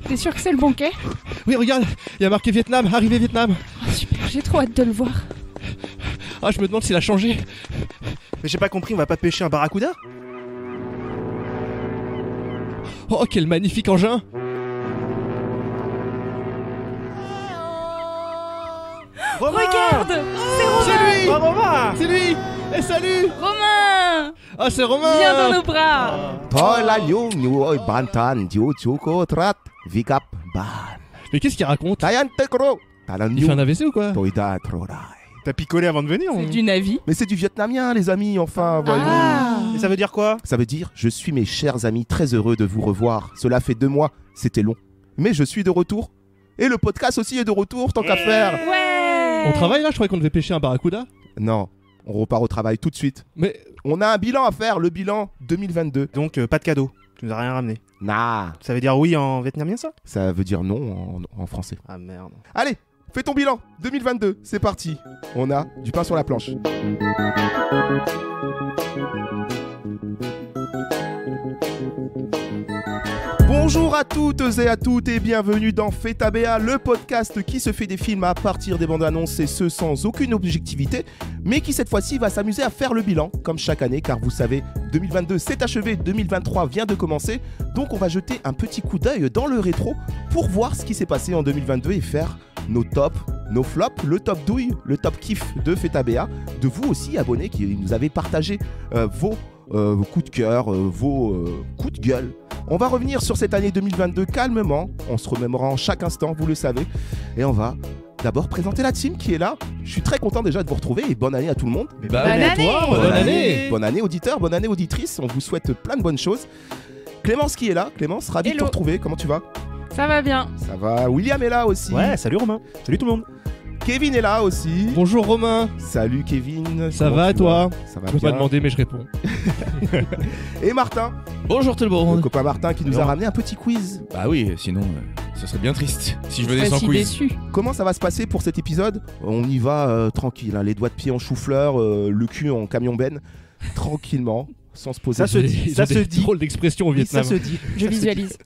T'es sûr que c'est le bon quai? Oui, regarde, il y a marqué Vietnam, arrivée Vietnam. Oh, super, j'ai trop hâte de le voir. Ah, je me demande s'il a changé. Mais j'ai pas compris, on va pas pêcher un barracuda? Oh, quel magnifique engin. Regarde, c'est Romain. C'est lui. Oh, Romain! C'est lui. Et salut. Romain, Ah, c'est Romain. viens dans nos bras. Mais qu'est-ce qu'il raconte? Il fait un AVC ou quoi? T'as picolé avant de venir? C'est du Navi. Mais c'est du vietnamien, les amis, enfin, voyez-vous. Ah. Et ça veut dire quoi? Ça veut dire, je suis mes chers amis très heureux de vous revoir. Cela fait 2 mois, c'était long. Mais je suis de retour. Et le podcast aussi est de retour, tant qu'à faire. Ouais. On travaille là? Je croyais qu'on devait pêcher un barracuda. Non, on repart au travail tout de suite. Mais On a un bilan à faire, le bilan 2022. Donc, pas de cadeau. Tu nous as rien ramené. Nah, Ça veut dire oui en vietnamien, ça? ça veut dire non en français. Ah merde. Allez, fais ton bilan 2022, c'est parti. On a du pain sur la planche. Bonjour à toutes et à toutes et bienvenue dans Feta BA, le podcast qui se fait des films à partir des bandes annonces et ce sans aucune objectivité, mais qui cette fois-ci va s'amuser à faire le bilan, comme chaque année, car vous savez, 2022 s'est achevé, 2023 vient de commencer, donc on va jeter un petit coup d'œil dans le rétro pour voir ce qui s'est passé en 2022 et faire nos tops, nos flops, le top douille, le top kiff de Feta BA, de vous aussi abonnés qui nous avez partagé vos coups de cœur, vos coups de gueule. On va revenir sur cette année 2022 calmement, on se remémorera en chaque instant, vous le savez, et on va d'abord présenter la team qui est là. Je suis très content déjà de vous retrouver et bonne année à tout le monde. bah, Bonne à toi, année. bonne année. Bonne année auditeurs, bonne année auditrices, on vous souhaite plein de bonnes choses. Clémence qui est là, Clémence, ravi de te Hello. retrouver, comment tu vas? Ça va bien. Ça va, William est là aussi. Ouais, salut Romain. Salut tout le monde. Kevin est là aussi. Bonjour Romain. Salut Kevin. Ça Comment va tu toi? vas? Ça va Je peux pas bien. demander mais je réponds. Et Martin, Bonjour tout le le monde. copain Martin qui nous a Alors. ramené un petit quiz. Bah oui, sinon ce serait bien triste si je venais Je sans suis si quiz. déçu. Comment ça va se passer pour cet épisode? On y va tranquille, hein, les doigts de pied en chou-fleur, le cul en camion ben, tranquillement, sans se poser. Ça se de- dit, Ils ça ont se des dit. drôles d'expressions au Oui, ça Vietnam. se dit. Je visualise.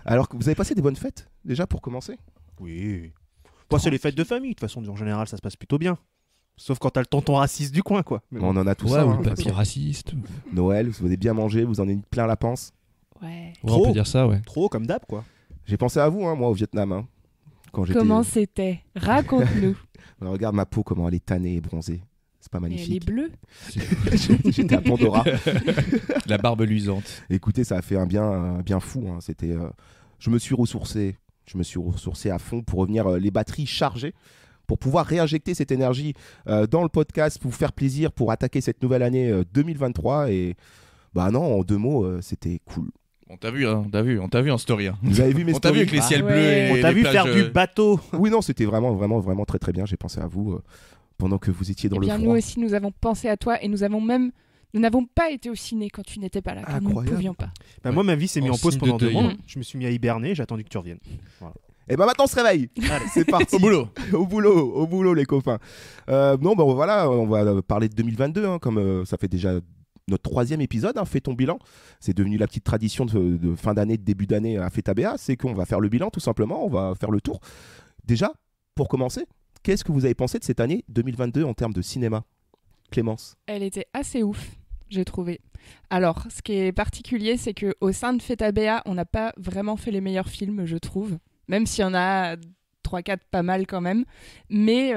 Alors que vous avez passé des bonnes fêtes déjà pour commencer? Oui. Bon, c'est les fêtes de famille, de toute façon, en général, ça se passe plutôt bien. Sauf quand t'as le tonton raciste du coin, quoi. Mais bon. On en a tous Ouais, un. ou hein, le de toute papier façon. raciste. Noël, vous avez bien mangé, vous en avez plein la panse. Ouais. Ouais, on Trop. peut dire ça, ouais. Trop comme d'hab, quoi. J'ai pensé à vous, hein, moi, au Vietnam. Hein, quand j'étais. Comment c'était? Raconte-nous. Regarde ma peau, comment elle est tannée et bronzée. C'est pas Et les magnifique. bleus? J'étais à Pandora. La barbe luisante. Écoutez, ça a fait un bien fou. Hein. C'était, je me suis ressourcé. Je me suis ressourcé à fond pour revenir les batteries chargées, pour pouvoir réinjecter cette énergie dans le podcast, pour vous faire plaisir, pour attaquer cette nouvelle année 2023. Et bah non, en 2 mots, c'était cool. On t'a vu, hein, on t'a vu en story. Hein. Vous avez vu mes On t'a vu stories? avec les ciels ouais. bleus et On t'a les vu plages, faire du bateau. Oui, non, c'était vraiment très très bien. J'ai pensé à vous pendant que vous étiez dans Eh le bien, nous froid. aussi, nous avons pensé à toi et nous n'avons pas été au ciné quand tu n'étais pas là, car nous ne Incroyable. pouvions pas. Bah, moi, ma vie s'est mise En en pause signe de pendant 2 deuil. mois. Mm. Je me suis mis à hiberner, j'ai attendu que tu reviennes. Et bah maintenant on se réveille. Allez. C'est parti. Au boulot. Au boulot les copains. Non, bah voilà, on va parler de 2022, hein, comme ça fait déjà notre 3e épisode, hein, Fais ton bilan. C'est devenu la petite tradition de fin d'année, de début d'année à Feta BA, c'est qu'on va faire le bilan tout simplement, on va faire le tour. Déjà, pour commencer, qu'est-ce que vous avez pensé de cette année 2022 en termes de cinéma? Clémence? Elle était assez ouf, j'ai trouvé. Alors, ce qui est particulier, c'est qu'au sein de Feta BA, on n'a pas vraiment fait les meilleurs films, je trouve. Même s'il y en a 3-4 pas mal quand même. Mais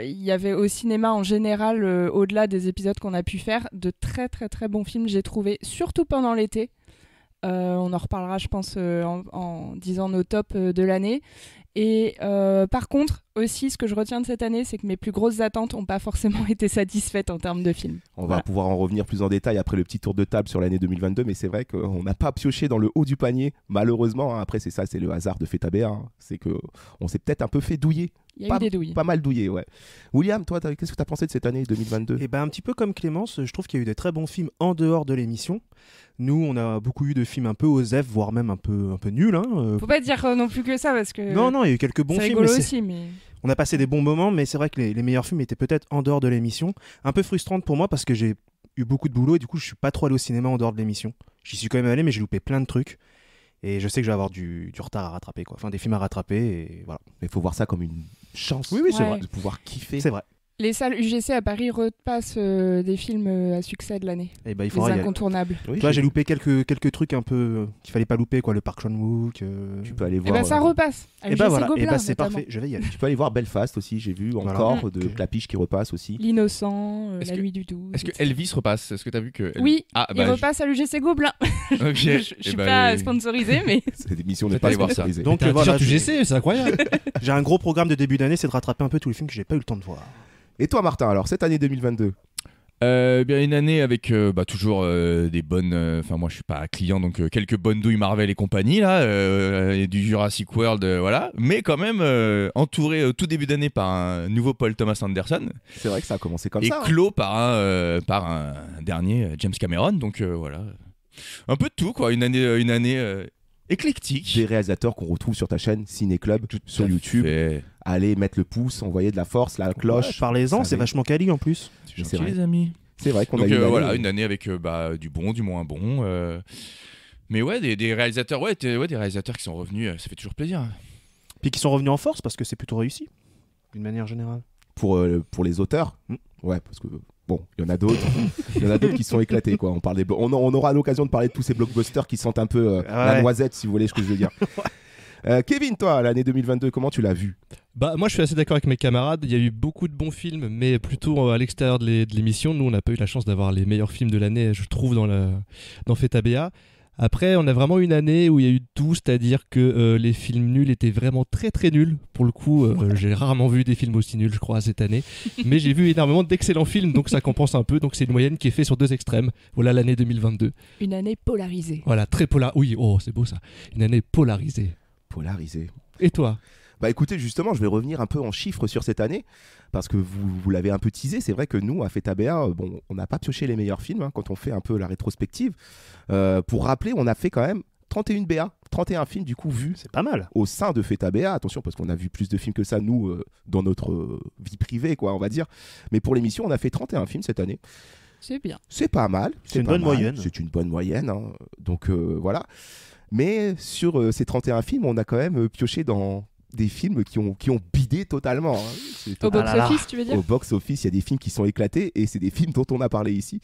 il y avait au cinéma en général, au-delà des épisodes qu'on a pu faire, de très très très bons films, j'ai trouvé, surtout pendant l'été. On en reparlera, je pense, en disant nos tops de l'année. Et par contre, aussi, ce que je retiens de cette année, c'est que mes plus grosses attentes n'ont pas forcément été satisfaites en termes de films. On va Voilà. pouvoir en revenir plus en détail après le petit tour de table sur l'année 2022, mais c'est vrai qu'on n'a pas pioché dans le haut du panier, malheureusement. Hein. Après, c'est ça, c'est le hasard de Feta BA. Hein. C'est qu'on s'est peut-être un peu fait douiller, Il y a eu des douilles. pas mal douiller, ouais. William, toi, qu'est-ce que tu as pensé de cette année 2022? Et ben un petit peu comme Clémence, je trouve qu'il y a eu des très bons films en dehors de l'émission. Nous, on a beaucoup eu de films un peu osef, voire même un peu nuls. Hein. Faut pas dire non plus que ça, parce que Non, il y a eu quelques bons c'est films. rigolo mais aussi, mais... on a passé des bons moments, mais c'est vrai que les meilleurs films étaient peut-être en dehors de l'émission. Un peu frustrante pour moi parce que j'ai eu beaucoup de boulot et du coup, je suis pas trop allé au cinéma en dehors de l'émission. J'y suis quand même allé, mais j'ai loupé plein de trucs. Et je sais que je vais avoir du retard à rattraper, quoi. Enfin, des films à rattraper, et voilà. Mais il faut voir ça comme une chance. Oui, c'est Ouais. vrai. De pouvoir kiffer. C'est vrai. Les salles UGC à Paris repassent des films à succès de l'année. Et ben, il Les faudra y aller. incontournables. Oui, Tu vois, j'ai loupé quelques trucs un peu qu'il fallait pas louper, quoi. Le Park Chan-wook. Tu peux aller Et voir. ben ça repasse. À Et bah UGC voilà, Gobelin, et bah c'est notamment. parfait, je vais y aller. Tu peux aller voir Belfast aussi, j'ai vu Voilà. encore de Ok. Clapiche qui repasse aussi. L'innocent, Est-ce La que- nuit du 12. Est-ce que etc. Elvis repasse? Est-ce que t'as vu que Oui, Ah, il bah, repasse à l'UGC Gobelin. ok. Je suis pas sponsorisée, mais Cette émission n'est Faites pas aller voir ça. sponsorisée. Donc T'as un voilà, t-shirt UGC, c'est incroyable. j'ai un gros programme de début d'année, c'est de rattraper un peu tous les films que j'ai pas eu le temps de voir. Et toi, Martin, alors cette année 2022, Bien une année avec toujours des bonnes. Enfin, moi je suis pas client donc quelques bonnes douilles Marvel et compagnie là, et du Jurassic World, voilà. Mais quand même entouré au tout début d'année par un nouveau Paul Thomas Anderson c'est vrai que ça a commencé comme et ça. Hein. clos par un dernier James Cameron. Donc voilà, un peu de tout quoi. Une année éclectique. Des réalisateurs qu'on retrouve sur ta chaîne Ciné Club sur YouTube. Fait. Allez mettre le pouce, envoyer de la force, la Ouais, cloche. parlez-en, Ça c'est va. vachement quali en plus. C'est C'est gentil vrai. les amis. C'est vrai qu'on a Donc eu une année, voilà, une année avec du bon, du moins bon. Mais ouais, des réalisateurs, des réalisateurs qui sont revenus, ça fait toujours plaisir. Puis qui sont revenus en force parce que c'est plutôt réussi, d'une manière générale. pour les auteurs. Ouais, parce que bon, il y en a d'autres. Il y en a d'autres qui sont éclatés quoi. On aura l'occasion de parler de tous ces blockbusters qui sentent un peu la Ouais. noisette, si vous voulez ce que je veux dire. Kevin, toi, l'année 2022, comment tu l'as vu? Bah, moi, je suis assez d'accord avec mes camarades. Il y a eu beaucoup de bons films, mais plutôt à l'extérieur de l'émission. Nous, on n'a pas eu la chance d'avoir les meilleurs films de l'année, je trouve, dans Feta BA. Après, on a vraiment une année où il y a eu tout, c'est-à-dire que les films nuls étaient vraiment très très nuls. Pour le coup, j'ai rarement vu des films aussi nuls, je crois, cette année. Mais j'ai vu énormément d'excellents films, donc ça compense un peu. Donc c'est une moyenne qui est faite sur deux extrêmes. Voilà l'année 2022. une année polarisée. Voilà, très Oui, oh, c'est beau ça. Une année polarisée. Polarisé. Et toi? Bah écoutez, justement, je vais revenir un peu en chiffres sur cette année, parce que vous l'avez un peu teasé. C'est vrai que nous, à Feta BA, bon, on n'a pas pioché les meilleurs films hein, quand on fait un peu la rétrospective. Pour rappeler, on a fait quand même 31 BA, 31 films du coup vus C'est pas mal. au sein de Feta BA. Attention, parce qu'on a vu plus de films que ça, nous, dans notre vie privée, quoi, on va dire. Mais pour l'émission, on a fait 31 films cette année. C'est bien. C'est pas mal. C'est une pas bonne mal. moyenne. C'est une bonne moyenne. Hein. Donc voilà. Mais sur ces 31 films, on a quand même pioché dans des films qui ont bidé totalement. Hein. C'est Au Ah là là. box-office, tu veux dire? au box-office, il y a des films qui sont éclatés et c'est des films dont on a parlé ici.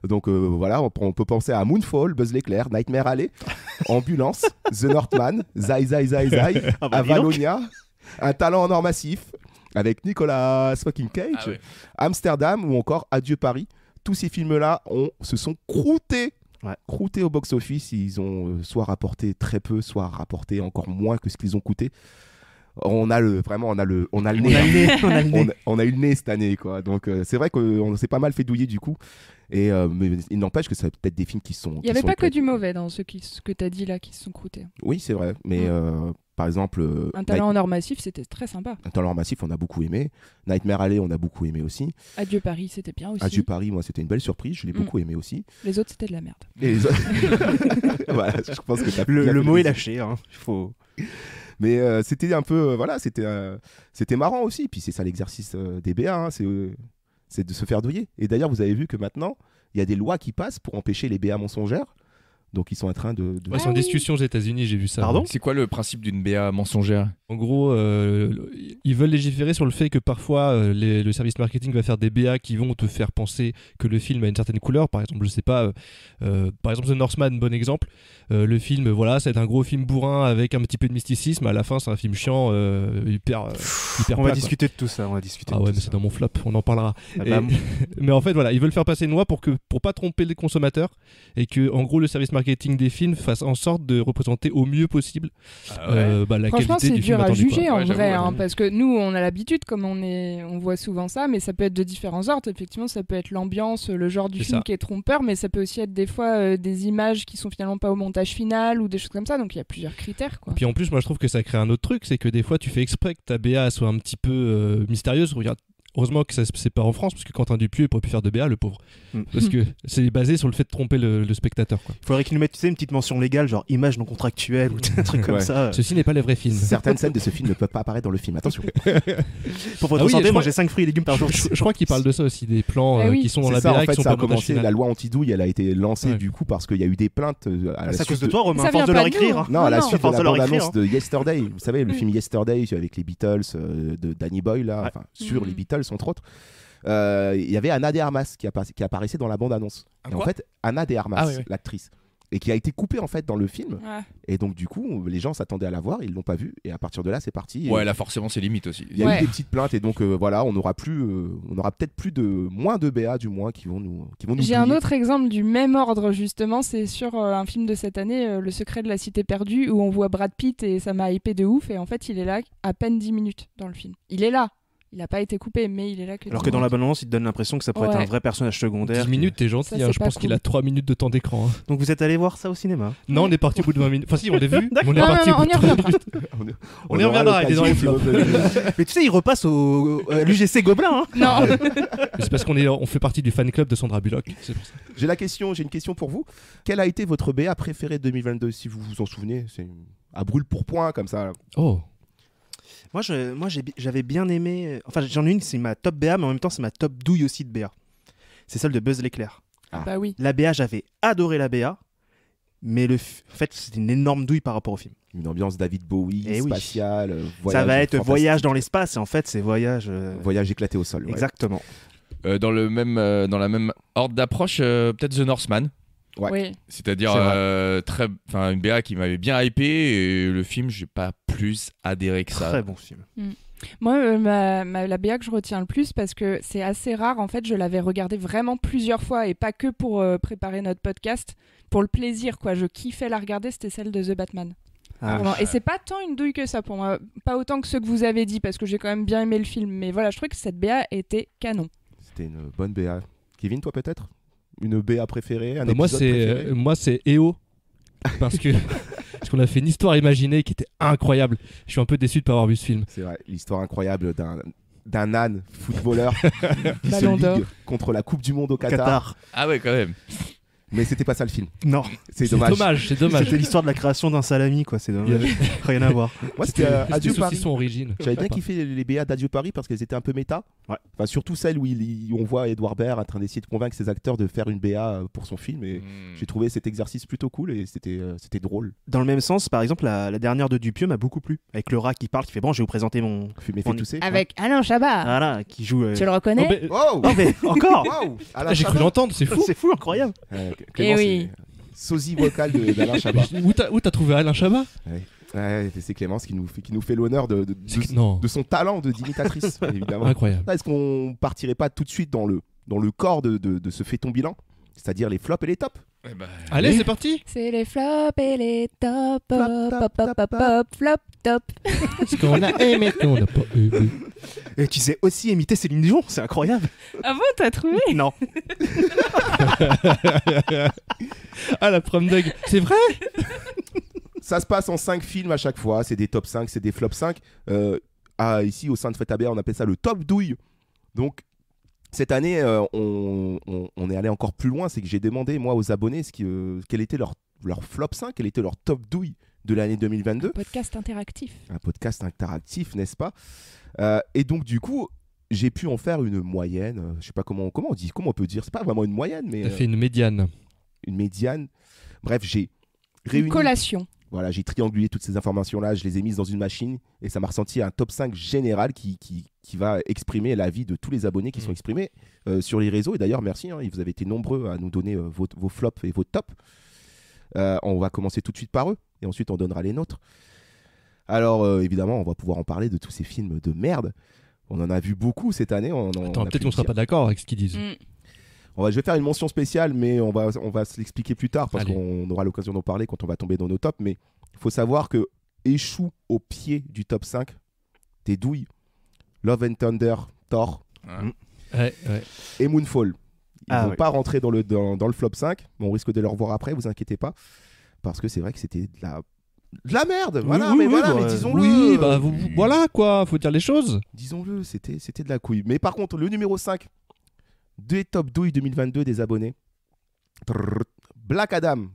Donc voilà, on peut penser à Moonfall, Buzz l'éclair, Nightmare Alley, Ambulance, The Northman, Zai, Ah bah, dis donc. Avalonia, Un talent en or massif avec Nicolas fucking Cage, Ah ouais. Amsterdam ou encore Adieu Paris. Tous ces films-là se sont croûtés. Ouais. Croûtés au box-office, ils ont soit rapporté très peu, soit rapporté encore moins que ce qu'ils ont coûté. On a le nez. On a le hein. nez, on a le nez. On a eu le nez cette année, quoi. Donc c'est vrai qu'on s'est pas mal fait douiller du coup. Et mais il n'empêche que ça peut-être des films qui sont. Il n'y avait pas que du mauvais dans ce que tu as dit là qui se sont croûtés. Oui, c'est vrai. Mais par exemple, Un talent en or massif, c'était très sympa. Un talent massif, on a beaucoup aimé. Nightmare Alley, on a beaucoup aimé aussi. Adieu Paris, c'était bien aussi. Adieu Paris, moi, c'était une belle surprise. Je l'ai beaucoup aimé aussi. Les autres, c'était de la merde. Et les autres... voilà, je pense que t'as bien Le fait mot est plaisir. lâché. Hein. Faut... Mais c'était un peu, voilà, c'était marrant aussi. Puis c'est ça l'exercice des BA, hein, c'est de se faire douiller. Et d'ailleurs, vous avez vu que maintenant, il y a des lois qui passent pour empêcher les BA mensongères. Donc ils sont en train de... Ouais, c'est en discussion aux États-Unis, j'ai vu ça. Pardon? C'est quoi le principe d'une BA mensongère? En gros, ils veulent légiférer sur le fait que parfois le service marketing va faire des BA qui vont te faire penser que le film a une certaine couleur. Par exemple, je sais pas, par exemple The Northman, bon exemple. Le film, voilà, c'est un gros film bourrin avec un petit peu de mysticisme. À la fin, c'est un film chiant, hyper On plat, va quoi. discuter de tout ça. On va discuter. Ah de ouais, tout mais ça. c'est dans mon flop, on en parlera. Ah Et- bah, mais en fait, voilà, ils veulent faire passer une loi pour pas tromper les consommateurs et que, en gros, le service marketing des films fasse en sorte de représenter au mieux possible la Franchement, qualité c'est du film dur à attendu, quoi. juger en Ouais, j'avoue, vrai, ouais. hein, parce que nous, on a l'habitude, comme on voit souvent ça, mais ça peut être de différents ordres. Effectivement, ça peut être l'ambiance, le genre du C'est film ça. qui est trompeur, mais ça peut aussi être des fois des images qui sont finalement pas au montage final ou des choses comme ça. Donc il y a plusieurs critères, quoi. Puis en plus, moi je trouve que ça crée un autre truc, c'est que des fois tu fais exprès que ta BA soit un petit peu mystérieuse. Regarde, Heureusement que ça se sépare en France, parce que Quentin Dupieux, il pourrait plus faire de BA, le pauvre. Parce que c'est basé sur le fait de tromper le spectateur, quoi. Il faudrait qu'il nous mette, tu sais, une petite mention légale, genre image non contractuelle ou un truc comme ça. Ceci n'est pas les vrais films. Certaines scènes de ce film ne peuvent pas apparaître dans le film, attention. Pour votre santé, moi j'ai 5 fruits et légumes par jour. Je crois qu'il parle de ça aussi, des plans qui sont dans la BA, en fait, qui sont ça pas a commencé, la loi anti-douille, elle a été lancée du coup parce qu'il y a eu des plaintes à C'est à cause de de... toi, Romain, Ça à force vient de pas leur de écrire. nous. hein. Non, à la Non, suite de à force la de leur bande-annonce écrire, de Yesterday, vous savez, le film Yesterday avec les Beatles, de Danny Boyle, là, Ouais. enfin, sur les Beatles entre autres. Il y avait Anna de Armas qui apparaissait dans la bande-annonce. Et en quoi fait, Anna de Armas, oui. l'actrice, et qui a été coupée en fait dans le film. Ouais. Et donc du coup, les gens s'attendaient à la voir, ils l'ont pas vue, et à partir de là, c'est parti. Ouais, Et là forcément c'est limite aussi. il y a eu Ouais. des petites plaintes, et donc voilà, on aura peut-être moins de BA du moins qui vont nous J'ai un douiller. autre exemple du même ordre justement, c'est sur un film de cette année, Le secret de la cité perdue, où on voit Brad Pitt et ça m'a hypé de ouf, et en fait il est là à peine 10 minutes dans le film. Il est là, il n'a pas été coupé, mais il est là que Alors 10 que dans la minutes. bande-annonce, il te donne l'impression que ça pourrait être Ouais. un vrai personnage secondaire. 10 minutes, t'es gentil, Ça, hein, c'est je pas pense qu'il cool. a 3 minutes de temps d'écran. hein. Donc vous êtes allé voir ça au cinéma? Non, on est parti au bout de 20 minutes. Enfin si, on l'a vu, mais on est Non, parti non, au bout on de y 30 reviendra. minutes. On y reviendra, il est dans les flops. Mais tu sais, il repasse à l'UGC Gobelin. Hein. Non, C'est parce on fait partie du fan club de Sandra Bullock. C'est pour ça. J'ai une question pour vous. Quel a été votre BA préféré de 2022, si vous vous en souvenez? C'est à brûle pour point comme ça. Oh. Moi, j'avais bien aimé. Enfin, j'en ai une, c'est ma top BA, mais en même temps, c'est ma top douille aussi de BA. C'est celle de Buzz l'éclair. bah oui. La BA, j'avais adoré la BA, mais en fait, c'était une énorme douille par rapport au film. Une ambiance David Bowie, Eh oui. spatiale, Ça voyage va être fantastique. voyage dans l'espace, et en fait, c'est voyage. Voyage éclaté au sol. Ouais. Exactement. Dans la même ordre d'approche, peut-être The Northman. Ouais. Oui. C'est-à-dire C'est une BA qui m'avait bien hypé et le film, j'ai pas plus adhéré que ça. Très bon film. Moi, la BA que je retiens le plus, parce que c'est assez rare, en fait, je l'avais regardé vraiment plusieurs fois, et pas que pour préparer notre podcast, pour le plaisir, quoi. Je kiffais la regarder, c'était celle de The Batman. Ah, Vraiment. Et c'est pas tant une douille que ça pour moi, pas autant que ceux que vous avez dit, parce que j'ai quand même bien aimé le film, mais voilà, je trouvais que cette BA était canon. C'était une bonne BA. Kevin, toi peut-être une BA préférée, un Moi, épisode préféré c'est EO. Parce qu'on a fait une histoire imaginée qui était incroyable. Je suis un peu déçu de pas avoir vu ce film. C'est vrai, l'histoire incroyable d'un âne footballeur qui se Ballon d'or. ligue contre la Coupe du Monde au Qatar. Qatar. Ah ouais, quand même. Mais c'était pas ça le film. Non, C'est dommage. C'est dommage. c'était l'histoire de la création d'un salami, quoi. C'est dommage. Rien à voir. Moi, c'était Adieu C'était Paris. son origine. J'avais bien kiffé les BA d'Adieu Paris parce qu'elles étaient un peu méta. Ouais. Enfin, surtout celle où on voit Edouard Baird en train d'essayer de convaincre ses acteurs de faire une BA pour son film. Et j'ai trouvé cet exercice plutôt cool et c'était drôle. Dans le même sens, par exemple, la dernière de Dupieux m'a beaucoup plu. Avec le rat qui parle, qui fait bon, je vais vous présenter mon. Fumé fait tousser. Avec Alain Chabat. Voilà, qui joue. Tu le reconnais? Wow Oh, mais encore Wow J'ai cru l'entendre, c'est fou. C'est fou, incroyable. Clément, Eh oui. c'est sosie vocal d'Alain Chabat. Où t'as trouvé Alain Chabat? Ouais, c'est Clémence qui nous fait l'honneur de Non. son talent d'imitatrice, évidemment. Incroyable. Est-ce qu'on partirait pas tout de suite dans le corps de ce fait-on bilan, c'est-à-dire les flops et les tops? Allez, c'est parti. C'est les flops et les tops, Flop, pop, pop, pop, pop, flop, top. Ce qu'on a aimé, qu'on n'a pas aimé. Et tu sais aussi imiter Céline Dion, c'est incroyable. Ah bon, t'as trouvé? Non. Ah, la prom dog. C'est vrai? Ça se passe en 5 films à chaque fois, c'est des top 5, c'est des flop 5. Ici, au sein de Feta BA, on appelle ça le top douille. Donc, cette année, on est allé encore plus loin, c'est que j'ai demandé, moi, aux abonnés, quel était leur flop 5, quel était leur top douille de l'année 2022. Podcast interactif. Un podcast interactif, n'est-ce pas? Et donc, du coup, j'ai pu en faire une moyenne. Je sais pas comment on peut dire. C'est pas vraiment une moyenne, mais T'as fait une médiane. une médiane. Bref, j'ai Une réuni. collation. Voilà, j'ai triangulé toutes ces informations-là, je les ai mises dans une machine et ça m'a ressorti un top 5 général qui va exprimer l'avis de tous les abonnés qui sont exprimés sur les réseaux. Et d'ailleurs, merci, hein, vous avez été nombreux à nous donner vos flops et vos tops. On va commencer tout de suite par eux et ensuite on donnera les nôtres. Alors, évidemment, on va pouvoir en parler de tous ces films de merde. On en a vu beaucoup cette année. Attends, peut-être qu'on sera pas d'accord avec ce qu'ils disent. Je vais faire une mention spéciale, mais on va se l'expliquer plus tard parce Allez. qu'on aura l'occasion d'en parler quand on va tomber dans nos tops. Mais il faut savoir que échoue au pied du top 5 des douilles Love and Thunder, Thor Ouais. et Moonfall. Ils vont oui. pas rentrer dans le flop 5, mais on risque de le revoir après, vous inquiétez pas. Parce que c'est vrai que c'était De la merde, voilà, oui, mais oui, voilà, bah, mais disons-le. Oui, bah voilà quoi, faut dire les choses. Disons-le, c'était de la couille. Mais par contre, le numéro 5 des top douilles 2022 des abonnés, Black Adam.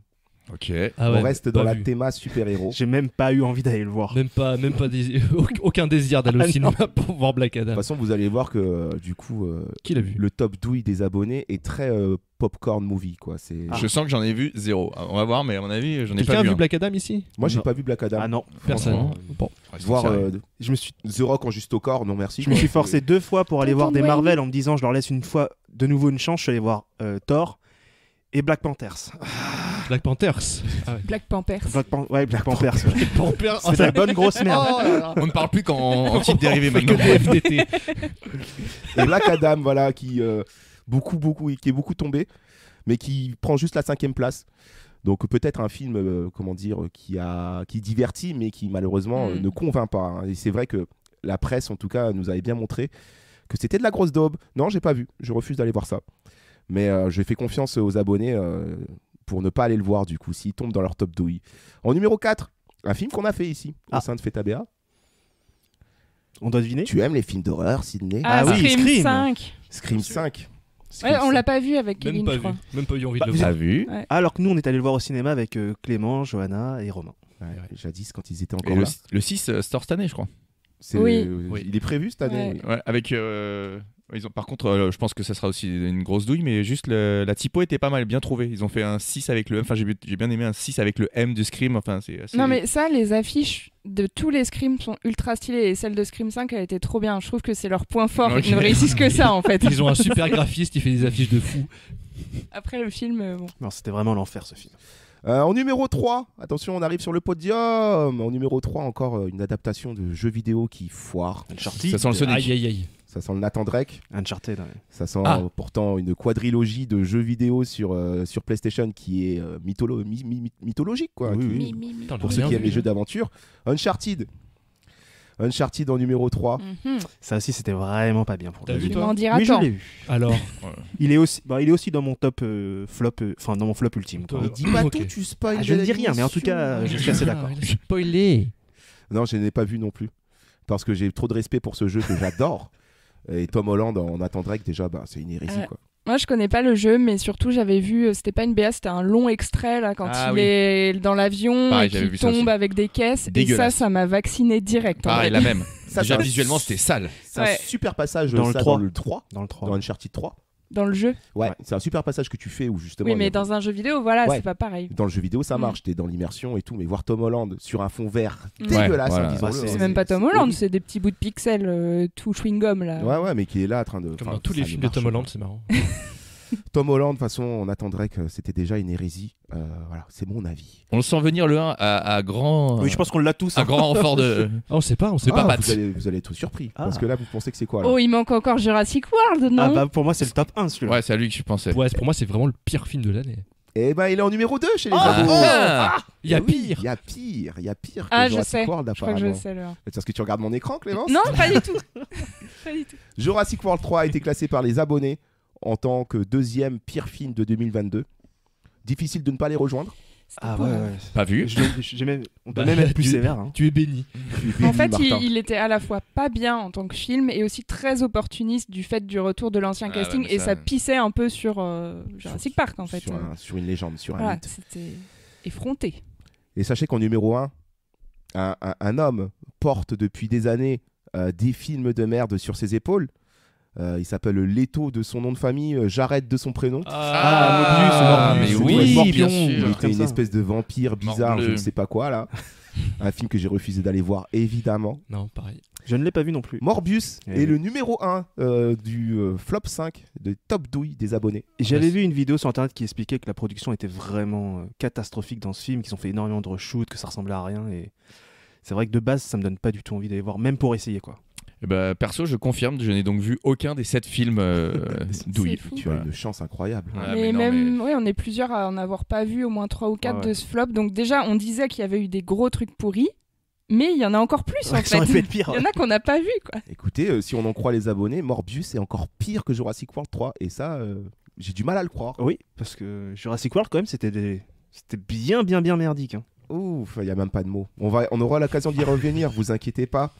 Ok. Ah On reste dans pas la vu. théma super-héros. J'ai même pas eu envie d'aller le voir. Même pas aucun désir d'aller au Ah, non. cinéma pour voir Black De Adam. toute façon, vous allez voir que du coup, Qui l'a vu? le top douille des abonnés est très popcorn movie, quoi. C'est... Je sens que j'en ai vu 0. On va voir, mais à mon avis, j'en ai Quelqu'un pas a vu. vu un. Black Adam ici? Moi, j'ai Non. pas vu Black Adam. Ah non, Personne. Franchement, Bon. Ouais, Voir sérieux. je me suis, The Rock en juste au corps, non merci. je me suis forcé 2 fois pour aller voir des Tonton Marvel en me disant je leur laisse une fois de nouveau une chance. Je suis allé voir Thor et Black Panthers. Black Panthers. Ah ouais. Black Panthers. Black Panthers. ouais. Panthers. C'est de la bonne grosse merde. Oh là là. On ne parle plus qu'en titre dérivé Que maintenant. des FDT. Et Black Adam, voilà, qui est beaucoup tombé, mais qui prend juste la 5e place. Donc peut-être un film, qui divertit, mais qui malheureusement ne convainc pas. Hein. Et c'est vrai que la presse, en tout cas, nous avait bien montré que c'était de la grosse daube. Non, j'ai pas vu. Je refuse d'aller voir ça. Mais je fais confiance aux abonnés pour ne pas aller le voir, du coup, s'ils tombent dans leur top douille. En numéro 4, un film qu'on a fait ici, au sein de FETABEA. On doit deviner. Tu aimes les films d'horreur, Sydney? Ah, oui, Scream Scream. 5. Scream 5. Ouais, on l'a pas vu avec Même Kevin, pas je vu. crois. Même pas eu envie Bah, de le vous voir. T'as vu Alors que nous, on est allé le voir au cinéma avec Clément, Johanna et Romain. Ouais, jadis, quand ils étaient Et encore là. le 6 sort cette année, je crois. Oui. Oui. Il est prévu cette année. Ouais. Oui. Ouais, avec. Par contre, je pense que ça sera aussi une grosse douille, mais juste la typo était pas mal, bien trouvée. Ils ont fait un 6 avec le M. Enfin, j'ai bien aimé un 6 avec le M de Scream. Enfin, c'est assez... Non, mais ça, les affiches de tous les Scream sont ultra stylées. Et celle de Scream 5, elle était trop bien. Je trouve que c'est leur point fort. Ok. Ils ne réussissent que ça, en fait. Ils ont un super graphiste, il fait des affiches de fou. Après le film, bon. Non, c'était vraiment l'enfer ce film. En numéro 3, attention, on arrive sur le podium. En numéro 3, encore une adaptation de jeux vidéo qui foire. Uncharted. Ça sent le Sonic. Aïe aïe aïe. Ça sent le Nathan Drake. Uncharted, ouais. Ça sent Ah. pourtant une quadrilogie de jeux vidéo sur PlayStation qui est mythologique, quoi. Oui, Qui- oui. Putain, Pour j'ai ceux rien qui aiment vu. les jeux d'aventure. Uncharted. Uncharted en numéro 3. Mhm. Ça aussi, c'était vraiment pas bien pour T'as le vu, Tu toi m'en diras Oui, je tant. l'ai vu. Alors, Il est aussi dans mon top flop, enfin dans mon flop ultime. quoi. Mais dis pas Ok. tout, tu spoil. Ah, je ne dis rien, mais en tout cas, je suis assez d'accord. Spoiler. Non, je n'ai pas vu non plus. Parce que j'ai trop de respect pour ce jeu que j'adore. Et Tom Holland en Nathan Drake, déjà, bah, c'est une hérésie, quoi. Moi, je connais pas le jeu, mais surtout, j'avais vu, c'était pas une BA, c'était un long extrait là, quand Ah il oui. est dans l'avion Pareil, et j'avais qu'il vu ça aussi. tombe avec des caisses. Et Dégueulasse. ça m'a vacciné direct. en Pareil, vrai. la même. Ça, Déjà, c'est un- visuellement, c'était sale. C'est un Ouais. super passage Dans le ça, 3. dans le 3, Dans le 3. dans Uncharted 3. Dans le jeu. Ouais, c'est un super passage que tu fais où justement. Oui, il y mais a- dans un jeu vidéo, voilà, Ouais. c'est pas pareil. Dans le jeu vidéo, ça Mm. marche, t'es dans l'immersion et tout, mais voir Tom Holland sur un fond vert Mm. dégueulasse, Ouais, hein, voilà. disons-le, Bah, hein, C'est même pas Tom Holland, horrible. c'est des petits bouts de pixels tout chewing-gum là. Ouais, ouais, mais qui est là en train de. Comme enfin, dans tous ça les ne films de marche Tom pas. Holland, c'est marrant. Tom Holland, de toute façon, on attendrait que c'était déjà une hérésie. Voilà, c'est mon avis. On le sent venir le 1 à grand. Oui, je pense qu'on l'a tous. Un hein. grand renfort de. Ah, on sait pas, on sait pas pas. Pat. vous allez être surpris. Ah. Parce que là, vous pensez que c'est quoi là Oh, il manque encore Jurassic World, non Ah bah pour moi c'est le top 1 celui-là. Ouais, c'est à lui que je pensais. Ouais, pour moi, c'est vraiment le pire film de l'année. Eh ben, il est en numéro 2 chez les Ah, abos. ah. Il y a Eh oui, pire. Il y a pire. Il y a pire que Ah, je Jurassic sais. World, Je crois que je apparemment. sais le. C'est parce que tu regardes mon écran, Clémence Non, pas du tout. Pas du tout. Jurassic World 3 a été classé par les abonnés en tant que deuxième pire film de 2022. Difficile de ne pas les rejoindre. C'était Ah pas- ouais, ouais. Pas vu. On peut Bah, même être plus tu- sévère. hein. Tu es béni. En fait, Martin. il était à la fois pas bien en tant que film et aussi très opportuniste du fait du retour de l'ancien Ah casting ouais, mais et ça- ça pissait un peu sur Jurassic Park en fait. Sur une légende, sur un Voilà, mythe. c'était effronté. Et sachez qu'en numéro 1, un homme porte depuis des années des films de merde sur ses épaules. Il s'appelle Leto de son nom de famille, Jared de son prénom. Ah, Mobius, mais Morbius, oui, Morbius, bien Il sûr. était comme une ça. espèce de vampire bizarre, Morbleu. je ne sais pas quoi là. Un film que j'ai refusé d'aller voir, évidemment. Non, pareil. Je ne l'ai pas vu non plus. Morbius Eh est oui. le numéro 1 du flop 5 de top douille des abonnés. J'avais Ouais, vu une vidéo sur internet qui expliquait que la production était vraiment catastrophique dans ce film, qu'ils ont fait énormément de reshoots, que ça ressemblait à rien et c'est vrai que de base ça me donne pas du tout envie d'aller voir, même pour essayer quoi. Eh ben, perso, je confirme, je n'ai donc vu aucun des 7 films douilles. fou. Tu as une chance incroyable. Ouais, mais non, même, ouais, on est plusieurs à en avoir pas vu, au moins 3 ou 4 Ah ouais. de ce flop. Donc déjà, on disait qu'il y avait eu des gros trucs pourris, mais il y en a encore plus en Ouais, ça aurait pu fait. être pire. Il y en a qu'on n'a pas vu quoi. Écoutez, si on en croit les abonnés, Morbius est encore pire que Jurassic World 3. Et ça, j'ai du mal à le croire. Oui, parce que Jurassic World quand même c'était bien merdique. hein. Ouf, il n'y a même pas de mots. On aura l'occasion d'y revenir, vous inquiétez pas.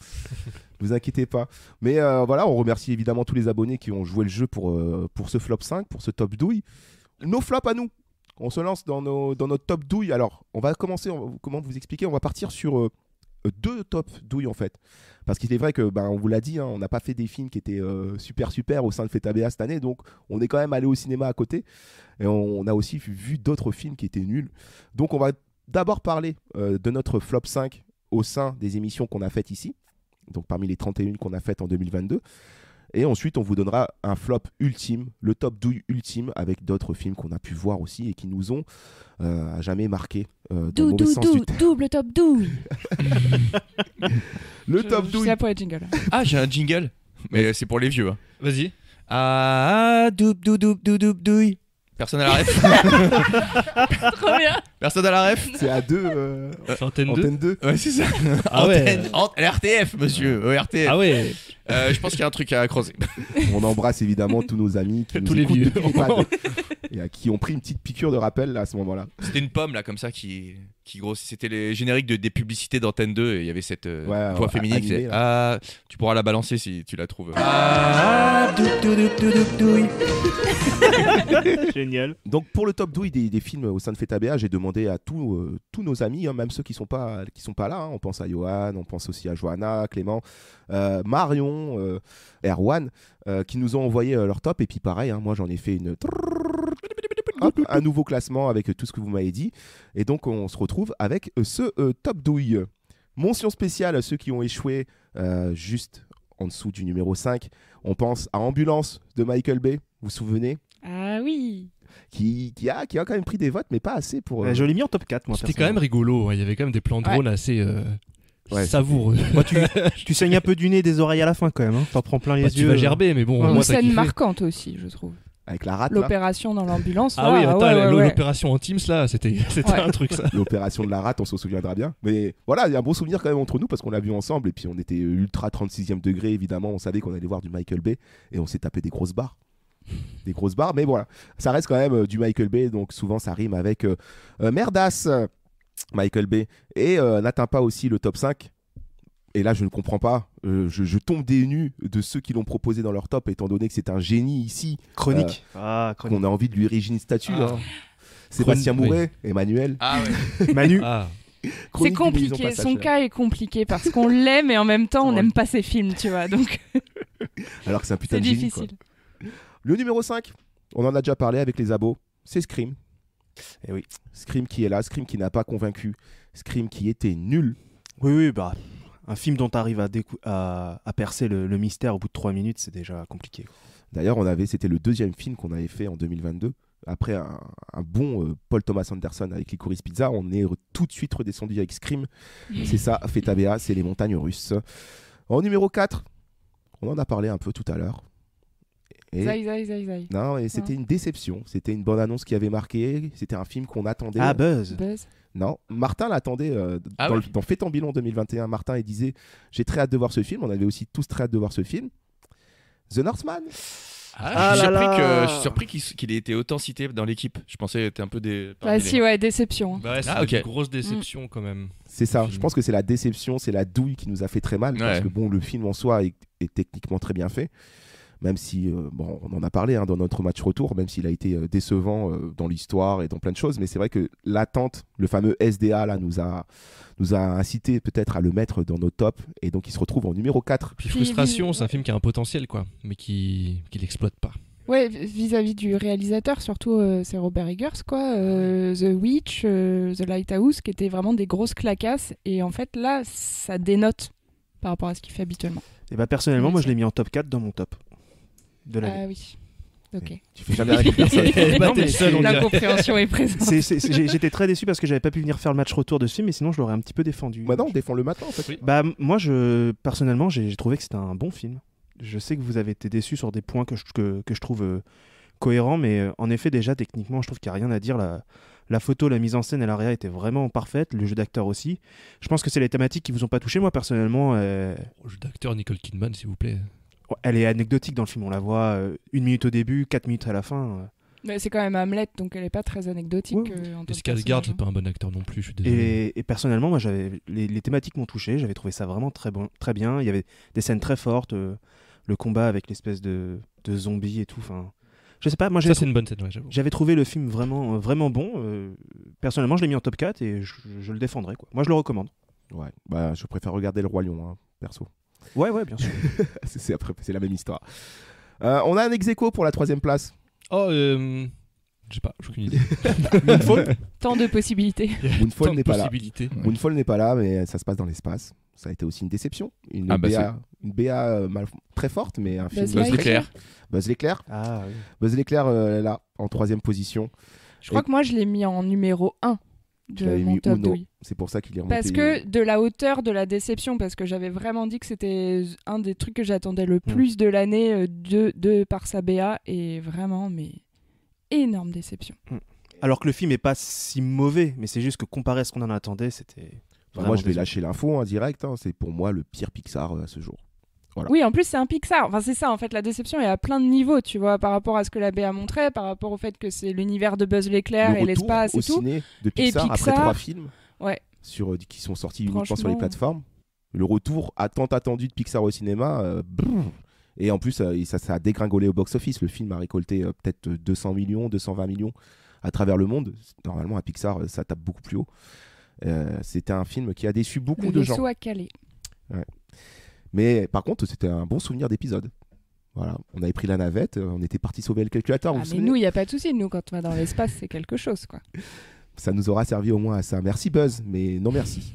Vous inquiétez pas. Mais voilà, on remercie évidemment tous les abonnés qui ont joué le jeu pour ce flop 5, pour ce top douille. Nos flops à nous. On se lance dans notre top douille. Alors, on va commencer, comment vous expliquer? On va partir sur 2 top douilles en fait. Parce qu'il est vrai que, on vous l'a dit, hein, on n'a pas fait des films qui étaient super au sein de FETABA cette année. Donc, on est quand même allé au cinéma à côté. Et on a aussi vu d'autres films qui étaient nuls. Donc, on va d'abord parler de notre flop 5 au sein des émissions qu'on a faites ici. Donc parmi les 31 qu'on a faites en 2022. Et ensuite, on vous donnera un flop ultime, le top douille ultime, avec d'autres films qu'on a pu voir aussi et qui nous ont à jamais marqué dans le mauvais sens du terme. Double top douille. Le top Je douille. sais pas pour les jingles. Ah, j'ai un jingle, mais c'est pour les vieux. Hein. Vas-y. Ah, douille. Personne à la ref. Trop bien. Personne à la ref. C'est à 2. C'est Antenne 2. Antenne 2. Ouais, c'est ça. Ah ouais. RTF, monsieur. RTF. Ah ouais. Je pense qu'il y a un truc à creuser. On embrasse évidemment tous nos amis qui Tous nous les écoutent vieux. depuis l'EHPAD et à qui ont pris une petite piqûre de rappel là, à ce moment-là. C'était une pomme là comme ça qui grossit. C'était les génériques des publicités d'Antenne 2 et il y avait cette voix féminine qui animée, disait ah, tu pourras la balancer si tu la trouves. Ah, douille. Génial. Donc pour le top douille des films au sein de FETABA, j'ai demandé à tous nos amis, hein, même ceux qui sont pas là, hein. On pense à Johan, on pense aussi à Johanna, Clément, Marion, Erwan, qui nous ont envoyé leur top. Et puis pareil, hein, moi j'en ai fait un nouveau classement avec tout ce que vous m'avez dit. Et donc on se retrouve avec ce top douille. Mention spéciale à ceux qui ont échoué juste en dessous du numéro 5. On pense à Ambulance de Michael Bay, vous vous souvenez? Ah oui. Qui a quand même pris des votes, mais pas assez pour... Je l'ai mis en top 4, moi. C'était quand même rigolo. Il y avait quand même des plans de drone assez Ouais, savoureux. Moi, tu saignes un peu du nez et des oreilles à la fin quand même. Hein. T'en prends plein les Bah, yeux. tu vas gerber, mais bon. Ouais, moi, Une t'as scène kiffé. marquante aussi, je trouve. Avec la rate, là. L'opération dans l'ambulance. Ah oui, attends, ouais. l'opération en Teams là, c'était Ouais. un truc ça. L'opération de la rate, on s'en souviendra bien. Mais voilà, il y a un bon souvenir quand même entre nous parce qu'on l'a vu ensemble et puis on était ultra 36e degré, évidemment. On savait qu'on allait voir du Michael Bay et on s'est tapé des grosses barres. Des grosses barres, mais voilà. Ça reste quand même du Michael Bay, donc souvent ça rime avec merdasse Michael Bay. Et n'atteint pas aussi le top 5. Et là, je ne comprends pas. Je tombe des nues de ceux qui l'ont proposé dans leur top, étant donné que c'est un génie ici. Chronique. Qu'on a envie de lui ériger une statue. Ah. Hein. Sébastien Oui. Mouret, Emmanuel. Ah ouais. Manu. Ah. C'est Chronique du Brisant compliqué. Passage. Son cas est compliqué parce qu'on l'aime et en même temps on n'aime pas ses films, tu vois. Donc Alors que c'est un putain c'est de génie, quoi. difficile. Le numéro 5, on en a déjà parlé avec les abos, c'est Scream. Eh oui. Scream qui est là, Scream qui n'a pas convaincu, Scream qui était nul. Oui, bah. Un film dont tu arrives à percer le mystère au bout de 3 minutes, c'est déjà compliqué. D'ailleurs, c'était le deuxième film qu'on avait fait en 2022. Après un bon Paul Thomas Anderson avec Licorice Pizza, on est tout de suite redescendu avec Scream. C'est ça, FETABA, c'est les montagnes russes. En numéro 4, on en a parlé un peu tout à l'heure. Et... Zai. Non, et c'était une déception. C'était une bonne annonce qui avait marqué. C'était un film qu'on attendait. Ah, Buzz. Non, Martin l'attendait dans Fait en bilan 2021. Martin, il disait j'ai très hâte de voir ce film. On avait aussi tous très hâte de voir ce film. The Northman. Je suis surpris qu'il ait été autant cité dans l'équipe. Je pensais qu'il était un peu des. Ah si, ouais, déception. Bah ouais, c'est Ah, ok. une grosse déception quand même. C'est ça. Je pense que c'est la déception, c'est la douille qui nous a fait très mal. Parce Ouais. que bon, le film en soi est techniquement très bien fait. Même si, on en a parlé dans notre match retour, même s'il a été décevant dans l'histoire et dans plein de choses. Mais c'est vrai que l'attente, le fameux SDA, là, nous a incité peut-être à le mettre dans nos tops. Et donc, il se retrouve en numéro 4. Puis Frustration, c'est un film qui a un potentiel quoi, mais qui l'exploite pas. Ouais, vis-à-vis du réalisateur, surtout c'est Robert Eggers, quoi. The Witch, The Lighthouse, qui étaient vraiment des grosses claquasses. Et en fait, là, ça dénote par rapport à ce qu'il fait habituellement. Et bah, personnellement, Oui, moi, ça. je l'ai mis en top 4 dans mon top de l'année. Ah oui. Ok. Tu fais jamais avec personne. Non, mais L'incompréhension est présente. J'étais très déçu parce que j'avais pas pu venir faire le match retour de ce film, mais sinon, je l'aurais un petit peu défendu. Bah non, défends-le maintenant en fait. Bah, moi, personnellement, j'ai trouvé que c'était un bon film. Je sais que vous avez été déçus sur des points que je trouve cohérents, mais en effet, déjà, techniquement, je trouve qu'il n'y a rien à dire. La photo, la mise en scène et l'arrière étaient vraiment parfaites, le jeu d'acteur aussi. Je pense que c'est les thématiques qui vous ont pas touché. Moi, personnellement, Le jeu d'acteur Nicole Kidman, s'il vous plaît. elle est anecdotique dans le film. On la voit 1 minute au début, 4 minutes à la fin. Mais c'est quand même Hamlet, donc elle est pas très anecdotique. Oui. En tant Et que Skarsgård, personnage, c'est hein. pas un bon acteur non plus, je suis désolé. Et personnellement, moi, les thématiques m'ont touché. J'avais trouvé ça vraiment très bien. Il y avait des scènes très fortes. Le combat avec l'espèce de zombie et tout. Enfin, je sais pas. Moi, Ça, c'est une bonne scène, ouais, j'avoue. j'avais trouvé le film vraiment bon. Personnellement, je l'ai mis en top 4 et je le défendrai, quoi. Moi, je le recommande. Ouais, bah je préfère regarder Le Roi Lion, hein, perso. Ouais, bien sûr. C'est la même histoire. On a un ex-aequo pour la 3e place. Oh, je sais pas, j'ai aucune idée. Moonfall. Tant de possibilités. Moonfall Tant de n'est pas là. possibilités. Ouais. Moonfall n'est pas là, mais ça se passe dans l'espace. Ça a été aussi une déception. Une BA très forte, mais un film. Buzz Buzz l'éclair. Buzz l'éclair. Ah oui. Buzz l'éclair, là, en 3e position. Je crois que moi, je l'ai mis en numéro 1 Tu de l'avais mon mis top Uno. douille. C'est pour ça qu'il est remonté. Parce que de la hauteur de la déception, parce que j'avais vraiment dit que c'était un des trucs que j'attendais le plus de l'année de par sa BA, et vraiment, mais énorme déception. Alors que le film est pas si mauvais, mais c'est juste que comparé à ce qu'on en attendait, c'était. Moi, vraiment je vais décevant. lâcher l'info en direct. Hein. C'est pour moi le pire Pixar à ce jour. Voilà. Oui, en plus, c'est un Pixar. Enfin, c'est ça, en fait, la déception est à plein de niveaux, tu vois, par rapport à ce que la BA montrait, par rapport au fait que c'est l'univers de Buzz l'éclair Le et retour l'espace au et tout. ciné de Pixar, après Pixar, 3 films Ouais. qui sont sortis uniquement sur les Franchement. plateformes. Le retour tant attendu de Pixar au cinéma. Et en plus, ça a dégringolé au box-office. Le film a récolté peut-être 200 millions, 220 millions à travers le monde. Normalement, à Pixar, ça tape beaucoup plus haut. C'était un film qui a déçu beaucoup Le de gens. vaisseau à Calais. Mais par contre, c'était un bon souvenir d'épisode. Voilà, on avait pris la navette, on était parti sauver le calculateur. Vous Ah, vous mais souvenez nous, il n'y a pas de souci. Nous, quand on va dans l'espace, c'est quelque chose, quoi. Ça nous aura servi au moins à ça. Merci Buzz, mais non merci.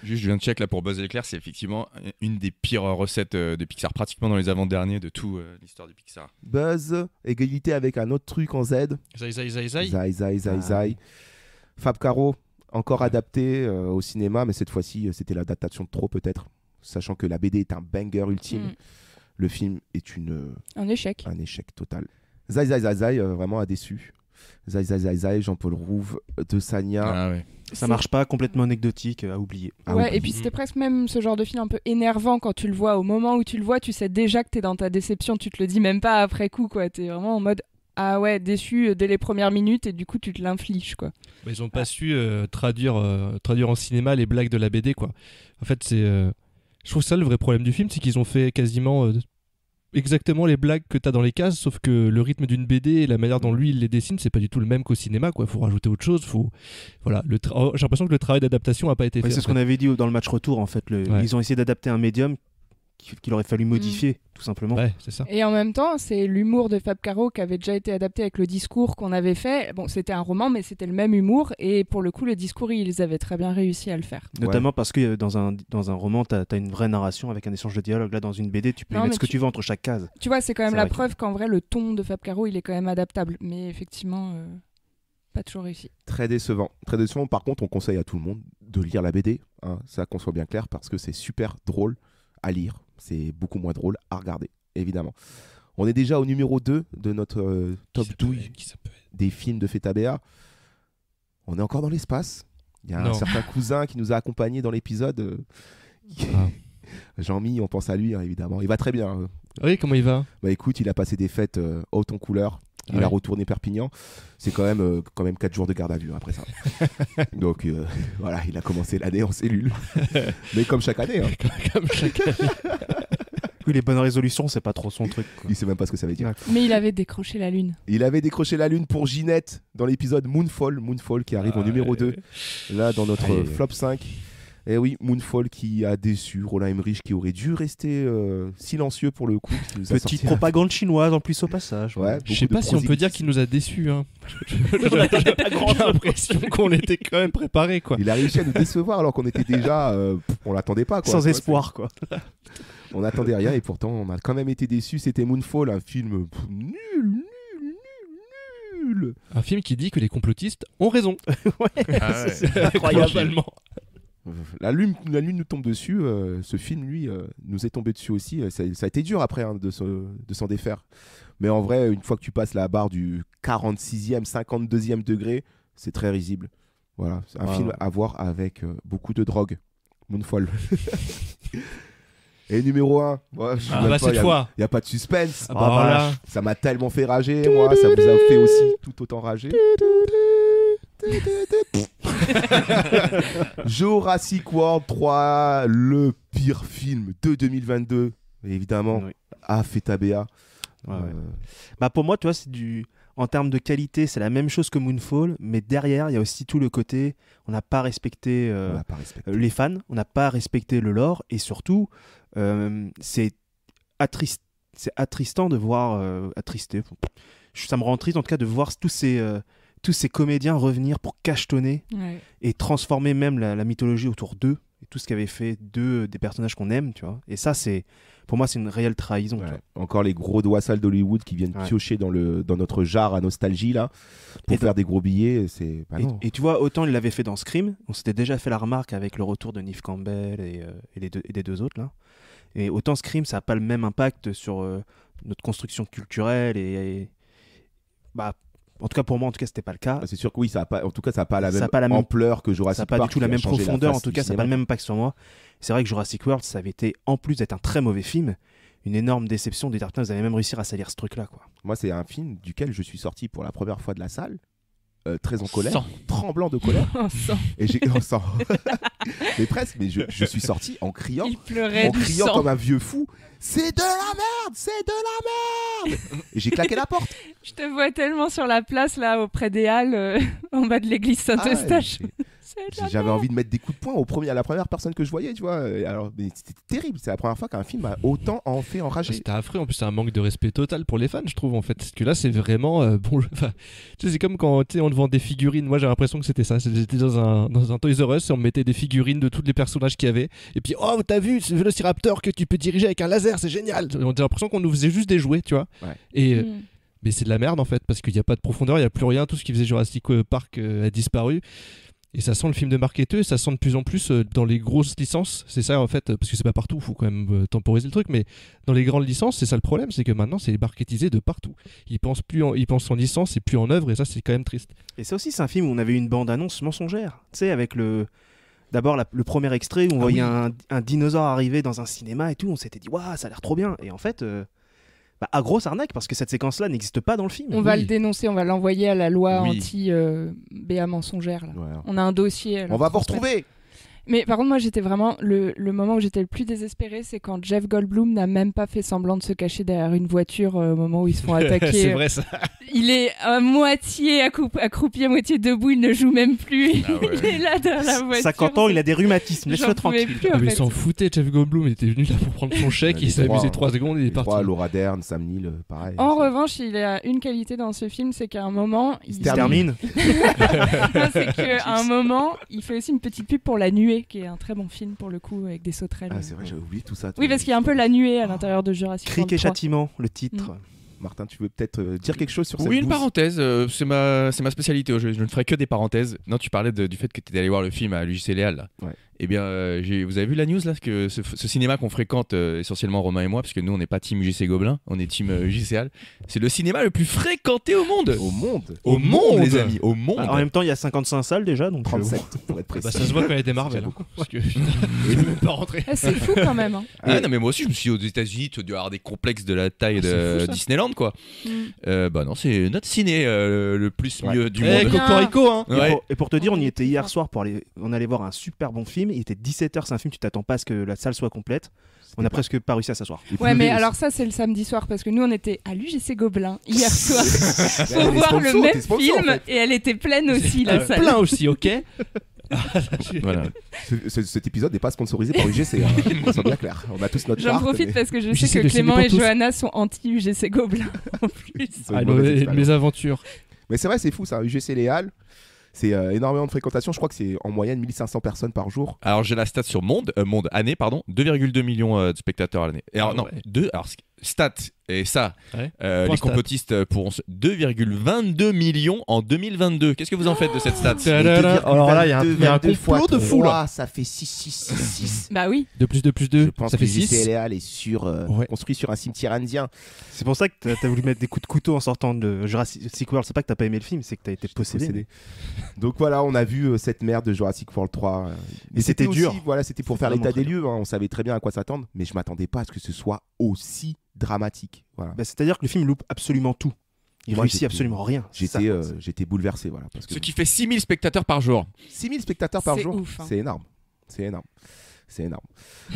Juste, je viens de check là pour Buzz l'éclair, c'est effectivement une des pires recettes de Pixar, pratiquement dans les avant-derniers de tout l'histoire de Pixar. Buzz, égalité avec un autre truc en Z. Zai. Zai. Fab Caro, encore adapté au cinéma, mais cette fois-ci, c'était l'adaptation de trop peut-être. Sachant que la BD est un banger ultime. Le film est Un échec. un échec total. Zai, vraiment a déçu. Zai, Jean-Paul Rouve, De Sagna. Ah ouais. Ça marche pas, complètement anecdotique, à oublier. Ah Ouais, oui. et puis c'était presque même ce genre de film un peu énervant quand tu le vois. Au moment où tu le vois, tu sais déjà que t'es dans ta déception. Tu te le dis même pas après coup, quoi. T'es vraiment en mode ah ouais, déçu dès les premières minutes et du coup tu te l'infliges, quoi. Bah, ils ont pas su traduire en cinéma les blagues de la BD, quoi. En fait, je trouve ça le vrai problème du film, c'est qu'ils ont fait quasiment exactement les blagues que t'as dans les cases, sauf que le rythme d'une BD et la manière dont lui il les dessine, c'est pas du tout le même qu'au cinéma, quoi. Faut rajouter autre chose. Voilà, j'ai l'impression que le travail d'adaptation a pas été Ouais, fait. c'est ce qu'on avait dit dans le match retour, en fait. Ouais. Ils ont essayé d'adapter un médium qu'il aurait fallu modifier, tout simplement. Ouais, c'est ça. Et en même temps, c'est l'humour de Fab Caro qui avait déjà été adapté avec le discours qu'on avait fait. Bon, c'était un roman, mais c'était le même humour. Et pour le coup, le discours, ils avaient très bien réussi à le faire. Notamment parce que dans un roman, t'as une vraie narration avec un échange de dialogue. Là, dans une BD, tu peux y Non, mettre mais ce que tu veux entre chaque case. Tu vois, c'est quand même C'est la vrai que- preuve qu'en vrai, le ton de Fab Caro, il est quand même adaptable. Mais effectivement, pas toujours réussi. Très décevant. Très décevant. Par contre, on conseille à tout le monde de lire la BD. Hein, ça, qu'on soit bien clair, parce que c'est super drôle à lire. C'est beaucoup moins drôle à regarder, évidemment. On est déjà au numéro 2 de notre top 12 Qui ça peut être des films de Feta BA. On est encore dans l'espace. Il y a un Non. certain cousin qui nous a accompagnés dans l'épisode. Ah. Jean-Mi, on pense à lui, hein, évidemment. Il va très bien. Oui, comment il va? Bah écoute, il a passé des fêtes hautes en couleur. Il Ouais. a retourné Perpignan. C'est quand même 4 jours de garde à vue hein, après ça. Donc voilà, il a commencé l'année en cellule. Mais comme chaque année, hein. Comme chacun. Oui, les bonnes résolutions, c'est pas trop son truc, quoi. Il sait même pas ce que ça veut dire. Mais il avait décroché la lune. Il avait décroché la lune pour Ginette dans l'épisode Moonfall qui arrive en numéro 2, là dans notre Aïe. flop 5. Et oui, Moonfall qui a déçu Roland Emmerich, qui aurait dû rester silencieux pour le coup. Qui nous a Petite sorti propagande chinoise en plus au passage. Ouais, Je sais beaucoup de pas si on peut dire prosélytisme. qu'il nous a déçus. Hein. J'ai l'impression qu'on était quand même préparés, quoi. Il a réussi à nous décevoir alors qu'on était déjà. On l'attendait pas. Quoi. Sans Tu vois, espoir, quoi. On n'attendait rien et pourtant on a quand même été déçus. C'était Moonfall, un film nul. Un film qui dit que les complotistes ont raison. Ah ouais. C'est incroyable. globalement. La lune nous tombe dessus. Ce film, lui, nous est tombé dessus aussi. Ça a été dur après hein, de s'en défaire. Mais en vrai, une fois que tu passes la barre du 46e, 52e degré, c'est très risible. Voilà, c'est un Wow. film à voir avec beaucoup de drogue. Moonfall. Et numéro 1, cette fois. Il n'y a pas de suspense. Ah bah voilà. Ça m'a tellement fait rager, moi. Ça vous a fait aussi tout autant rager. Jurassic World 3, le pire film de 2022. Évidemment, Oui. à Fetabea. Ouais. Bah pour moi, tu vois, en termes de qualité, c'est la même chose que Moonfall, mais derrière, il y a aussi tout le côté, on n'a pas respecté On l'a pas respecté. les fans, on n'a pas respecté le lore, et surtout, c'est attristant de voir, ça me rend triste en tout cas de voir tous ces comédiens revenir pour cachetonner Ouais. et transformer même la mythologie autour d'eux, et tout ce qu'avaient fait d'eux, des personnages qu'on aime, tu vois. Et ça, pour moi, c'est une réelle trahison. Ouais. Tu vois. Encore les gros doigts sales d'Hollywood qui viennent Ouais. piocher dans notre jarre à nostalgie là pour Et faire des gros billets. C'est non. Et tu vois, autant il l'avait fait dans Scream, on s'était déjà fait la remarque avec le retour de Neve Campbell et des deux autres là. Et autant Scream, ça n'a pas le même impact sur notre construction culturelle bah, en tout cas pour moi, en tout cas, c'était pas le cas. C'est sûr que oui, ça a pas, en tout cas, ça n'a pas la Ça même a pas la même- ampleur que Ça Jurassic n'a pas Park. du tout la qui a même changé profondeur, face en tout du cas, ça n'a pas le cinéma. même impact sur moi. C'est vrai que Jurassic World, ça avait été, en plus d'être un très mauvais film, une énorme déception de dire putain, vous avez même réussi à salir ce truc là quoi. Moi, c'est un film duquel je suis sorti pour la première fois de la salle, très en colère, Sang. tremblant de colère. Oh, sang. Et j'ai oh, sang. Mais presque, mais je suis sorti en criant. Il pleurait En du criant sang. comme un vieux fou, c'est de la merde, c'est de la merde. Et j'ai claqué la porte. Je te vois tellement sur la place là auprès des Halles en bas de l'église Saint-Eustache. Ah ouais, C'est de la j'avais envie de mettre des coups de poing à la première personne que je voyais, tu vois. Et alors, mais c'était terrible. C'est la première fois qu'un film m'a autant fait enrager. C'était affreux, en plus c'est un manque de respect total pour les fans, je trouve en fait. Parce que là c'est vraiment enfin, tu sais, c'est comme quand on te vend des figurines. Moi j'ai l'impression que c'était ça. J'étais dans un Toys R Us et on me mettait des figurines de tous les personnages qu'il y avait. Et puis oh t'as vu ce Vélociraptor que tu peux diriger avec un laser, c'est génial. On a l'impression qu'on nous faisait juste des jouets, tu vois. Ouais. Et Mm. mais c'est de la merde en fait parce qu'il n'y a pas de profondeur, il n'y a plus rien. Tout ce qui faisait Jurassic Park a disparu. Et ça sent le film de marketeur, et ça sent de plus en plus dans les grosses licences. C'est ça en fait, parce que c'est pas partout, faut quand même temporiser le truc, mais dans les grandes licences, c'est ça le problème, c'est que maintenant c'est marketisé de partout. Ils pensent en licence et plus en œuvre, et ça c'est quand même triste. Et ça aussi, c'est un film où on avait eu une bande-annonce mensongère. Tu sais, avec d'abord le premier extrait où on voyait un dinosaure arriver dans un cinéma et tout, on s'était dit, waouh, ça a l'air trop bien. Et en fait, à grosse arnaque, parce que cette séquence-là n'existe pas dans le film. On va Oui. le dénoncer, on va l'envoyer à la loi Oui. anti-BA mensongère. Là. Ouais. On a un dossier. à leur On va vous transmettre. retrouver. Mais par contre, moi, j'étais vraiment. Le moment où j'étais le plus désespérée, c'est quand Jeff Goldblum n'a même pas fait semblant de se cacher derrière une voiture au moment où ils se font attaquer. c'est vrai ça. Il est à moitié accroupi, à moitié debout, il ne joue même plus. Ah ouais. Il est là dans la voiture. 50 ans, il a des rhumatismes, J'en laisse-le pouvais tranquille. plus, en Ah, mais il fait. s'en foutait, Jeff Goldblum, il était venu là pour prendre son chèque, Les il s'est trois, amusé 3 secondes et il est Les parti. trois, Laura Dern, Sam Neill, pareil. En revanche, il a une qualité dans ce film, c'est qu'à un moment, Il se termine. Non, c'est qu'à un moment, il fait aussi une petite pub pour La Nuée, qui est un très bon film pour le coup, avec des sauterelles. Ah, c'est vrai, j'avais oublié tout ça. Oui, parce qu'il y a un peu La Nuée à l'intérieur de Jurassic Cric World et 3. châtiment, le titre. Martin, tu veux peut-être dire quelque chose sur cette Oui, une bouse parenthèse, c'est ma spécialité. Je ne ferai que des parenthèses. Non, tu parlais du fait que tu étais allé voir le film à l'UGC Léal. Là. Ouais. Eh bien, vous avez vu la news là, que ce cinéma qu'on fréquente essentiellement Romain et moi, parce que nous on n'est pas team UGC Gobelin, on est team UGC Hall. C'est le cinéma le plus fréquenté au monde. Au monde. Au monde, les amis, au monde. En même temps, il y a 55 salles déjà, donc 37 pour être précis. Bah, ça se voit quand il y a des Marvel. Hein, parce que il est même pas rentré. Ah, c'est fou quand même. Hein. Ah, non, mais moi aussi, je me suis dit, aux États-Unis, tu dois avoir des complexes de la taille c'est de fou, ça. Disneyland, quoi. Mm. Bah non, c'est notre ciné le plus Ouais. mieux du Eh, monde. Cocorico, hein. Ouais. Et pour te dire, on y était hier soir on allait voir un super bon film. Il était 17h, c'est un film, tu t'attends pas à ce que la salle soit complète. On a presque pas réussi à s'asseoir. Il Ouais, mais pleuvait alors ça, c'est le samedi soir, parce que nous, on était à l'UGC Gobelin hier soir aussi. pour Les voir le sponsors, même tes sponsors, en film, fait. et elle était pleine aussi, la salle. Plein aussi, ok. Voilà. Cet épisode n'est pas sponsorisé par UGC. Hein. On soit bien clair. On a tous notre J'en carte, profite mais- parce que je UGC sais que de Clément ciné et pour tous. Johanna sont anti-UGC Gobelin en plus. C'est une Ah, mauvaise expérience. mes aventures. Mais c'est vrai, c'est fou ça. UGC Léal, c'est énormément de fréquentation. Je crois que c'est en moyenne 1500 personnes par jour. Alors j'ai la stat sur Monde année, pardon, 2,2 millions de spectateurs à l'année. Et alors, Ah non, ouais. stat, et ça, Ouais. les Point stat. complotistes pourront 2,22 millions en 2022. Qu'est-ce que vous en faites de cette stat? Alors là, il y a un complot de fou là. Ça fait 6. Bah oui. 2 plus 2 plus 2, Je pense ça que fait 6. JCLA est Ouais. construit sur un cimetière indien. C'est pour ça que t'as voulu mettre des coups de couteau en sortant de Jurassic World. C'est pas que t'as pas aimé le film, c'est que t'as été possédé. Donc voilà, on a vu cette merde de Jurassic World 3. Et c'était aussi, dur. Voilà, c'était pour C'était faire l'état vraiment des très lieux. On savait très bien à quoi s'attendre, mais je m'attendais pas à ce que ce soit aussi dramatique. Voilà. Bah, c'est-à-dire que le film loupe absolument tout. Il Moi, réussit j'étais- absolument rien. C'est ça, J'étais quoi. j'étais bouleversé. Voilà, parce que Ce qui fait 6000 spectateurs par jour. 6000 spectateurs par C'est jour, ouf, hein. c'est énorme. C'est énorme.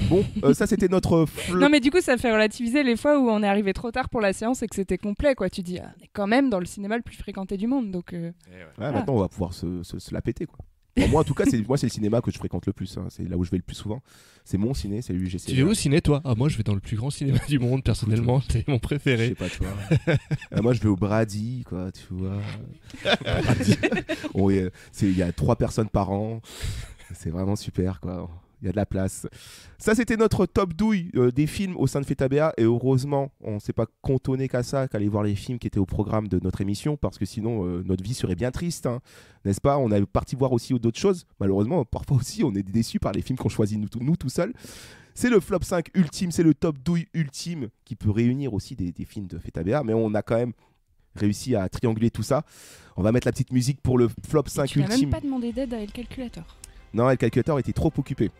Bon, ça c'était notre flop. Non mais du coup ça fait relativiser les fois où on est arrivé trop tard pour la séance et que c'était complet quoi. Tu dis on est quand même dans le cinéma le plus fréquenté du monde donc. Ouais, maintenant on va pouvoir se la péter quoi. Bon, moi en tout cas c'est le cinéma que je fréquente le plus. Hein. C'est là où je vais le plus souvent. C'est mon ciné, c'est l'UGC. Tu vas au ciné toi? Ah moi je vais dans le plus grand cinéma du monde personnellement, c'est mon Je préféré. sais pas toi. Moi je vais au Brady quoi, tu vois. Il y a 3 personnes par an. C'est vraiment super quoi. Il y a de la place. Ça, c'était notre top douille des films au sein de FETABA. Et heureusement, on ne s'est pas cantonné qu'à ça, qu'à aller voir les films qui étaient au programme de notre émission, parce que sinon, notre vie serait bien triste. Hein, n'est-ce pas? On est parti voir aussi d'autres choses. Malheureusement, parfois aussi, on est déçus par les films qu'on choisit nous tout seuls. C'est le flop 5 ultime, c'est le top douille ultime qui peut réunir aussi des films de FETABA. Mais on a quand même réussi à trianguler tout ça. On va mettre la petite musique pour le flop 5 Tu n'as même ultime. pas demandé d'aide à El Calculator. Non, le calculateur était trop occupé.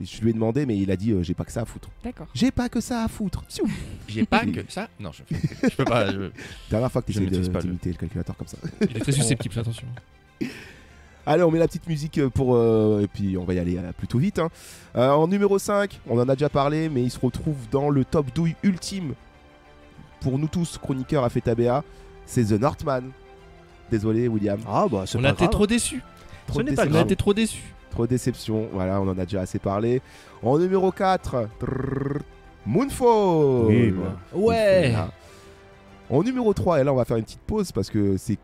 Je lui ai demandé, mais il a dit j'ai pas que ça à foutre. D'accord. J'ai pas que ça à foutre. Psiou. J'ai pas que ça. Non, je peux pas. Dernière fois que tu Je essayes maîtrise pas d'imiter le calculateur comme ça. Il est très susceptible, attention. Allez, on met la petite musique pour. Et puis on va y aller plutôt vite. Hein. En numéro 5, on en a déjà parlé, mais il se retrouve dans le top douille ultime pour nous tous, chroniqueurs à FETABA. C'est The Northman. Désolé, William. Ah bah c'est On pas a été grave. trop déçus. Trop de n'est pas On a déception. été trop déçus. Trop de déception. Voilà, on en a déjà assez parlé. En numéro 4, Moonfall. Oui, bah. Ouais. Voilà. En numéro 3, et là on va faire une petite pause parce que c'est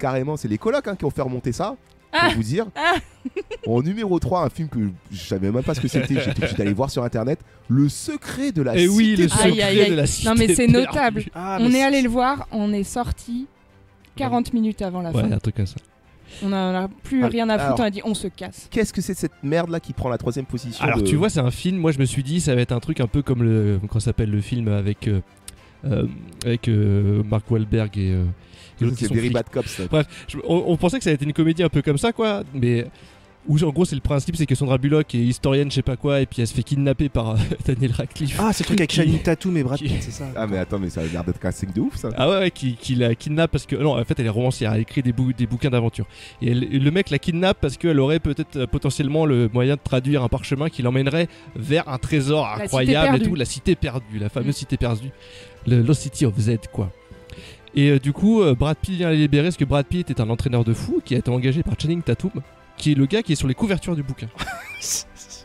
les colocs qui ont fait remonter ça, Ah. pour vous dire. Ah. En numéro 3, un film que je savais même pas ce que c'était, j'étais obligé d'aller voir sur internet, Le secret de la Et oui, cité. le secret Aïe, aïe, aïe. de la cité Non mais c'est perdue. notable. Ah, On mais est allé le voir, on est sorti 40 minutes avant la Ouais, fin. un truc comme ça. On a plus Ah, rien à foutre, alors. on a dit on se casse. Qu'est-ce que c'est cette merde là qui prend la 3ème position Alors de- tu vois, c'est un film. Moi, je me suis dit, ça va être un truc un peu comme le, comment ça s'appelle le film avec Mark Wahlberg et l'autre qui c'est sont Very flics. Bad Cops. là. Bref, on pensait que ça allait être une comédie un peu comme ça, quoi. Mais où en gros, c'est le principe, c'est que Sandra Bullock est historienne, je sais pas quoi, et puis elle se fait kidnapper par Daniel Radcliffe. Ah, c'est le truc avec Channing Tatum et Brad Qui- Pitt, c'est ça. Ah mais attends, mais ça a l'air d'être un signe de ouf ça. Ah ouais, qui la kidnappe parce que non, en fait elle est romancière, elle écrit des bouquins d'aventure et le mec la kidnappe parce qu'elle aurait peut-être potentiellement le moyen de traduire un parchemin qui l'emmènerait vers un trésor cité incroyable et perdue. tout, la cité perdue, la fameuse cité perdue, le Lost City of Z quoi. Et du coup Brad Pitt vient la libérer parce que Brad Pitt est un entraîneur de fou qui a été engagé par Channing Tatum, qui est le gars qui est sur les couvertures du bouquin.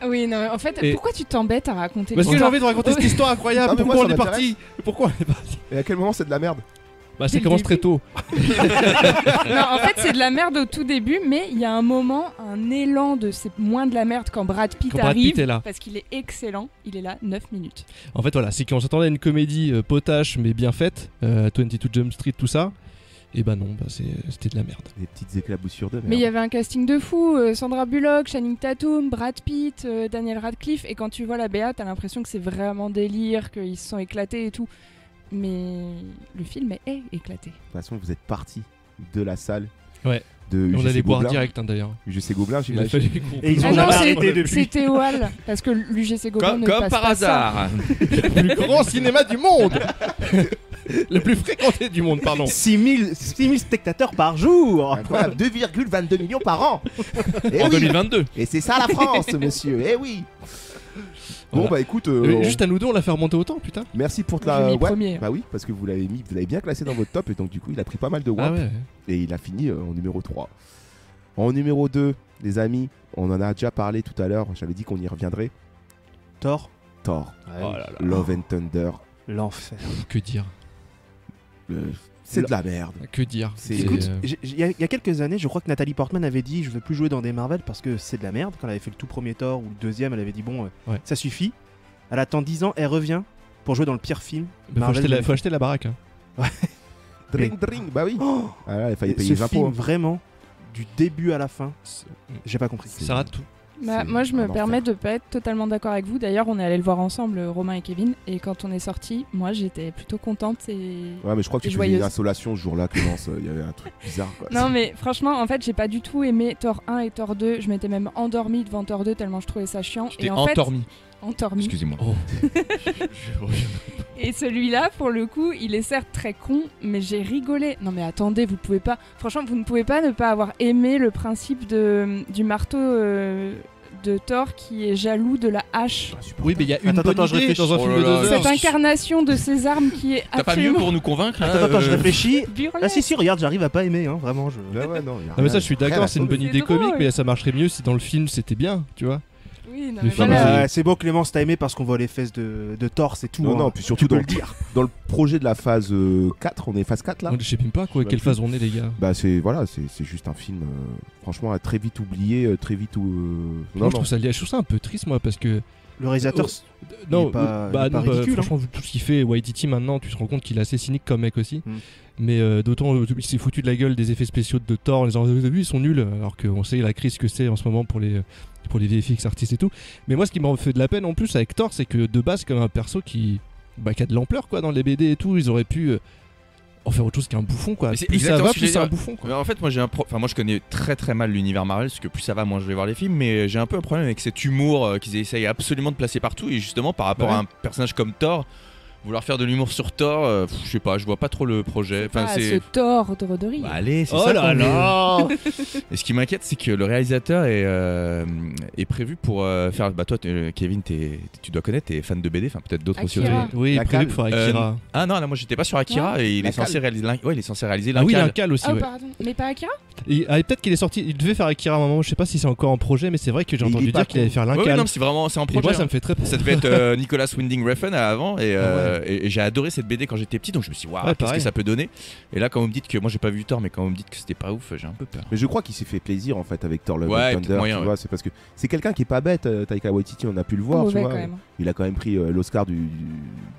Oui, non, mais en fait, Et- pourquoi tu t'embêtes à raconter Parce que j'ai l'histoire envie de raconter cette histoire incroyable. Ah, mais moi, Pourquoi on ça est m'intéresse. parti Pourquoi on est parti Et à quel moment c'est de la merde? Bah ça Dès le commence début. très tôt. Non, en fait, c'est de la merde au tout début, mais il y a un moment, un élan de c'est moins de la merde quand Brad Pitt Quand Brad arrive. Pitt est là. Parce qu'il est excellent, il est là 9 minutes. En fait, voilà, c'est qu'on s'attendait à une comédie potache mais bien faite, 22 Jump Street, tout ça. Et bah non, bah c'était de la merde. Des petites éclaboussures de merde. Mais il y avait un casting de fou, Sandra Bullock, Channing Tatum, Brad Pitt, Daniel Radcliffe, et quand tu vois la BA, t'as l'impression que c'est vraiment délire, qu'ils se sont éclatés et tout. Mais le film est éclaté. De toute façon, vous êtes parti de la salle. Ouais. De On UGC allait boire Gobelin. direct hein, d'ailleurs. UGC Gobelin, Il a j'imagine. fallu qu'on- Et ils ont Ah non, jamais c'est- arrêté depuis. C'était au Hall, parce que l'UGC Gobelin ne Comme passe par pas ça. hasard. le plus grand cinéma du monde. Le plus fréquenté du monde, pardon. 6000 spectateurs par jour. Incroyable, 2,22 millions par an. Et En oui. 2022. Et c'est ça la France, monsieur. Eh oui. Bon Voilà. bah écoute, Juste à nous deux, on l'a fait remonter autant, putain. merci pour J'ai la. mis Ouais. premier. Bah oui, parce que vous l'avez bien classé dans votre top et donc du coup il a pris pas mal de Ah wap ouais. et il a fini en numéro 3. En numéro 2, les amis, on en a déjà parlé tout à l'heure, j'avais dit qu'on y reviendrait. Thor. Thor, Oh là là. Love and Thunder, L'enfer. Que dire c'est de la merde. Que dire C'est- Écoute, il y a quelques années, je crois que Nathalie Portman avait dit je veux plus jouer dans des Marvel parce que c'est de la merde. Quand elle avait fait le tout premier Thor ou le deuxième, elle avait dit bon, Ouais. ça suffit. Elle attend 10 ans, elle revient pour jouer dans le pire film. Faut Marvel acheter la baraque. Hein. Drink, bah oui. Oh, Ah là, il fallait payer ce les impôts. film, hein. vraiment, du début à la fin, j'ai pas compris. Ça rate tout. Bah, C'est moi, je un me enfer. permets de pas être totalement d'accord avec vous. D'ailleurs, on est allé le voir ensemble, Romain et Kevin. Et quand on est sortis, moi, j'étais plutôt contente. Ouais, mais je crois que tu faisais joyeuse. une insolation ce jour-là, Clémence. Il y avait un truc bizarre. Quoi. Non, mais franchement, en fait, j'ai pas du tout aimé Thor 1 et Thor 2. Je m'étais même endormie devant Thor 2 tellement je trouvais ça chiant. J'étais Et en fait, endormi. endormie. Excusez-moi. Oh. Et celui-là, pour le coup, il est certes très con, mais j'ai rigolé. Non mais attendez, vous pouvez pas... Franchement, vous ne pouvez pas ne pas avoir aimé le principe du marteau de Thor qui est jaloux de la hache. Oui, mais il y a une Attends, bonne je idée réfléchis. dans un Oh film là de là, 2 Cette heures. incarnation de ces armes qui est T'as pas mieux absolument pour nous convaincre là, Attends, je réfléchis. burlesque. Ah si, regarde, j'arrive à pas aimer, hein, vraiment. Ouais, ouais, non. Ah mais ça je suis rien à d'accord, c'est une bonne C'est idée drôle. comique, mais ça marcherait mieux si dans le film c'était bien, tu vois. Oui, non, Le mais film, voilà. C'est bon, Clémence, t'as aimé parce qu'on voit les fesses de Thor, c'est tout. Non, hein. non, puis surtout Tu peux dans le dire. dans le projet de la phase 4, on est phase 4 là. Je sais même pas Je sais quelle plus. phase on est les gars. Bah c'est voilà, c'est juste un film franchement très vite oublié, très vite Moi, non, je trouve ça un peu triste moi parce que Le réalisateur, non, est pas- bah il est pas non, ridicule, franchement vu tout ce qu'il fait Waititi maintenant, tu te rends compte qu'il est assez cynique comme mec aussi. Mm. Mais d'autant il s'est foutu de la gueule des effets spéciaux de Thor en disant vous avez vu ils sont nuls alors qu'on sait la crise que c'est en ce moment pour les VFX artistes et tout. Mais moi ce qui m'a fait de la peine en plus avec Thor c'est que de base c'est comme un perso qui a de l'ampleur quoi dans les BD et tout, ils auraient pu en faire autre chose qu'un bouffon quoi. Mais c'est Plus ça exactement va ce que plus j'allais c'est un dire. bouffon quoi. Mais en fait, moi moi je connais très très mal l'univers Marvel parce que plus ça va, moins je vais voir les films, mais j'ai un peu un problème avec cet humour qu'ils essayent absolument de placer partout et justement par rapport Ouais. à un personnage comme Thor, vouloir faire de l'humour sur Thor, je sais pas, je vois pas trop le projet. Enfin, Ah, c'est ce tordre de rire. Bah, allez, c'est Oh ça là qu'on veut. là. Et ce qui m'inquiète, c'est que le réalisateur est prévu pour faire. Bah, toi, Kevin, tu dois connaître, t'es fan de BD, enfin peut-être d'autres aussi. Akira. autour. Oui, La prévu cale. pour Akira. Ah non, là, moi j'étais pas sur Akira et il La est censé cale. réaliser il est censé réaliser Ah oui, il y a un l'Incal. cal aussi Oh, ouais. pardon. Mais pas Akira Peut-être qu'il est sorti, il devait faire Akira à un moment, je sais pas si c'est encore en projet, mais c'est vrai que j'ai Il entendu est pas dire qu'il allait con. faire Ouais, l'Incal. non, c'est vraiment c'est en Et projet. moi ça hein. me fait très peur. Ça devait être Nicolas Winding Refn avant et j'ai adoré cette BD quand j'étais petit donc je me suis dit waouh Ouais, qu'est-ce que pareil. ça peut donner. Et là quand vous me dites que moi j'ai pas vu Thor mais quand vous me dites que c'était pas ouf j'ai un peu peur. Mais je crois qu'il s'est fait plaisir en fait avec Thor Love Ouais, and peut-être Thunder, moyen, tu ouais. vois, c'est parce que c'est quelqu'un qui est pas bête, Taika Waititi, on a pu le voir, Mauvais tu vois. quand même. Il a quand même pris l'Oscar du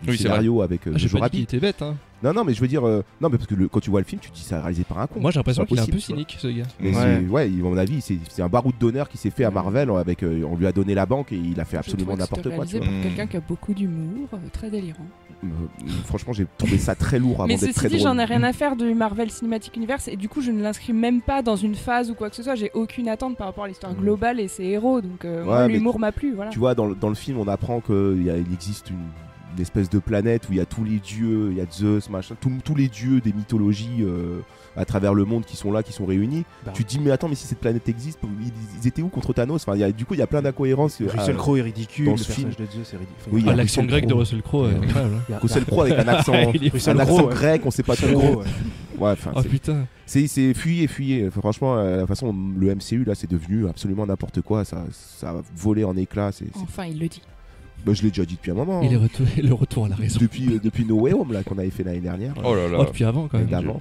Oui, c'est scénario avec Ah, j'ai Jojo pas dit qu'il Rabbit. était bête hein. Non, mais je veux dire, non, mais parce que quand tu vois le film, tu te dis ça a réalisé par un con. Moi j'ai l'impression C'est qu'il est un peu impossible, cynique ce gars. Mais Ouais. à mon avis, c'est un baroud d'honneur qui s'est fait à Marvel avec, on lui a donné la banque et il a fait absolument Je trouve que n'importe quoi. c'était Tu vois. réalisé vois. pour quelqu'un qui a beaucoup d'humour, très délirant. Franchement, j'ai trouvé ça très lourd avant Mais d'être ceci très dit, drôle. j'en ai rien à faire du Marvel Cinematic Universe et du coup, je ne l'inscris même pas dans une phase ou quoi que ce soit. J'ai aucune attente par rapport à l'histoire globale et ses héros, donc moi, mais l'humour m'a plu. Voilà. Tu vois, dans le film, on apprend qu'il existe une espèce de planète où il y a tous les dieux, il y a Zeus, machin, tous les dieux des mythologies à travers le monde qui sont là, qui sont réunis. Bah. Tu te dis, mais attends, mais si cette planète existe, ils étaient où contre Thanos? Enfin, du coup, il y a plein d'incohérences. Russell Crowe est ridicule, dans le ce personnage de Zeus est ridicule. Oui, il y Ah, a l'accent Russell grec de Crowe. Russell Crowe est incroyable. hein. Russell Crowe avec un accent, Il est Russell un accent Crowe, ouais. grec, on sait pas Russell trop. Crowe, ouais. Ouais, enfin, Oh putain. c'est fuyez. Enfin, franchement, la façon dont le MCU là, c'est devenu absolument n'importe quoi. Ça a volé en éclats. Enfin, il le dit. Bah, je l'ai déjà dit depuis un moment. Il est hein. le retour à la raison. Depuis No Way Home là qu'on avait fait l'année dernière. Oh là Oh, depuis avant quand même. Évidemment.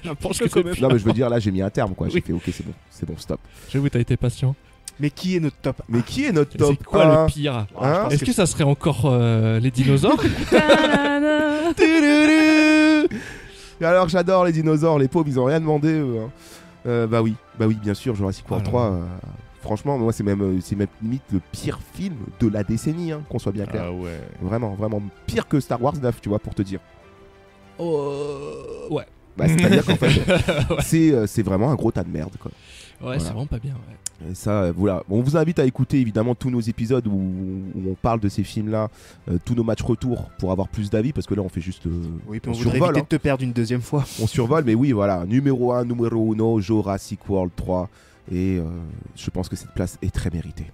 Je pense que quand même. Non mais je veux dire là j'ai mis un terme quoi. J'ai Oui. fait ok c'est bon stop. J'avoue, t'as été patient. Mais qui est notre top Mais qui est notre top C'est quoi 1? le pire Hein Est-ce que ça serait encore les dinosaures Ta-da-da. Et alors j'adore les dinosaures, les pauvres ils ont rien demandé eux, hein. Bah oui bien sûr Jurassic World Ah 3. Franchement moi c'est même limite le pire film de la décennie hein, qu'on soit bien clair. Ah ouais. Vraiment pire que Star Wars 9 tu vois pour te dire. Ouais. Bah c'est-à-dire qu'en fait c'est vraiment un gros tas de merde quoi. Ouais, c'est vraiment pas bien. Ouais. Et ça, voilà. On vous invite à écouter évidemment tous nos épisodes où on parle de ces films-là, tous nos matchs retour pour avoir plus d'avis, parce que là on fait juste. Oui, puis on on voudrait survole, éviter hein. de te perdre une deuxième fois. On survole, mais oui, voilà. Numéro 1, Jurassic World 3. Et je pense que cette place est très méritée.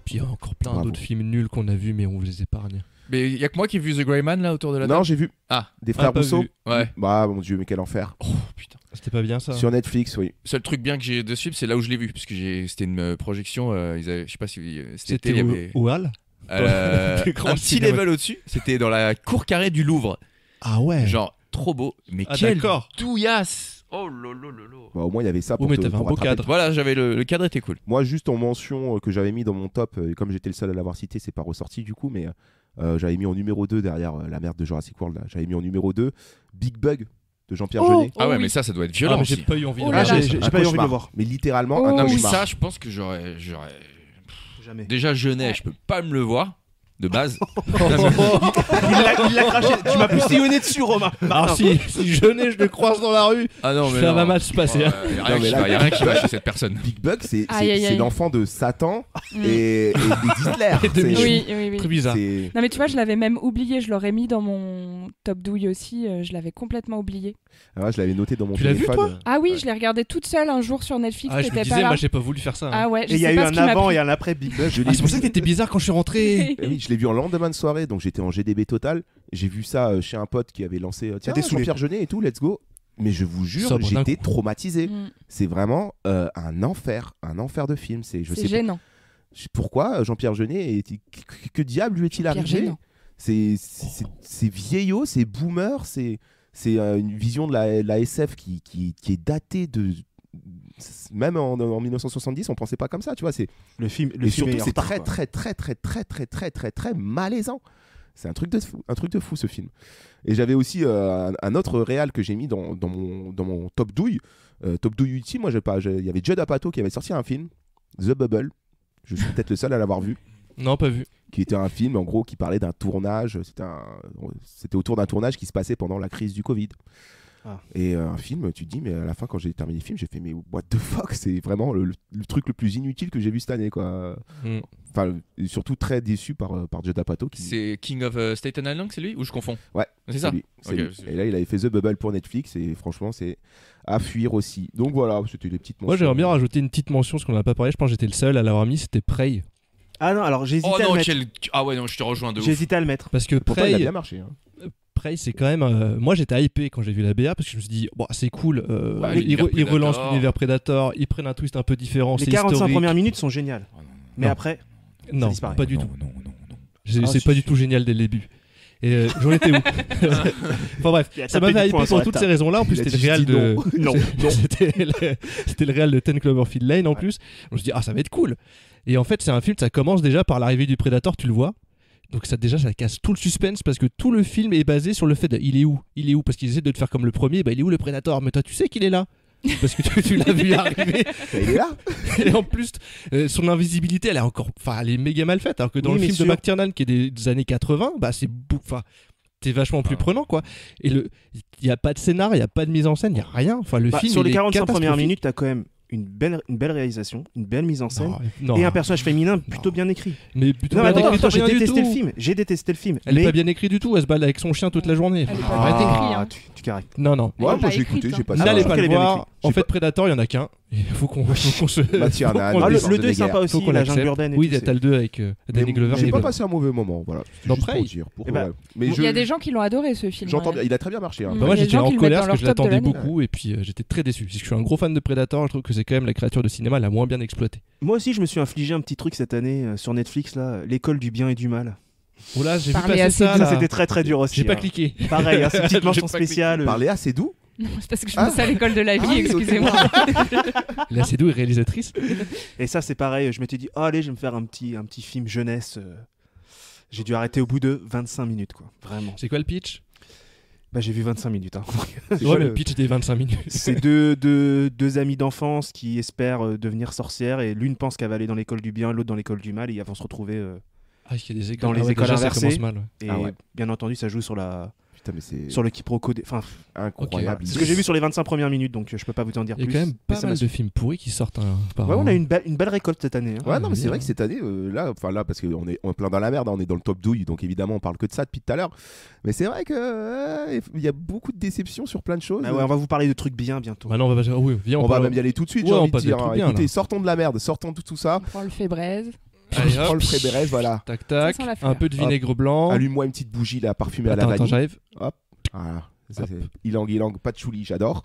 Puis il y a encore plein Bravo. d'autres films nuls qu'on a vus, mais on vous les épargne. Mais y a que moi qui ai vu The Grey Man là autour de la Non, table. j'ai vu Ah. des frères pas Rousseau. vu. Ouais. Bah mon dieu, mais quel enfer. Oh putain. C'était pas bien ça Sur Netflix, oui. Seul truc bien que j'ai dessus, c'est là où je l'ai vu, parce que c'était une projection. Je sais pas si C'était il y avait au Hall Des grands un petit cinémas. level au-dessus. C'était dans la cour carrée du Louvre. Ah ouais. Genre trop beau, mais Ah, quelle d'accord. douillasse. Oh lolo. Bah, au moins il y avait ça pour mais te t'avais un pour beau rattraper. cadre. Voilà, j'avais le cadre était cool. Moi, juste en mention que j'avais mis dans mon top, et comme j'étais le seul à l'avoir cité, c'est pas ressorti du coup, mais J'avais mis en numéro 2 derrière la merde de Jurassic World. Là. J'avais mis en numéro 2 Big Bug de Jean-Pierre Oh, Jeunet. Ah ouais, oui. mais ça doit être Ah, violent mais j'ai aussi. pas eu envie de Oh le là regarder. là. j'ai Un pas eu envie de cauchemar. le voir. Mais littéralement, Oh, un Non, mais cauchemar. ça, je pense que j'aurais. Jamais. Déjà, Jeunet, je peux pas me le voir, de base. Il l'a craché. Tu m'as poussillonné dessus, Romain. Alors si je n'ai, je le croise dans la rue, Ah non, mais ça non. va mal se passer. hein. Il y a Non, mais là, rien qui va chez cette personne. Big Bug, c'est Aïe, aïe, aïe. l'enfant de Satan Mm. et d'Hitler. Et de C'est- Michou. Oui. Très bizarre. c'est- Non mais tu vois, je l'avais même oublié, je l'aurais mis dans mon top douille aussi, je l'avais complètement oublié. Ah ouais, je l'avais noté dans mon Tu l'as vu, téléphone. Ah oui, je l'ai regardé toute seule un jour sur Netflix, Ah, je me t'étais disais, pas là. moi j'ai pas voulu faire ça. hein. Ah ouais, je Et il y a sais eu pas ce un qui m'a avant pris. et un après Big Bug. Je l'ai Ah, c'est pour vu. ça que t'étais bizarre quand je suis rentré. Eh oui, je l'ai vu en lendemain de soirée, donc j'étais en GDB total. J'ai vu ça chez un pote qui avait lancé tiens, t'es saoulé. Jean-Pierre Jeunet et tout, let's go. Mais je vous jure, Sobre d'un j'étais coup. traumatisé. Mm. C'est vraiment un enfer de film. Je C'est sais pas gênant. pourquoi Jean-Pierre Jeunet que diable lui est-il Pierre arrivé. gênant. C'est vieillot, c'est boomer, c'est une vision de la SF qui est datée de même en 1970, on pensait pas comme ça, tu vois. Le film Et surtout, est en c'est retard, très, quoi. très malaisant. C'est un truc de fou ce film. Et j'avais aussi un autre réal que j'ai mis dans mon top douille. Top douille ultime, moi, il y avait Judd Apatow qui avait sorti un film, The Bubble. Je suis peut-être le seul à l'avoir vu. Non, pas vu. Qui était un film, en gros, qui parlait d'un tournage. C'était autour d'un tournage qui se passait pendant la crise du Covid. Ah. Et un film, tu te dis, mais à la fin, quand j'ai terminé le film, j'ai fait, mais what the fuck, c'est vraiment le truc le plus inutile que j'ai vu cette année, quoi. Mm. Enfin, et surtout très déçu par Judd Apatow. C'est King of Staten Island, c'est lui ou je confonds? Ouais, C'est ça. lui, c'est Ok, lui. Et là, il avait fait The Bubble pour Netflix, et franchement, c'est à fuir aussi. Donc voilà, c'était les petites mentions. Moi j'aimerais bien rajouter une petite mention, parce qu'on en a pas parlé, je pense que j'étais le seul à l'avoir mis, c'était Prey. Ah non, alors j'ai hésité Oh à le non, mettre. ah ouais, non, je te rejoins de J'ai ouf. hésité à le mettre. Parce que Pourtant, il a Prey, bien marché. Hein. Prey, c'est quand même. Moi j'étais hypé quand j'ai vu la BA, parce que je me suis dit, bon, c'est cool, Ouais, ils l'univers relancent Predator. l'univers Predator, ils prennent un twist un peu différent, Les c'est 45 historique. premières minutes sont géniales. Oh, non, Mais Non. après, Non, disparaît. pas du non, tout. non. C'est Ah, c'est si, pas si. du tout génial dès le début. Et j'en étais où Enfin bref, Il a ça tapé m'avait du poing hypé sur pour la toutes table. ces raisons-là. En plus, Il a c'était le dit, réal je dis de. non, non. C'était le réal de 10 Cloverfield Lane en plus. On se dit, ah, ça va être cool. Et en fait, c'est un film, ça commence déjà par l'arrivée du Predator, tu le vois. Donc ça déjà, ça casse tout le suspense parce que tout le film est basé sur le fait de il est où parce qu'ils essaient de te faire comme le premier, bah il est où le Predator, mais toi tu sais qu'il est là parce que tu l'as vu arriver. Il est là. Et en plus son invisibilité elle est encore, enfin elle est méga mal faite, alors que dans Oui, le mais film sûr. de McTiernan qui est des années 80, bah c'est enfin t'es vachement plus prenant quoi. Et il y a pas de scénar, il y a pas de mise en scène, il y a rien. Enfin le Bah, film sur il les est 45 premières catastrophique. minutes, t'as quand même une belle réalisation, une belle mise en scène Non, et un personnage féminin plutôt bien écrit. mais plutôt Non, pas attends, d'écriture, attends, j'ai rien du détesté tout. le film. J'ai détesté le film. Elle est mais pas bien écrite du tout, elle se balade avec son chien toute la journée. Elle est Enfin, pas arrêtez. bien écrite, hein. tu caractères. Non, non. Elle Ouais, est moi pas j'ai écrite, écouté, hein. j'ai pas N'allez je pas trouve le qu'elle est bien voir. écrite. En J'ai fait, Predator, il y en a qu'un. Il faut qu'on se. Mathieu Arnal, faut qu'on Ah, le- Sorte le de 2 est guerre. sympa aussi, faut qu'on la l'accepte. jungle urbaine et Oui, tout, t'as le 2 avec Danny Glover. J'ai il est pas bon. passé un mauvais moment, voilà. C'était Dans juste Prey. pour dire. Eh ben, Mais Il y a des gens qui l'ont adoré ce film. j'entends ouais. bien, il a très bien marché. hein. Mm. Bah moi Il y a des j'étais gens en qui le colère mettent parce que dans je leur top de l'attendais l'année. beaucoup et puis j'étais très déçu. Parce que je suis un gros fan de Predator, je trouve que c'est quand même la créature de cinéma la moins bien exploitée. Moi aussi, je me suis infligé un petit truc cette année sur Netflix, là, l'école du bien et du mal. Oh là, j'ai vu Parlez passer assez ça de là. Ça, c'était très très dur aussi. J'ai pas hein. cliqué. Pareil, hein, c'est une petite J'ai mention pas cliqué. spéciale. Parler assez doux. Non, c'est parce que je Ah. pense à l'école de la vie, Ah, excusez-moi. Là c'est d'où est réalisatrice. Et ça, c'est pareil. Je m'étais dit, oh, allez, je vais me faire un petit film jeunesse. J'ai dû arrêter au bout de 25 minutes, quoi. Vraiment. C'est quoi le pitch? Bah, j'ai vu 25 minutes. Hein. Ouais, le pitch des 25 minutes. C'est deux amies d'enfance qui espèrent devenir sorcières et l'une pense qu'elle va aller dans l'école du bien, l'autre dans l'école du mal et elles vont se retrouver. Ah, il y a des écoles. Dans les Ah ouais, écoles déjà, ça inversées. commence mal. Ouais. Et Ah ouais. bien entendu, ça joue sur Putain, mais c'est le quiproquo. Enfin, incroyable. c'est ce que j'ai vu sur les 25 premières minutes, donc je peux pas vous en dire Il y a plus. quand même mais pas ça mal m'a de films pourris qui sortent par Ouais, an. on a une belle récolte cette année. hein. Ouais, non, mais c'est bien. vrai que cette année, là, parce qu'on est plein dans la merde, hein, on est dans le top douille, donc évidemment, on parle que de ça depuis tout à l'heure. Mais c'est vrai que il y a beaucoup de déceptions sur plein de choses. Bah ouais, on va vous parler de trucs bien bientôt. Maintenant, on va pas. Oui, viens, on va parle- même y aller tout de suite, Ouais, j'ai on envie de passe des dire. trucs hein. bien, Écoutez, là. sortons de la merde, sortons de tout ça. On prend le fébraise. Allez, Prends hop. le Frébérez, voilà. Tac tac. Ça sent la fleur. Un peu de vinaigre blanc. Allume-moi une petite bougie là, parfumée à la Attends, attends, vanille. j'arrive. Voilà. Ça, Hop. c'est ilang, pas de chouli, j'adore.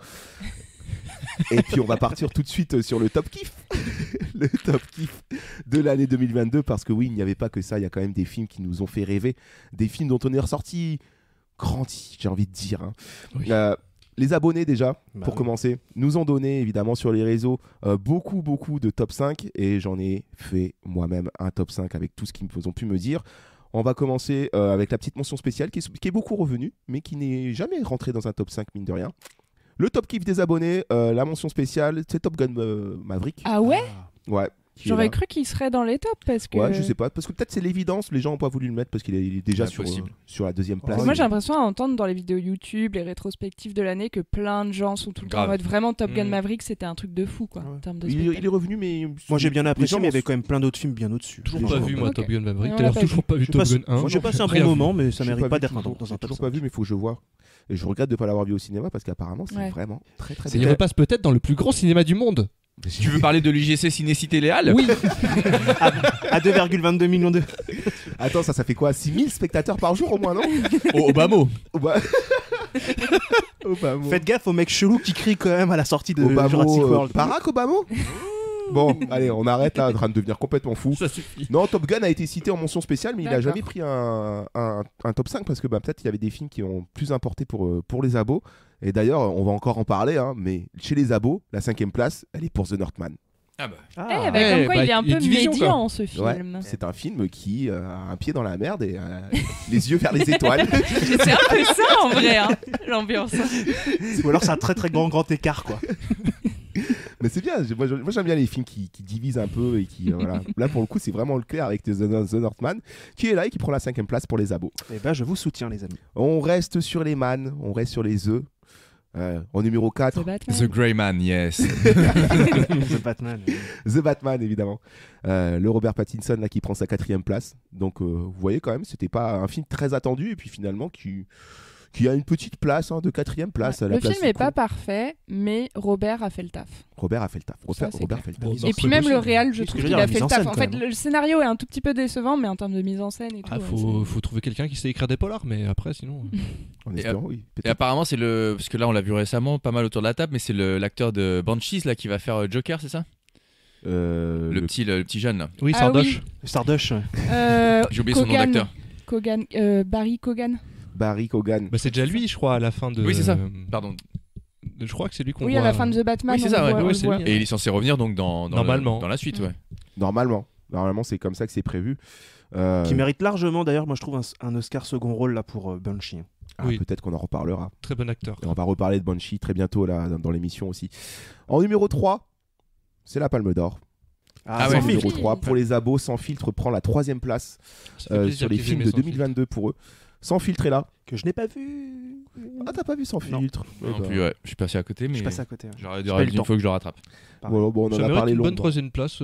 Et puis on va partir tout de suite sur le top kiff. Le top kiff de l'année 2022, parce que oui, il n'y avait pas que ça, il y a quand même des films qui nous ont fait rêver, des films dont on est ressorti grandis, j'ai envie de dire. Hein. Oui. Les abonnés déjà, Bah pour oui. commencer, nous ont donné évidemment sur les réseaux beaucoup de top 5 et j'en ai fait moi-même un top 5 avec tout ce qu'ils ont pu me dire. On va commencer avec la petite mention spéciale qui est beaucoup revenue, mais qui n'est jamais rentrée dans un top 5, mine de rien. Le top kiff des abonnés, la mention spéciale, c'est Top Gun Maverick. Ah ouais. Ouais. qui est J'aurais là. cru qu'il serait dans les tops parce que. Ouais, je sais pas. Parce que peut-être c'est l'évidence, les gens n'ont pas voulu le mettre parce qu'il est déjà C'est possible. sur la deuxième place. Parce que moi j'ai l'impression à entendre dans les vidéos YouTube, les rétrospectives de l'année, que plein de gens sont tout le temps en Grave. mode vraiment Top Gun Mm. Maverick, c'était un truc de fou quoi. Ouais. En termes de il spectacle. est revenu, mais. Moi j'ai bien les apprécié, gens mais il y avait m'ont- quand même plein d'autres films bien au-dessus. Toujours Les pas gens- vu, moi, Ok. Top Gun Maverick. Ouais, on D'ailleurs, l'a pas toujours pas vu J'ai Top pas- Gun 1. Moi j'ai passé un Rien bon vu. moment, mais ça J'ai mérite pas pas vu d'être toujours- dans un j'ai top toujours pas 5. vu, mais il faut que je vois. Et je regrette de ne pas l'avoir vu au cinéma parce qu'apparemment c'est Ouais. vraiment très très Il bien. repasse peut-être dans le plus grand cinéma du monde. Tu veux parler de l'UGC Ciné-Cité Léal? Oui. À 2,22 millions de. Attends, ça fait quoi 6000 spectateurs par jour au moins, non? Au Obama. Obama. Faites gaffe aux mecs chelous qui crient quand même à la sortie de Obama, Jurassic World. Barack Obama. Bon, allez, on arrête là, en train de devenir complètement fou. Ça suffit. Non, Top Gun a été cité en mention spéciale, mais il a D'accord. jamais pris un top 5 parce que peut-être il y avait des films qui ont plus importé pour les abos. Et d'ailleurs, on va encore en parler, hein, mais chez les abos, la 5e place, elle est pour The Northman. Ah bah. Eh, Ah. bah, comme quoi bah, il est un il y a peu division, quoi. médian ce Ouais, film. c'est un film qui a un pied dans la merde et les yeux vers les étoiles. C'est un peu ça en vrai, hein, l'ambiance. Ou alors c'est un très très grand écart quoi. Mais c'est bien, moi j'aime bien les films qui divisent un peu et qui voilà. Là pour le coup c'est vraiment le clair avec The Northman qui est là et qui prend la 5e place pour les abos. Et ben je vous soutiens les amis. On reste sur les man, on reste sur les œufs. En numéro 4, The Batman. The Grey Man, yes. The Batman. The Batman évidemment. Le Robert Pattinson là qui prend sa 4e place. Donc vous voyez quand même, c'était pas un film très attendu et puis finalement qui a une petite place hein, de 4e place. à la Le place film est du pas coup. parfait, mais Robert a fait le taf. Robert a fait le taf. Ça, c'est Robert clair. fait le taf. Bon, Et c'est puis même le possible. réal, je Oui, ce trouve que je qu'il veux dire, a la fait mise le en taf. scène, En quand fait, même. le scénario est un tout petit peu décevant, mais en termes de mise en scène et tout. Ah, ouais, faut trouver quelqu'un qui sait écrire des polars, mais après, sinon. En Et, espérant, oui. Et peut-être. apparemment, c'est le. Parce que là, on l'a vu récemment, pas mal autour de la table, mais c'est l'acteur de Banshees là, qui va faire Joker, c'est ça le petit jeune là. Oui, Ah Sardoche. Stardust. ouais. J'ai oublié son nom d'acteur. Kogan, Barry Kogan. Barry Kogan. Bah, c'est déjà lui, je crois, à la fin de. Oui, c'est ça. Pardon. Je crois que c'est lui qu'on Oui, voit. à la fin de The Batman. Oui, c'est on ça, le ouais. voit, Oui, on c'est le voit. lui. Et il est censé revenir donc dans Normalement. dans la suite, ouais. Normalement, c'est comme ça que c'est prévu. Qui mérite largement d'ailleurs, moi je trouve un Oscar second rôle là pour Banshee. Oui. Peut-être qu'on en reparlera. Très bon acteur. Et on va reparler de Banshee très bientôt là, dans l'émission aussi. En numéro 3, c'est la Palme d'Or. Ah sans ouais. filtre. Numéro 3, pour les abos, Sans filtre prend la 3e place Ça fait plaisir sur les qu'ils films aient de mis Sans 2022 pour eux. Sans filtre est là. Que je n'ai pas vu. Ah, t'as pas vu Sans Non. filtre Eh Non ben, plus, ouais. Je suis passé à côté, Je mais suis passé à côté. ouais. j'aurais J'ai pas eu le une temps. fois que je le rattrape. voilà, bon, on en Ça a mérite parlé une bonne longuement. 3e place,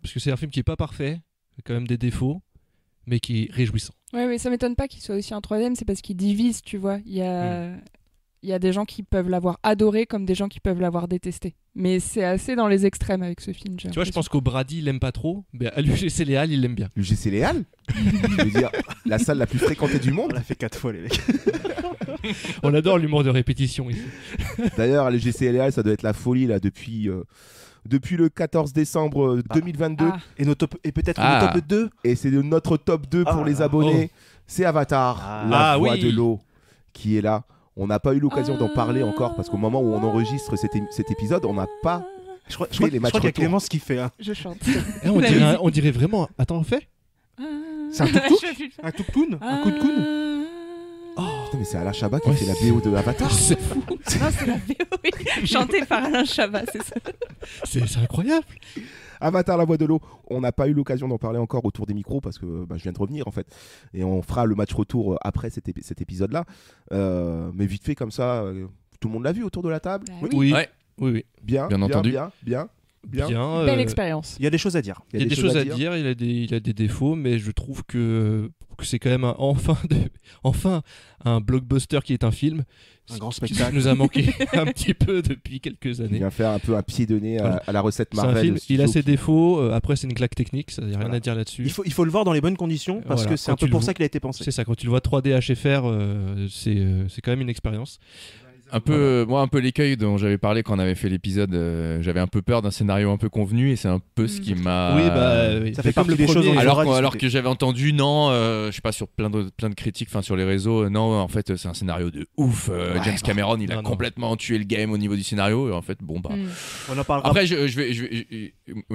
parce que c'est un film qui est pas parfait, il y a quand même des défauts, mais qui est réjouissant. Ouais, mais ça m'étonne pas qu'il soit aussi en 3ème, c'est parce qu'il divise, tu vois. Il y a des gens qui peuvent l'avoir adoré comme des gens qui peuvent l'avoir détesté. Mais c'est assez dans les extrêmes avec ce film. Tu vois, je pense qu'au Brady, il l'aime pas trop, mais à l'UGC Léal, il l'aime bien. l'UGC Léal Je veux dire, la salle la plus fréquentée du On monde. l'a fait 4 fois les mecs. On adore l'humour de répétition ici. D'ailleurs, l'UGC Léal, ça doit être la folie là depuis le 14 décembre 2022. Ah. Et peut-être Ah. le top 2. Et c'est notre top 2 pour Ah. les abonnés. C'est Avatar, Ah. la Ah voix oui. de l'eau, qui est là. On n'a pas eu l'occasion d'en parler encore parce qu'au moment où on enregistre cet épisode, on n'a pas. Je crois, Fais les matchs qu'il y a retour. Clémence qui fait. Je chante. Eh, on, La dirait, musique. on dirait vraiment. Attends, on fait C'est un tuk-tuk Je fais le- Un tuk-toun Un coup de coune Putain, mais c'est Alain Chabat qui fait la BO de Avatar. C'est Non, c'est la VO, oui. Chantée par Alain Chabat, c'est ça. c'est incroyable. Avatar, la voix de l'eau. On n'a pas eu l'occasion d'en parler encore autour des micros parce que je viens de revenir en fait. Et on fera le match retour après cet épisode-là. Mais vite fait comme ça, tout le monde l'a vu autour de la table. Bah Oui, Ouais. oui. Bien, Bien entendu. Bien. Bien. Belle expérience. Il y a des choses à dire. Il y a des choses à dire, il a des défauts, mais je trouve que c'est quand même enfin un blockbuster qui est un film. Un grand Qui spectacle. nous a manqué un petit peu depuis quelques Il années. vient faire un peu un pied de nez Voilà. à la recette C'est un Marvel. film, le il a studio ses qui- défauts, après c'est une claque technique, ça n'y a rien Voilà. à dire là-dessus. Il faut le voir dans les bonnes conditions parce Voilà. que c'est Quand un peu tu pour le ça qu'il a été pensé. C'est ça, quand tu le vois 3D HFR, c'est quand même une expérience. Un peu, moi, un peu l'écueil dont j'avais parlé quand on avait fait l'épisode. J'avais un peu peur d'un scénario un peu convenu et c'est un peu ce qui m'a. Oui, oui. Ça fait partie des choses dont il faudra alors discuter. que j'avais entendu, non, je sais pas, sur plein de critiques, enfin sur les réseaux, non, en fait, c'est un scénario de ouf. James Cameron, il a non. complètement tué le game au niveau du scénario. Et en fait, bon, bah. On en parlera. Après,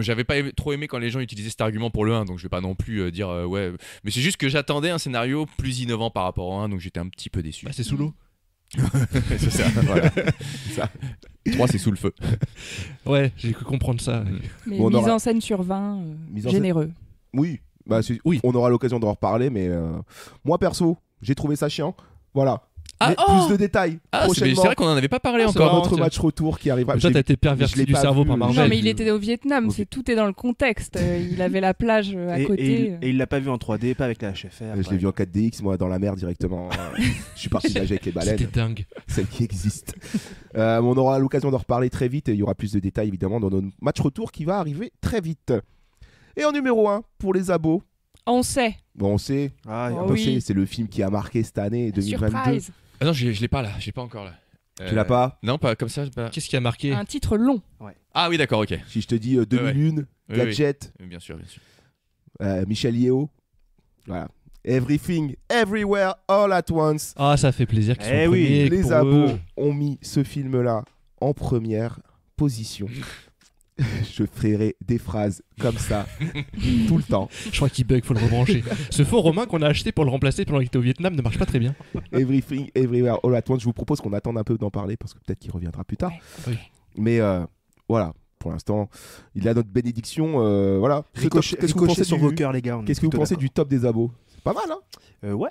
j'avais pas trop aimé quand les gens utilisaient cet argument pour le 1, donc je vais pas non plus dire ouais. Mais c'est juste que j'attendais un scénario plus innovant par rapport au 1, donc j'étais un petit peu déçu. Bah, c'est sous l'eau. C'est ça, voilà. Ça. 3, c'est sous le feu. Ouais, j'ai cru comprendre ça. Mais Bon, on mise aura- en scène sur 20, Mise en scène- généreux. Oui, Oui. On aura l'occasion d'en reparler, mais moi perso, j'ai trouvé ça chiant. Voilà. Ah, Mais oh plus de détails Ah, c'est prochainement. vrai qu'on en avait pas parlé Ah, c'est encore. marrant, Notre tiens. match retour qui arrivera. Toi, Je t'as l'ai- été je perverti l'ai du pas cerveau vu. par Marvel. Non, mais j'ai il vu. était au Vietnam, Ok. c'est tout est dans le contexte. Il avait la plage à côté. Et il l'a pas vu en 3D, pas avec la HFR. Je l'ai vu en 4DX, moi, dans la mer directement. Je suis parti nager avec les baleines, C'était dingue. celles qui existent. On aura l'occasion d'en reparler très vite et il y aura plus de détails évidemment dans notre match retour qui va arriver très vite. Et en numéro 1, pour les abos, On sait. bon, on sait, Ah, Oh, on oui. sait, c'est le film qui a marqué cette année 2022. Surprise. Ah non, je l'ai pas là, je l'ai pas encore là. Tu l'as pas? Non, pas comme ça. Pas... Qu'est-ce qui a marqué Un titre long. Ah oui, d'accord, ok. Si je te dis 2001, Oui, Gadget, oui. Bien sûr, bien sûr. Michel Yeo, voilà. Everything, Everywhere, All at Once. Ah, ça fait plaisir qu'ils Eh soient oui, premiers, Les pour abos eux. ont mis ce film-là en première position. Je ferai des phrases comme ça tout le temps. Je crois qu'il bug, faut le rebrancher. Ce faux Romain qu'on a acheté pour le remplacer pendant qu'il était au Vietnam ne marche pas très bien. Everything, Everywhere, All at Once. Je vous propose qu'on attende un peu d'en parler parce que peut-être qu'il reviendra plus tard. Oui. Mais voilà, pour l'instant, il a notre bénédiction. Voilà. Ce top, Ricochet, qu'est-ce que vous pensez sur du- vos cœurs, les gars. on est Qu'est-ce que vous plutôt pensez du top des abos? C'est pas mal, hein? Ouais.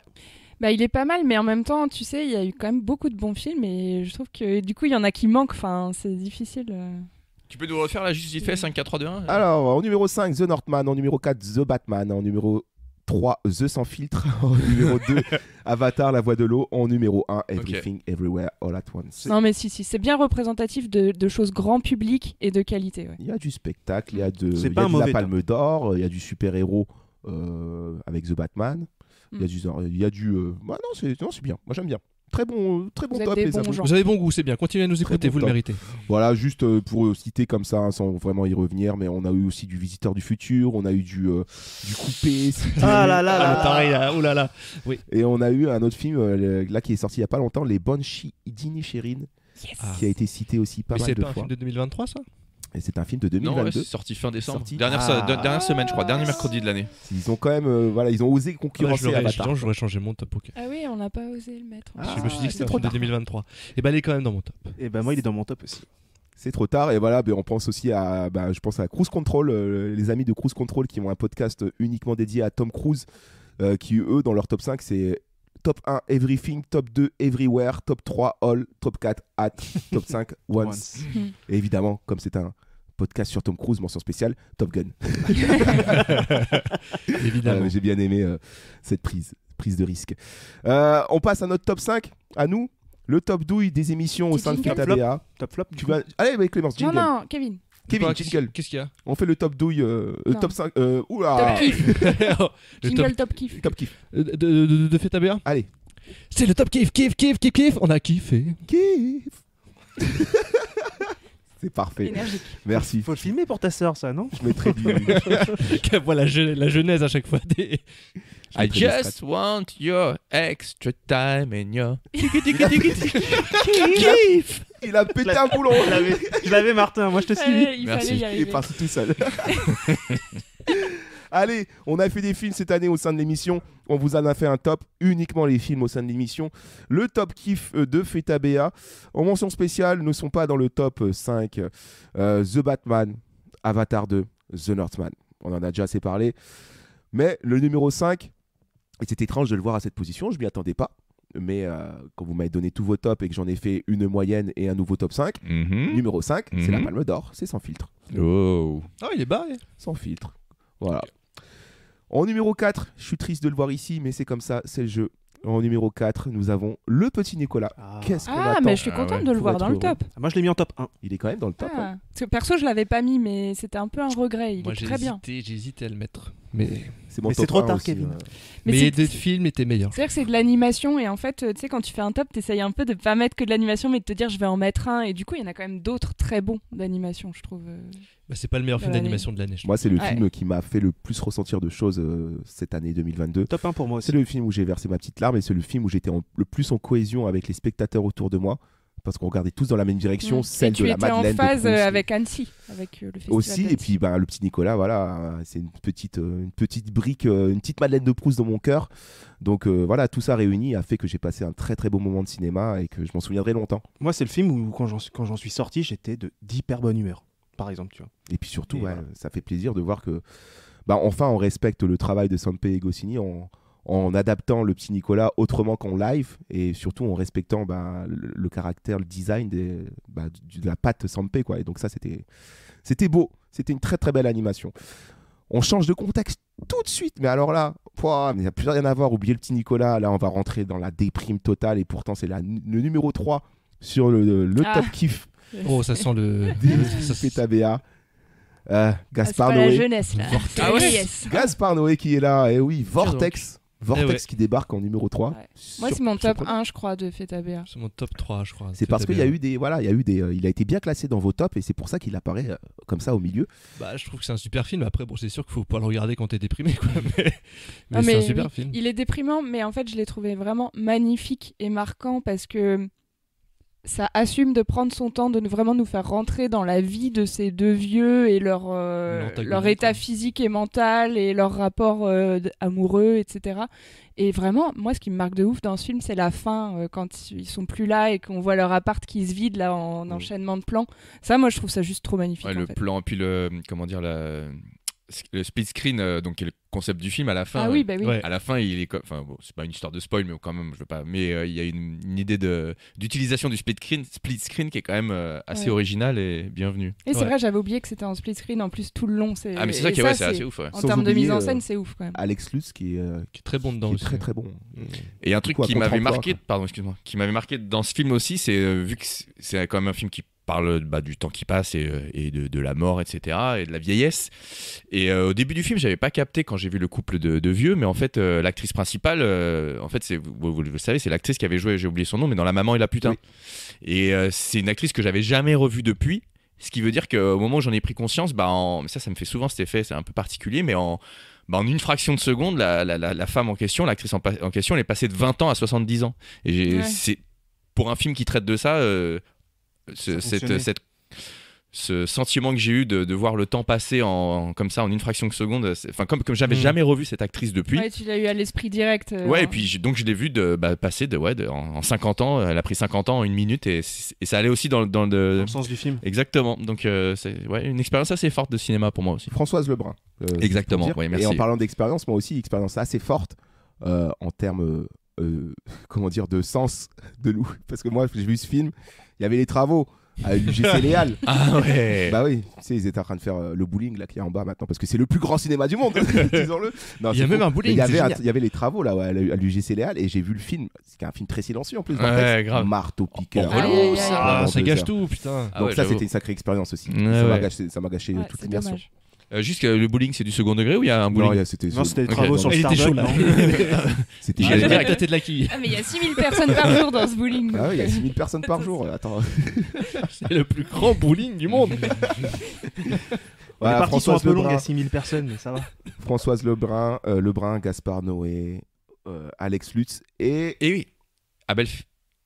Bah, il est pas mal, mais en même temps, tu sais, il y a eu quand même beaucoup de bons films et je trouve que du coup, il y en a qui manquent. Enfin, c'est difficile. Tu peux nous refaire là, juste vite fait, 5, 4, 3, 2, 1 Alors, en numéro 5, The Northman. En numéro 4, The Batman. En numéro 3, The Sans Filtre. En numéro 2, Avatar, La Voix de l'eau. En numéro 1, Everything, Everywhere, All at Once. Non, mais si, c'est bien représentatif de choses grand public et de qualité. Ouais. Il y a du spectacle, il y a de, C'est il y pas a un de la mauvais Palme d'Or, il y a du super-héros avec The Batman. Il y a du... bah non, c'est bien. Moi, j'aime bien. Très bon Vous êtes top, des les bons abos. gens. Vous avez bon goût, c'est bien. Continuez à nous Très écouter, bon vous le top. méritez. Voilà, juste pour citer comme ça, hein, sans vraiment y revenir, mais on a eu aussi du Visiteur du Futur, on a eu du Coupé, Ah là là Ah, là. pareil, oh là là. et on a eu un autre film là qui est sorti il y a pas longtemps, Les Banshees d'Inisherin, Yes. Ah. qui a été cité aussi pas Mais mal c'est de pas un fois. film de 2023, ça Et c'est un film de Non, ouais, 2022. c'est sorti fin décembre. Sorti. Dernière semaine, je crois. Dernier mercredi de l'année. Ils ont quand même, voilà, ils ont osé Ouais, concurrencer Avatar. j'aurais changé mon top. Ok. Ah oui, on n'a pas osé le mettre. Ah, Je me suis dit que c'est c'était un trop film de tard. 2023. Et bah, il est quand même dans mon top. Et ben moi, il est dans mon top aussi. C'est trop tard et voilà, on pense aussi à, je pense à Cruise Control, les amis de Cruise Control qui ont un podcast uniquement dédié à Tom Cruise, qui eux dans leur top 5 c'est top 1 Everything, top 2 Everywhere, top 3 All, top 4 At, top 5 Once. Et évidemment, comme c'est un podcast sur Tom Cruise, mention spéciale, Top Gun. Évidemment. J'ai bien aimé cette prise de risque. On passe à notre top 5, à nous, le top douille des émissions au Petit sein de jingle. FetaBA. Top flop. Tu vas... Allez, Clémence, Non, jingle. non, Kevin. Kevin, Quoi, jingle. Qu'est-ce qu'il y a On fait le top douille, Non. top 5. Oula Top kiff. Le Jingle top kiff. Top kiff. de Feta BA. Allez. C'est le top kiff. On a kiffé. Kiff. C'est parfait. Énergique. Merci. Faut le filmer pour ta sœur, ça, non? Je mettrai du. Voilà la genèse à chaque fois. I Je mettrai des just want your extra time and your... Kiff. Il a pété un boulon. Je l'avais, Martin. Moi, je te suis. Ouais, il Merci. fallait y Il est arriver. parti tout seul. Allez, on a fait des films cette année au sein de l'émission. On vous en a fait un top, uniquement les films au sein de l'émission. Le top kiff de Feta BA. En mention spéciale, ne sont pas dans le top 5. The Batman, Avatar 2, The Northman. On en a déjà assez parlé. Mais le numéro 5, et c'est étrange de le voir à cette position, je m'y attendais pas. Mais quand vous m'avez donné tous vos tops et que j'en ai fait une moyenne et un nouveau top 5, numéro 5, c'est la Mhm. Palme d'Or, c'est Sans Filtre. Oh. Ah, il est barré. Sans filtre. Voilà. En numéro 4, je suis triste de le voir ici, mais c'est comme ça, c'est le jeu. En numéro 4, nous avons le petit Nicolas. Qu'est-ce qu'on Ah, attend mais je suis Ah contente ouais, de le pour voir être dans le heureux. top. Moi, je l'ai mis en top 1. Il est quand même dans le top. hein. Ah. Parce que perso, je l'avais pas mis, mais c'était un peu un regret. Il Moi, est j'ai très bien. hésité à le mettre. Mais C'est mon Mais top c'est trop 1 tard, aussi, Kevin. Mais mais c'est- des films étaient meilleurs. C'est-à-dire que c'est de l'animation et en fait, tu sais, quand tu fais un top, t'essayes un peu de pas mettre que de l'animation, mais de te dire je vais en mettre un. Et du coup, il y en a quand même d'autres très bons d'animation, je trouve. Bah, c'est pas le meilleur film Ouais, d'animation de l'année. je Moi, c'est le Ouais. film qui m'a fait le plus ressentir de choses cette année 2022. Top 1 pour moi aussi. C'est le film où j'ai versé ma petite larme et c'est le film où j'étais le plus en cohésion avec les spectateurs autour de moi parce qu'on regardait tous dans la même direction, celle et tu de la étais Madeleine en phase de Proust. avec Annecy, avec le festival Aussi, et d'Annecy. puis le petit Nicolas, voilà, c'est une petite brique, une petite Madeleine de Proust dans mon cœur. Donc voilà, tout ça réuni a fait que j'ai passé un très très beau moment de cinéma et que je m'en souviendrai longtemps. Moi, c'est le film où, quand j'en suis sorti, j'étais d'hyper bonne humeur, par exemple, tu vois. Et puis surtout, Et ouais, voilà. ça fait plaisir de voir que, enfin, on respecte le travail de Sampe et Goscinny en adaptant le petit Nicolas autrement qu'en live et surtout en respectant le caractère, le design de la patte Sampe, quoi. Et donc ça, c'était beau. C'était une très très belle animation. On change de contexte tout de suite, mais alors là, mais il n'y a plus rien à voir. Oubliez le petit Nicolas. Là, on va rentrer dans la déprime totale et pourtant, c'est le numéro 3 sur le top kiff Oh, ça sent le. ça fait tabéa. Ah, c'est Gaspard pas la Noé. jeunesse là. Ah ouais. Yes. Gaspard Noé qui est là, et oui, Vortex. Vortex Eh ouais. qui débarque en numéro 3. Ouais. Moi, c'est mon top 1, je crois, de Feta BA. C'est mon top 3, je crois. C'est parce qu'il y a eu des. Voilà, il a été bien classé dans vos tops et c'est pour ça qu'il apparaît comme ça au milieu. Bah, je trouve que c'est un super film. Après, bon, c'est sûr qu'il faut pas le regarder quand t'es déprimé, quoi. Mais Ah, c'est un mais super oui, film. Il est déprimant, mais en fait, je l'ai trouvé vraiment magnifique et marquant parce que ça assume de prendre son temps, de vraiment nous faire rentrer dans la vie de ces deux vieux et leur L'antagonisme, état quoi. physique et mental et leur rapport amoureux, etc. Et vraiment, moi, ce qui me marque de ouf dans ce film, c'est la fin, quand ils sont plus là et qu'on voit leur appart qui se vide là en enchaînement de plans. Ça, moi, je trouve ça juste trop magnifique. Ouais, en le fait. plan, puis le split screen, donc qui est le concept du film à la fin. Ah oui, bah oui. Ouais. À la fin, il est enfin bon, c'est pas une histoire de spoil, mais quand même, je veux pas. Mais il y a une idée d'utilisation du split screen qui est quand même assez Ouais. originale et bienvenue. Et c'est Ouais. vrai, j'avais oublié que c'était en split screen en plus tout le long. Ah mais c'est ça et qui est, c'est assez ouf. Ouais. En Sans termes de oublier, mise en scène, c'est ouf quand même. Alex Lutz qui est Qui est très bon dedans qui est aussi. très très bon. Et un truc coup, à qui m'avait contre-emploi, marqué, quoi. pardon, excuse-moi, qui m'avait marqué dans ce film aussi, c'est vu que c'est quand même un film qui parle du temps qui passe et de la mort, etc., et de la vieillesse. Et au début du film, j'avais pas capté quand j'ai vu le couple de vieux, mais en fait, l'actrice principale, en fait, vous le savez, c'est l'actrice qui avait joué, j'ai oublié son nom, mais dans La Maman et la Putain. Oui. Et c'est une actrice que j'avais jamais revue depuis. Ce qui veut dire qu'au moment où j'en ai pris conscience, ça me fait souvent cet effet, c'est un peu particulier, mais en une fraction de seconde, la femme en question, l'actrice en question, elle est passée de 20 ans à 70 ans. Et Ouais. c'est pour un film qui traite de ça, fonctionnait. ce sentiment que j'ai eu de voir le temps passer comme ça en une fraction de seconde, enfin comme j'avais jamais revu cette actrice depuis. Ouais, tu l'as eu à l'esprit direct. Ouais, et puis donc je l'ai vu passer en 50 ans, elle a pris 50 ans en une minute et ça allait aussi dans Dans le le sens du film. Exactement, donc c'est une expérience assez forte de cinéma pour moi aussi. Françoise Lebrun. Exactement, pour dire. oui, merci. Et en parlant d'expérience, moi aussi, expérience assez forte en termes comment dire, de sens de loup. Parce que moi, j'ai vu ce film, il y avait les travaux à l'UGC Léal. Ah ouais. Bah oui, tu sais, ils étaient en train de faire le bowling là qui est en bas maintenant parce que c'est le plus grand cinéma du monde, disons-le. Non, Il y a c'est même faux. un bowling, Mais c'est génial. il y avait les travaux là ouais, à l'UGC Léal et j'ai vu le film. C'est un film très silencieux en plus. Ouais, Vortex. grave. Marteau piqueur. Bon, relou, Aïe, aïe, aïe. ça. Ah, ça de gâche ça. tout, putain. Ah Donc ouais, ça j'avoue. c'était une sacrée expérience aussi. Ouais, Ça m'a gâché Ouais, toute c'est l'immersion. dommage. Juste que le bowling, c'est du second degré ou il y a un bowling? Non, c'était Non, c'était les Ok, travaux donc- sur le Elle était Starbucks. chaude, là. non c'était J'allais J'allais dire- dire tâter de la quille. Ah, mais il y a 6000 personnes par jour dans ce bowling. Ah oui, il y a donc, 6000 personnes par jour. Attends. C'est le plus grand bowling du monde. Les Voilà, parties sont un Françoise peu longues Lebrun, à 6000 personnes, mais ça va. Françoise Lebrun, Gaspard Noé, Alex Lutz et Et oui, Abel.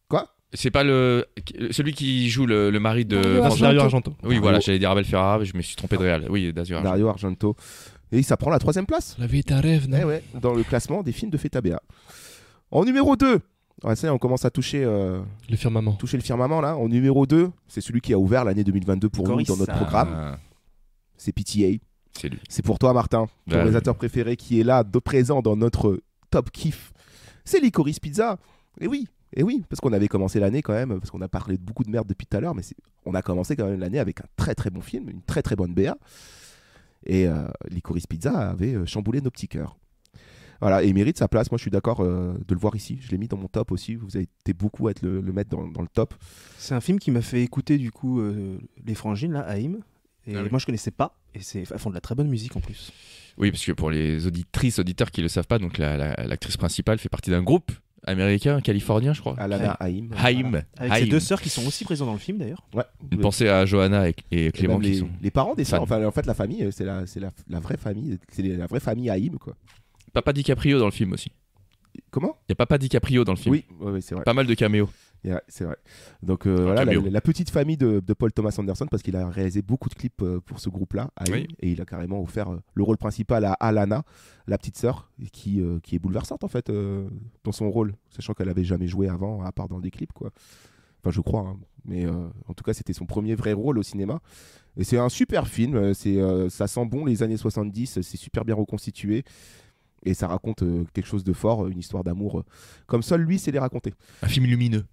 Quoi? C'est pas celui qui joue le mari de Dario Franchement- Dario Argento. Oui, voilà, j'allais dire Abel Ferrara, mais je me suis trompé de réal. Oui, Dario Argento. Dario Argento. Et ça prend la 3e place. La vie est un rêve, non? Eh ouais, dans le classement des films de Feta BA. En numéro 2, ouais, ça y est, on commence à toucher Le firmament. le firmament là. En numéro 2, c'est celui qui a ouvert l'année 2022 pour Coris, nous dans notre ça. programme. Ah, C'est PTA. c'est lui. C'est pour toi, Martin, ton Bah, réalisateur préféré qui est là, présent dans notre top kiff. C'est Licorice Pizza. Et oui, parce qu'on avait commencé l'année quand même, parce qu'on a parlé de beaucoup de merde depuis tout à l'heure, mais on a commencé quand même l'année avec un très très bon film, une très très bonne BA. Et Licorice Pizza avait chamboulé nos petits cœurs. Voilà, et il mérite sa place. Moi, je suis d'accord de le voir ici. Je l'ai mis dans mon top aussi. Vous avez été beaucoup à le mettre dans le top. C'est un film qui m'a fait écouter du coup les Frangines, là, Haïm. Et Ah oui. moi, je connaissais pas. Et elles font de la très bonne musique en plus. Oui, parce que pour les auditeurs qui le savent pas, donc l'actrice principale fait partie d'un groupe américain, californien, je crois. Alana Haim. Haim. Avec ses deux sœurs qui sont aussi présentes dans le film d'ailleurs. Ouais. Une pensée à Johanna et Clément Même qui sont. les parents des sœurs. fans. Enfin, en fait, la famille, c'est la vraie famille. C'est la vraie famille Haim, quoi. Papa DiCaprio dans le film aussi. Comment? Il y a Papa DiCaprio dans le film. Oui, ouais, c'est vrai. Pas mal de caméos. Yeah, c'est vrai. Donc voilà, cameo. la petite famille de Paul Thomas Anderson, parce qu'il a réalisé beaucoup de clips pour ce groupe-là, Haim, Oui. et il a carrément offert le rôle principal à Alana, la petite sœur, qui est bouleversante en fait dans son rôle, sachant qu'elle avait jamais joué avant, à part dans des clips, quoi. Enfin, je crois, hein. Mais en tout cas, c'était son premier vrai rôle au cinéma. Et c'est un super film, ça sent bon les années 70, c'est super bien reconstitué. Et ça raconte quelque chose de fort, une histoire d'amour comme seul lui sait les raconter. Un film lumineux.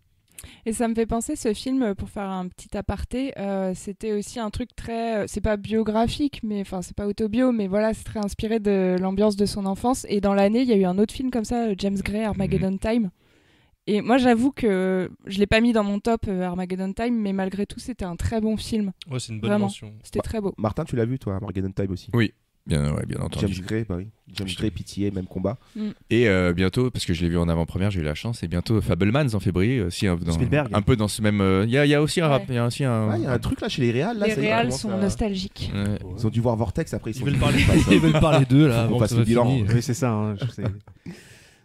Et ça me fait penser, ce film, pour faire un petit aparté, c'était aussi un truc très... c'est pas biographique, mais enfin, c'est pas autobio, mais voilà, c'est très inspiré de l'ambiance de son enfance. Et dans l'année, il y a eu un autre film comme ça, James Gray, Armageddon Time. Et moi, j'avoue que je l'ai pas mis dans mon top, Armageddon Time, mais malgré tout, c'était un très bon film. Ouais, c'est une bonne Vraiment. mention. C'était très beau. Martin, tu l'as vu toi, Armageddon Time aussi? Oui, bien entendu. James Gray, bah oui. James Gray, PTA, même combat. Et bientôt, parce que je l'ai vu en avant-première, j'ai eu la chance, et bientôt Fabelmans en février aussi. Spielberg. Un peu dans ce même. Il y a aussi un rap. Il y a aussi un. Ah, il y a un truc là chez les réals. Là, Les ça y est, réals commence sont à- nostalgiques. Ouais. Ils ont dû voir Vortex après. Ils veulent parler d'eux là. Faut qu'on avant que fasse ça le soit bilan. fini. Oui, c'est ça. Hein,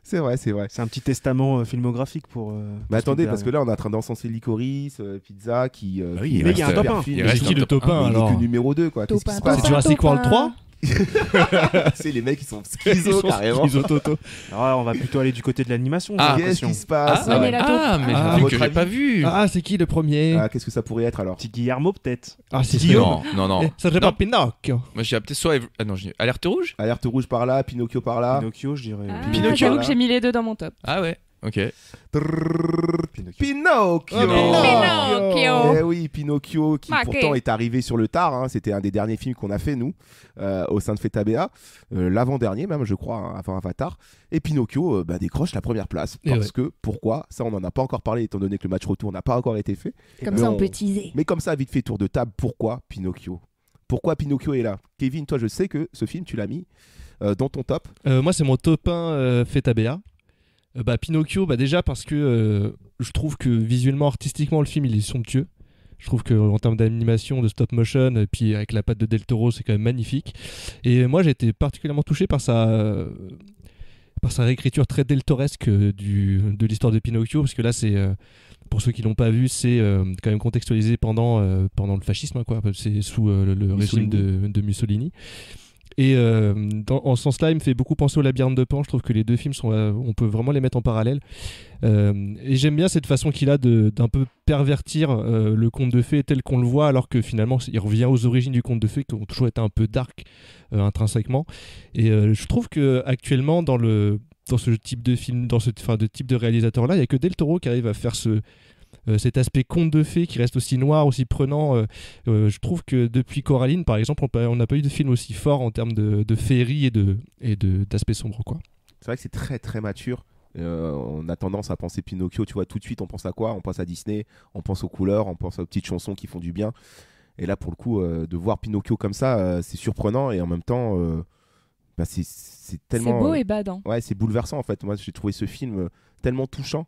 C'est vrai, c'est vrai. c'est un petit testament filmographique pour. Mais attendez, parce que là, on est en train d'encenser Licorice, Pizza, qui. Ah oui, qui- Mais il y a un reste- top 1. il C'est reste qui un le top 1 il est alors que numéro 2, quoi. Qu'est-ce qui se Topin, passe C'est Jurassic World 3 C'est les mecs qui sont schizo carrément. Alors, on va plutôt aller du côté de l'animation. j'ai Ah, Qu'est-ce l'impression. qui se passe? Ouais, mais la taupe. mais Ah, un truc votre que j'ai avis pas vu. Ah, c'est qui le premier Ah, qu'est-ce que ça pourrait être alors? Petit Guillermo peut-être. Ah, c'est Non, Guillaume. non. Eh, ça serait Non. pas Pinocchio. Moi j'ai peut-être soit. Ah non, Alerte rouge. Alerte rouge par là, Pinocchio par là. Pinocchio, je dirais. Ah, Pinocchio, j'avoue là. que j'ai mis les deux dans mon top. Ah ouais, ok. Pinocchio. Pinocchio. Eh oui, Pinocchio qui Marqué. pourtant est arrivé sur le tard. Hein. C'était un des derniers films qu'on a fait nous au sein de Fetabea, l'avant-dernier même, je crois, hein, avant Avatar. Et Pinocchio décroche la première place Et parce que pourquoi? Ça, on n'en a pas encore parlé étant donné que le match retour n'a pas encore été fait. Comme Mais ça, on on- peut teaser. Mais comme ça, vite fait tour de table. Pourquoi Pinocchio? Pourquoi Pinocchio est là? Kevin, toi, je sais que ce film, tu l'as mis dans ton top. Moi, c'est mon top 1 Fetabea. Pinocchio, déjà parce que je trouve que visuellement, artistiquement, le film il est somptueux. Je trouve qu'en termes d'animation, de stop motion, et puis avec la patte de Del Toro, c'est quand même magnifique. Et moi, j'ai été particulièrement touché par sa réécriture très deltoresque de l'histoire de Pinocchio, parce que là, c'est pour ceux qui l'ont pas vu, c'est quand même contextualisé pendant le fascisme, quoi. C'est sous le régime de Mussolini. Et en ce sens-là, il me fait beaucoup penser au Labyrinthe de Pan. Je trouve que les deux films on peut vraiment les mettre en parallèle. Et j'aime bien cette façon qu'il a d'un peu pervertir le conte de fées tel qu'on le voit, alors que finalement, il revient aux origines du conte de fées qui ont toujours été un peu dark intrinsèquement. Et je trouve que actuellement, dans ce type de film, de type de réalisateur-là, il n'y a que Del Toro qui arrive à faire cet aspect conte de fées qui reste aussi noir, aussi prenant. Je trouve que depuis Coraline, par exemple, on n'a pas eu de film aussi fort en termes de féerie et d'aspect sombre, quoi. C'est vrai que c'est très très mature. On a tendance à penser Pinocchio, tu vois, tout de suite on pense à quoi? On pense à Disney, on pense aux couleurs, on pense aux petites chansons qui font du bien. Et là pour le coup, de voir Pinocchio comme ça, c'est surprenant et en même temps, c'est tellement... C'est beau et badant. Ouais, c'est bouleversant en fait. Moi j'ai trouvé ce film tellement touchant.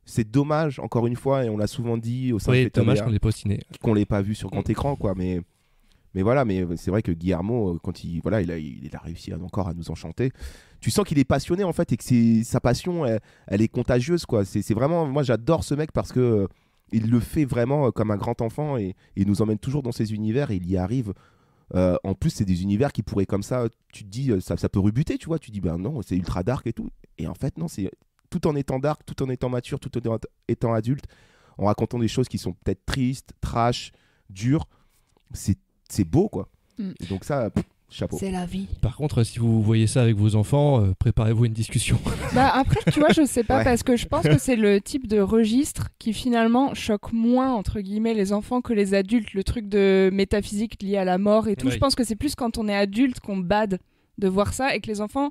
C'est dommage, encore une fois, et on l'a souvent dit au sein de Oui, Fetabea, dommage qu'on l'ait pas au ciné. qu'on l'ait pas vu sur grand écran, quoi. Mais voilà, mais c'est vrai que Guillermo, quand il a réussi encore à nous enchanter. Tu sens qu'il est passionné en fait et que sa passion, elle est contagieuse, quoi. C'est vraiment, moi j'adore ce mec parce que il le fait vraiment comme un grand enfant et il nous emmène toujours dans ses univers et il y arrive. En plus, c'est des univers qui pourraient comme ça, tu te dis, ça peut rebuter, tu vois. Tu dis, ben non, c'est ultra dark et tout. Et en fait, non, c'est tout en étant dark, tout en étant mature, tout en étant adulte, en racontant des choses qui sont peut-être tristes, trash, dures. C'est beau, quoi. Et donc ça, chapeau. C'est la vie. Par contre, si vous voyez ça avec vos enfants, préparez-vous à une discussion. Après, tu vois, je sais pas, Ouais. parce que je pense que c'est le type de registre qui finalement choque moins, entre guillemets, les enfants que les adultes. Le truc de métaphysique lié à la mort et tout. Ouais. Je pense que c'est plus quand on est adulte qu'on bade de voir ça et que les enfants,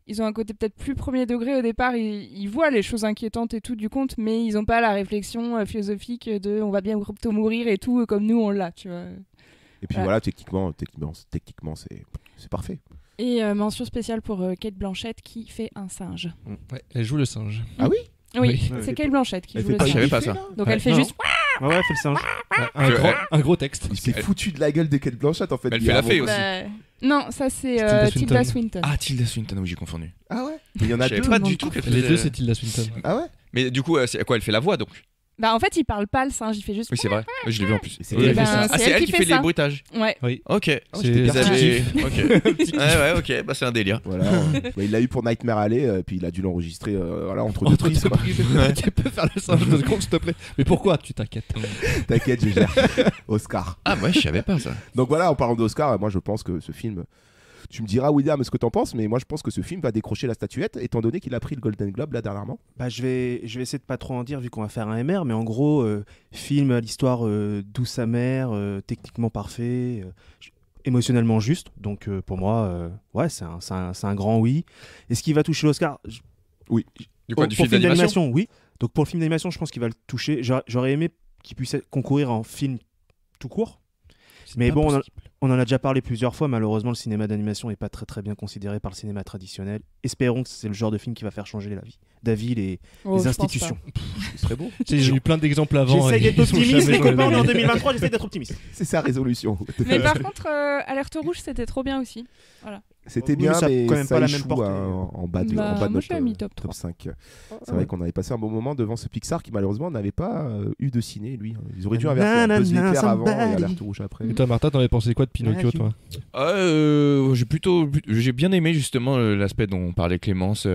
ils ont un côté peut-être plus premier degré au départ. Ils voient les choses inquiétantes et tout du conte, mais ils ont pas la réflexion philosophique de on va bientôt mourir et tout, comme nous on l'a, tu vois. Et puis voilà, techniquement c'est parfait. Et mention spéciale pour Kate Blanchett qui fait un singe. Ouais, elle joue le singe. Oui, Oui. c'est Kate Blanchett qui Elle joue fait le pas Je singe. savais pas ça. Donc Ouais, elle fait non. juste... Ouais, elle fait le singe. Un gros texte. Il s'est foutu de la gueule de Kate Blanchett en fait. Elle fait la fée aussi. Bah, non, ça c'est Tilda Tilda Swinton. Swinton. Ah, Tilda Swinton, oui, j'ai confondu. Ah ouais. Mais il y en a Je savais deux. pas tout le du tout monde qu'elle Les faisait- deux, c'est Tilda Swinton. Ah ouais. Mais du coup, c'est quoi? Elle fait la voix donc? Bah en fait il parle pas le singe, il fait juste... Oui, c'est vrai. Oui, je l'ai vu en plus. C'est Oui, elle elle fait fait ça. ça. Ah, c'est elle qui fait les ça. bruitages. Ouais. Oui. Ok. C'est Ils petit avaient- kiff. Ok. Ouais, ok. Bah, c'est un délire. Voilà. Bah, il l'a eu pour Nightmare Alley, puis il a dû l'enregistrer voilà, entre deux prises. quoi. Tu peux faire le singe 2 secondes, s'il te plaît. Mais pourquoi? Tu t'inquiètes. T'inquiète, je gère. Oscar. Ah, ouais, je savais pas ça. Donc voilà, en parlant d'Oscar, moi je pense que ce film. Tu me diras, William, ce que t'en penses, mais moi je pense que ce film va décrocher la statuette, étant donné qu'il a pris le Golden Globe là dernièrement. Bah, je vais essayer de pas trop en dire vu qu'on va faire un MR, mais en gros, film à l'histoire douce amère, techniquement parfait, émotionnellement juste. Donc pour moi, ouais, c'est un grand oui. Est-ce qu'il va toucher l'Oscar? Oui. Du coup, Pour du le film d'animation? oui. Donc pour le film d'animation, je pense qu'il va le toucher. J'aurais aimé qu'il puisse concourir en film tout court. Mais bon, on en a déjà parlé plusieurs fois. Malheureusement, le cinéma d'animation n'est pas très très bien considéré par le cinéma traditionnel. Espérons que c'est le genre de film qui va faire changer d'avis les Oh, je pense institutions. Ce serait beau. J'ai eu plein d'exemples avant. J'essaye et d'être ils sont optimiste, jamais les copains, on est en venus. 2023, j'essaie d'être optimiste. C'est sa résolution. pas. Mais par contre, Alerte Rouge c'était trop bien aussi. C'était Oui, bien, mais ça a mais quand même ça pas la même échoue portée. en bas de, Bah, en bas de moi, notre je l'ai mis top 3. 5. C'est vrai qu'on avait passé un bon moment devant ce Pixar qui malheureusement n'avait pas eu de ciné, lui. Ils auraient dû inverser Buzz l'éclair avant et Alerte Rouge après. Et toi, Martin, t'en avais pensé quoi de Pinocchio, toi? J'ai bien aimé justement l'aspect dont parlait Clémence.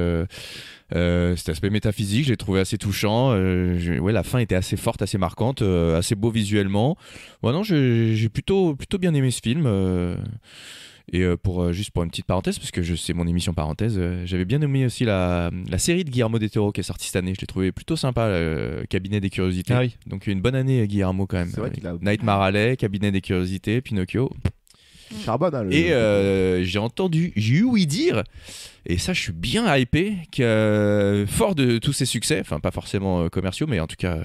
Cet aspect métaphysique, je l'ai trouvé assez touchant. Ouais, la fin était assez forte, assez marquante, assez beau visuellement. Ouais, non, j'ai plutôt bien aimé ce film. Et juste pour une petite parenthèse, parce que c'est mon émission parenthèse, j'avais bien aimé aussi la série de Guillermo del Toro qui est sortie cette année. Je l'ai trouvé plutôt sympa, le Cabinet des Curiosités. Ah oui. Donc une bonne année Guillermo quand même. C'est vrai qu'il a Nightmare Alley, Cabinet des Curiosités, Pinocchio. charbonne. Hein, Et j'ai eu ouï dire, et ça je suis bien hypé, que fort de tous ses succès, enfin pas forcément commerciaux, mais en tout cas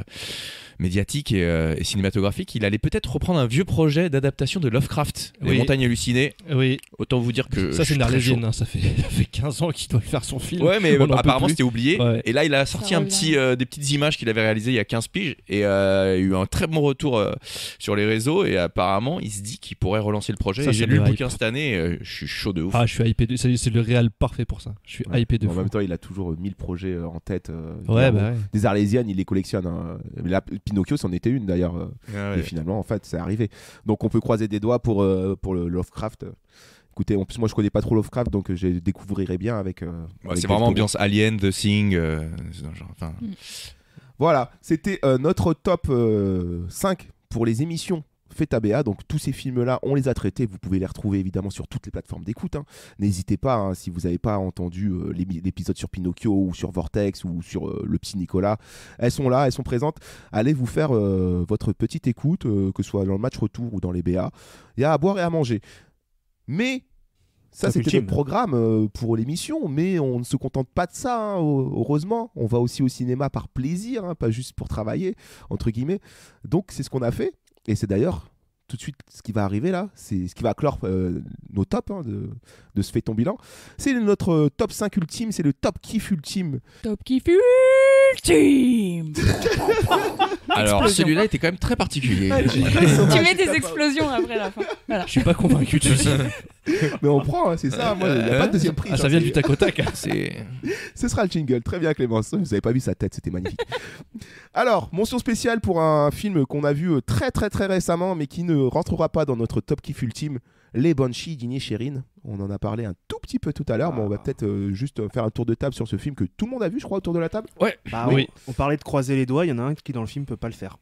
médiatiques et cinématographiques, il allait peut-être reprendre un vieux projet d'adaptation de Lovecraft, Les Oui. Montagnes hallucinées. Oui, Autant vous dire que ça je c'est suis très Narlésienne, chaud. hein, ça fait 15 ans qu'il doit faire son film. Ouais, mais On n'en peut apparemment plus. c'était oublié. Ouais. Et là, il a sorti revient. des petites images qu'il avait réalisées il y a 15 piges. Et il y a eu un très bon retour sur les réseaux. Et apparemment, il se dit qu'il pourrait relancer le projet. Ça, Et j'ai ça lu le me hype. bouquin cette année. Je suis chaud de ouf. Ah, je suis hypé. C'est le réal parfait pour ça. Je suis hypé de En fou. même temps, il a toujours 1000 projets en tête. Ouais, bah ouais. Des Arlésiennes, il les collectionne. Hein. Là, Pinocchio, c'en était une d'ailleurs. Ah Et ouais. finalement, en fait, c'est arrivé. Donc, on peut croiser des doigts pour le Lovecraft. Écoutez, en plus, moi, je connais pas trop Lovecraft, donc je découvrirai bien avec. Ouais, avec c'est Del vraiment Toro. ambiance Alien, The Thing. C'est dans le genre, enfin, Voilà, c'était notre top 5 pour les émissions Feta BA. Donc tous ces films-là, on les a traités. Vous pouvez les retrouver évidemment sur toutes les plateformes d'écoute. Hein. N'hésitez pas, hein, si vous n'avez pas entendu l'épisode sur Pinocchio ou sur Vortex ou sur le Psy Nicolas, elles sont là, elles sont présentes. Allez vous faire votre petite écoute, que ce soit dans le match retour ou dans les BA. Il y a à boire et à manger. Mais ça, Top c'était ultime. notre programme pour l'émission, mais on ne se contente pas de ça, hein, heureusement. On va aussi au cinéma par plaisir, hein, pas juste pour travailler, entre guillemets. Donc, c'est ce qu'on a fait. Et c'est d'ailleurs tout de suite ce qui va arriver là, c'est ce qui va clore nos tops hein, de ce fait ton bilan. C'est notre top 5 ultime, c'est le top kiff ultime. Top kiff ultime. Alors Explosion. celui-là était quand même très particulier. Tu mets des explosions après la fin. Voilà. Je suis pas convaincu, tu sais. Mais on prend, hein, c'est ça. Moi, il n'y a pas de deuxième prix. Ah, ça vient du tac au tac. C'est Ce sera le jingle. Très bien, Clémence. Vous n'avez pas vu sa tête, c'était magnifique. Alors, mention spéciale pour un film qu'on a vu très récemment, mais qui ne rentrera pas dans notre top kiff ultime, Les Banshees d'Inisherin. On en a parlé un tout petit peu tout à l'heure, mais on va peut-être juste faire un tour de table sur ce film que tout le monde a vu, je crois, autour de la table. Bah Oui. oui. On parlait de croiser les doigts, il y en a un qui dans le film peut pas le faire.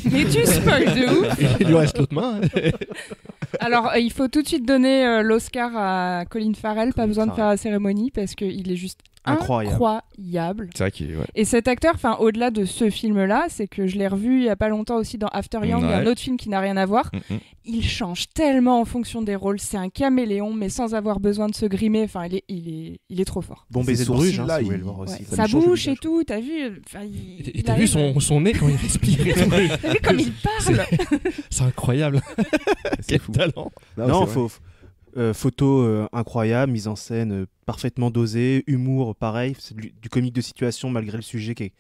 Mais tu spoil de ouf. Il lui reste l'autre main. Alors, il faut tout de suite donner l'Oscar à Colin Farrell. Pas besoin de faire la cérémonie parce qu'il est juste incroyable. C'est vrai qu'il est, ouais. Et cet acteur, enfin au-delà de ce film-là, c'est que je l'ai revu il y a pas longtemps aussi dans After Yang, un autre film qui n'a rien à voir. Il change tellement en fonction des rôles, c'est un caméléon, mais sans avoir besoin de se grimer. Enfin, il est trop fort. Bon baiser de Bruges, hein, si vous voulez le voir aussi. Ouais. Sa bouche et tout, t'as vu. Et t'as vu son nez quand il respire et tout. T'as vu comme il parle. C'est incroyable. Quel talent. Non, photo incroyable, mise en scène parfaitement dosée, humour pareil, c'est du comique de situation malgré le sujet qui est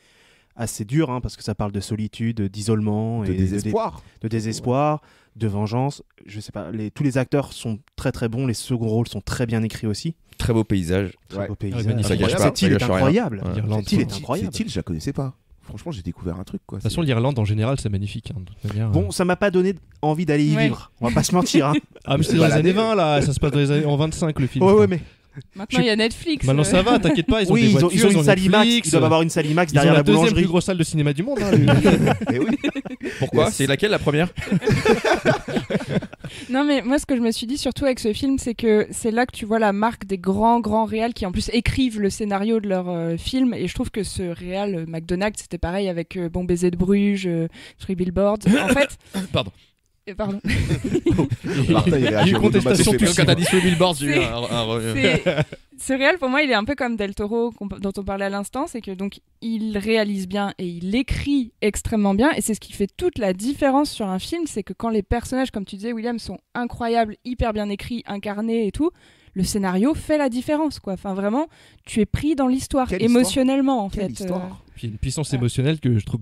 assez dur, hein, parce que ça parle de solitude, d'isolement, de désespoir, de vengeance. Je sais pas, tous les acteurs sont très très bons, les seconds rôles sont très bien écrits aussi. Très beau paysage. Ça gâche pas. Cette île est incroyable. L'Irlande, Cette île, je la connaissais pas. Franchement, j'ai découvert un truc, quoi. De toute façon, l'Irlande en général, c'est magnifique. Hein, de toute manière. Bon, ça m'a pas donné envie d'aller y vivre. On va pas se mentir. Hein. Ah, mais c'était dans les années 20 là. Ça se passe dans les années en 25 le film. Ouais, mais. Maintenant, il y a Netflix. Maintenant, ça va, t'inquiète pas. Ils ont des voitures, ils ont une salle IMAX. Ils doivent avoir une salle IMAX derrière la boulangerie. C'est la deuxième plus grosse salle de cinéma du monde. Hein, Et oui. Pourquoi ? C'est laquelle la première ? Non, mais moi, ce que je me suis dit surtout avec ce film, c'est que c'est là que tu vois la marque des grands réals qui en plus écrivent le scénario de leur film. Et je trouve que ce réal, McDonagh, c'était pareil avec Bon baiser de Bruges, Three Billboards. En fait. Pardon. Pardon. Martin, il réagit une contestation au plus Quand t'as dit Three Billboards, j'ai eu Ce réal, pour moi, il est un peu comme Del Toro dont on parlait à l'instant, c'est que donc il réalise bien et il écrit extrêmement bien, et c'est ce qui fait toute la différence sur un film, c'est que quand les personnages, comme tu disais, William, sont incroyables, hyper bien écrits, incarnés et tout, le scénario fait la différence, quoi. Enfin, vraiment, tu es pris dans l'histoire, émotionnellement, en fait. Puis une puissance émotionnelle que je trouve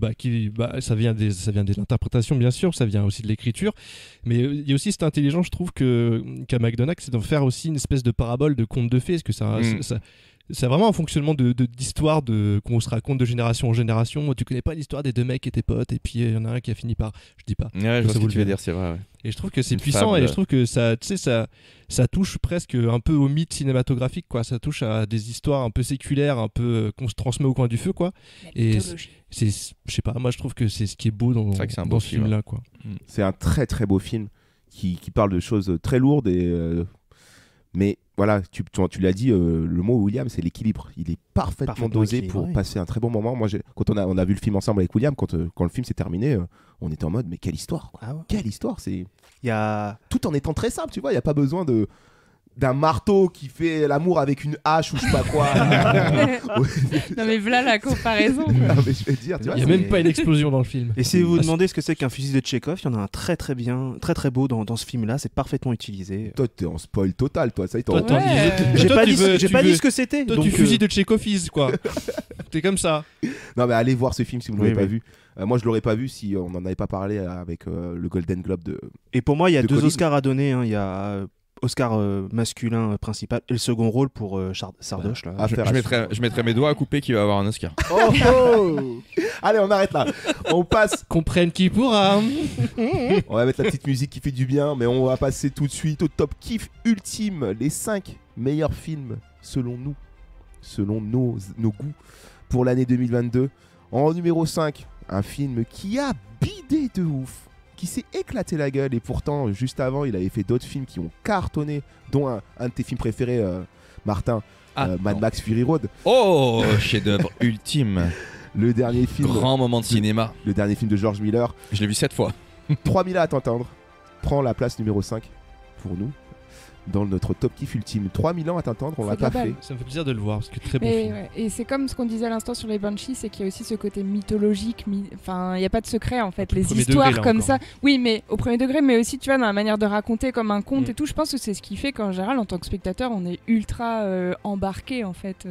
ça vient de l'interprétation, bien sûr, ça vient aussi de l'écriture, mais il y a aussi cette intelligence, je trouve, qu'a McDonagh, c'est d'en faire aussi une espèce de parabole, de conte de fées, parce que c'est vraiment un fonctionnement d'histoire qu'on se raconte de génération en génération. Tu connais pas l'histoire des deux mecs qui étaient potes, et puis il y en a un qui a fini par... Je dis pas. Ouais, je vois ce que tu veux dire, c'est vrai. Ouais. Et je trouve que c'est puissant, et je trouve que ça touche presque un peu au mythe cinématographique, quoi. Ça touche à des histoires un peu séculaires, un peu qu'on se transmet au coin du feu, quoi. Et je sais pas, moi je trouve que c'est ce qui est beau dans ce film-là, quoi. C'est un très très beau film qui parle de choses très lourdes mais voilà, tu l'as dit, le mot William, c'est l'équilibre. Il est parfaitement dosé pour passer un très bon moment. Moi, quand on a vu le film ensemble avec William, quand le film s'est terminé, on était en mode, mais quelle histoire, quoi. Ah ouais. Quelle histoire, tout en étant très simple, tu vois. Il n'y a pas besoin d'un marteau qui fait l'amour avec une hache ou je sais pas quoi. Non mais voilà la comparaison. Non, mais je vais dire, tu vois, il n'y a même pas une explosion dans le film. Et si vous vous demandez ce que c'est qu'un fusil de Tchekhov, il y en a un très très bien, très très beau dans ce film-là, c'est parfaitement utilisé. Toi, t'es en spoil total, toi. Ça y est, j'ai pas dit ce que c'était. Toi, tu fusil de Tchekhov, quoi. T'es comme ça. Non, mais allez voir ce film si vous ne l'avez pas vu. Moi, je l'aurais pas vu si on n'en avait pas parlé avec le Golden Globe de. Et pour moi, il y a deux Oscars à donner. Hein. Il y a Oscar masculin principal et le second rôle pour Sardoche. Là. Je mettrai mes doigts à couper qui va avoir un Oscar. Allez, on arrête là. On passe. Comprenne qui pourra. On va mettre la petite musique qui fait du bien, mais on va passer tout de suite au top kiff ultime. Les 5 meilleurs films selon nous, selon nos goûts pour l'année 2022. En numéro 5, un film qui a bidé de ouf, qui s'est éclaté la gueule, et pourtant juste avant il avait fait d'autres films qui ont cartonné, dont un de tes films préférés, Martin, Mad Max Fury Road. Oh, chef-d'œuvre ultime. Le dernier film, grand moment de cinéma, le dernier film de George Miller. Je l'ai vu 7 fois. 3000 à t'entendre prend la place numéro 5 pour nous dans notre top kiff ultime. 3000 ans à t'entendre, on l'a pas fait. Ça me fait plaisir de le voir parce que très bon film. Ouais. Et c'est comme ce qu'on disait à l'instant sur les Banshees, c'est qu'il y a aussi ce côté mythologique, enfin il n'y a pas de secret en fait, les histoires degré, comme ça. Oui, mais au premier degré, mais aussi tu vois dans la manière de raconter comme un conte et tout, je pense que c'est ce qui fait qu'en général en tant que spectateur on est ultra embarqué en fait,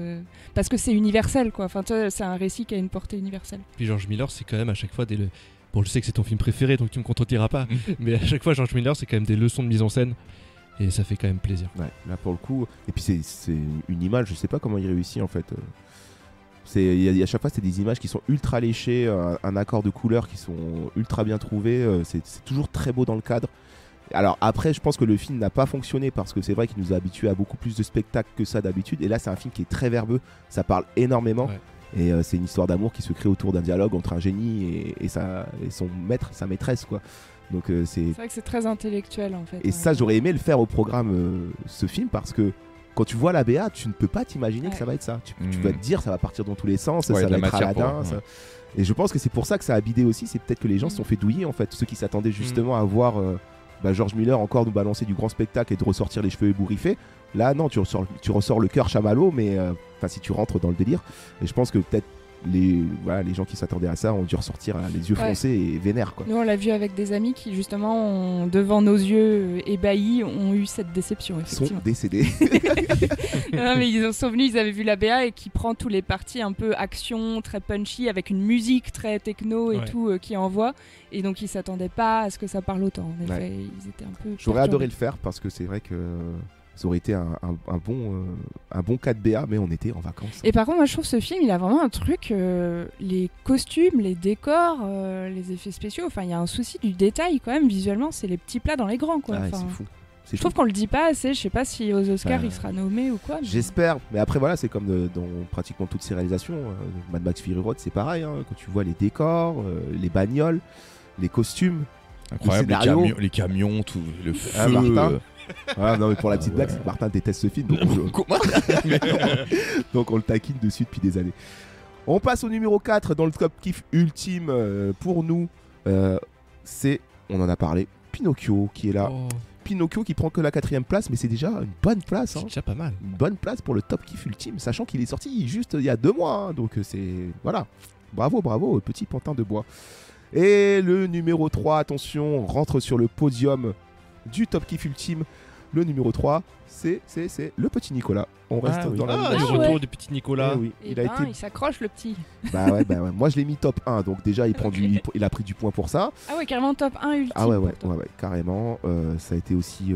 parce que c'est universel quoi, enfin c'est un récit qui a une portée universelle. Puis George Miller c'est quand même à chaque fois Bon je sais que c'est ton film préféré donc tu me contrediras pas, mais à chaque fois George Miller c'est quand même des leçons de mise en scène. Et ça fait quand même plaisir. Ouais, là pour le coup. Et puis c'est une image, je sais pas comment il réussit en fait. À chaque fois, c'est des images qui sont ultra léchées, un accord de couleurs qui sont ultra bien trouvés. C'est toujours très beau dans le cadre. Alors après, je pense que le film n'a pas fonctionné parce que c'est vrai qu'il nous a habitués à beaucoup plus de spectacles que ça d'habitude. Et là, c'est un film qui est très verbeux. Ça parle énormément. Ouais. Et c'est une histoire d'amour qui se crée autour d'un dialogue entre un génie et son maître, sa maîtresse, quoi. Donc c'est vrai que c'est très intellectuel en fait. Et ça, j'aurais aimé le faire au programme, ce film, parce que quand tu vois la BA, tu ne peux pas t'imaginer que Ouais. ça va être ça. Tu vas te dire, ça va partir dans tous les sens, Ouais, ça de va la être matière Aladdin. pour- ça- Et je pense que c'est pour ça que ça a bidé aussi. C'est peut-être que les gens se sont fait douiller en fait. Ceux qui s'attendaient justement à voir George Miller encore nous balancer du grand spectacle et de ressortir les cheveux ébouriffés. Là, non, tu ressors le cœur chamallow, mais si tu rentres dans le délire. Et je pense que peut-être les gens qui s'attendaient à ça ont dû ressortir les yeux Ouais. foncés et vénères quoi. Nous, on l'a vu avec des amis qui, justement, devant nos yeux ébahis, ont eu cette déception, Ils sont effectivement. décédés. Non, mais sont venus, ils avaient vu la BA et qui prend tous les parties un peu action, très punchy, avec une musique très techno et Ouais. tout qui envoie. Et donc, ils s'attendaient pas à ce que ça parle autant. En effet, Ouais. ils étaient un peu. J'aurais perturbés. adoré le faire parce que c'est vrai que ça aurait été un bon cas de BA, mais on était en vacances. Et par contre, moi je trouve ce film, il a vraiment un truc, les costumes, les décors, les effets spéciaux, enfin il y a un souci du détail quand même, visuellement, c'est les petits plats dans les grands quoi. Ah ouais, Enfin, c'est fou. C'est je trouve fou. qu'on le dit pas assez, je sais pas si aux Oscars Ouais. il sera nommé ou quoi. mais- J'espère, mais après voilà, c'est comme dans pratiquement toutes ces réalisations. Mad Max Fury Road, c'est pareil. Hein, quand tu vois les décors, les bagnoles, les costumes. Incroyable, Le scénario. les camions, tout le feu. Ah, Martin. Ah, non, mais pour la petite Ah blague, ouais. c'est que Martin déteste ce film, donc on le taquine dessus depuis des années. On passe au numéro 4 dans le top kiff ultime pour nous. On en a parlé, Pinocchio qui est là. Oh, Pinocchio qui prend que la 4ème place, mais c'est déjà une bonne place. Hein. c'est déjà pas mal. Une bonne place pour le top kiff ultime, sachant qu'il est sorti juste il y a 2 mois. Hein, donc c'est. Voilà. Bravo, petit pantin de bois. Et le numéro 3, attention, rentre sur le podium du top kiff ultime. Le numéro 3, c'est le petit Nicolas. On reste Ah oui. dans la Ah, Ah, du ouais. retour du petit Nicolas. Eh oui, Et il a été. il s'accroche le petit. Bah ouais. Moi je l'ai mis top 1, donc déjà il a pris du point pour ça. Ah ouais, carrément top 1 ultime. Ah ouais, pour toi. carrément. Ça a été aussi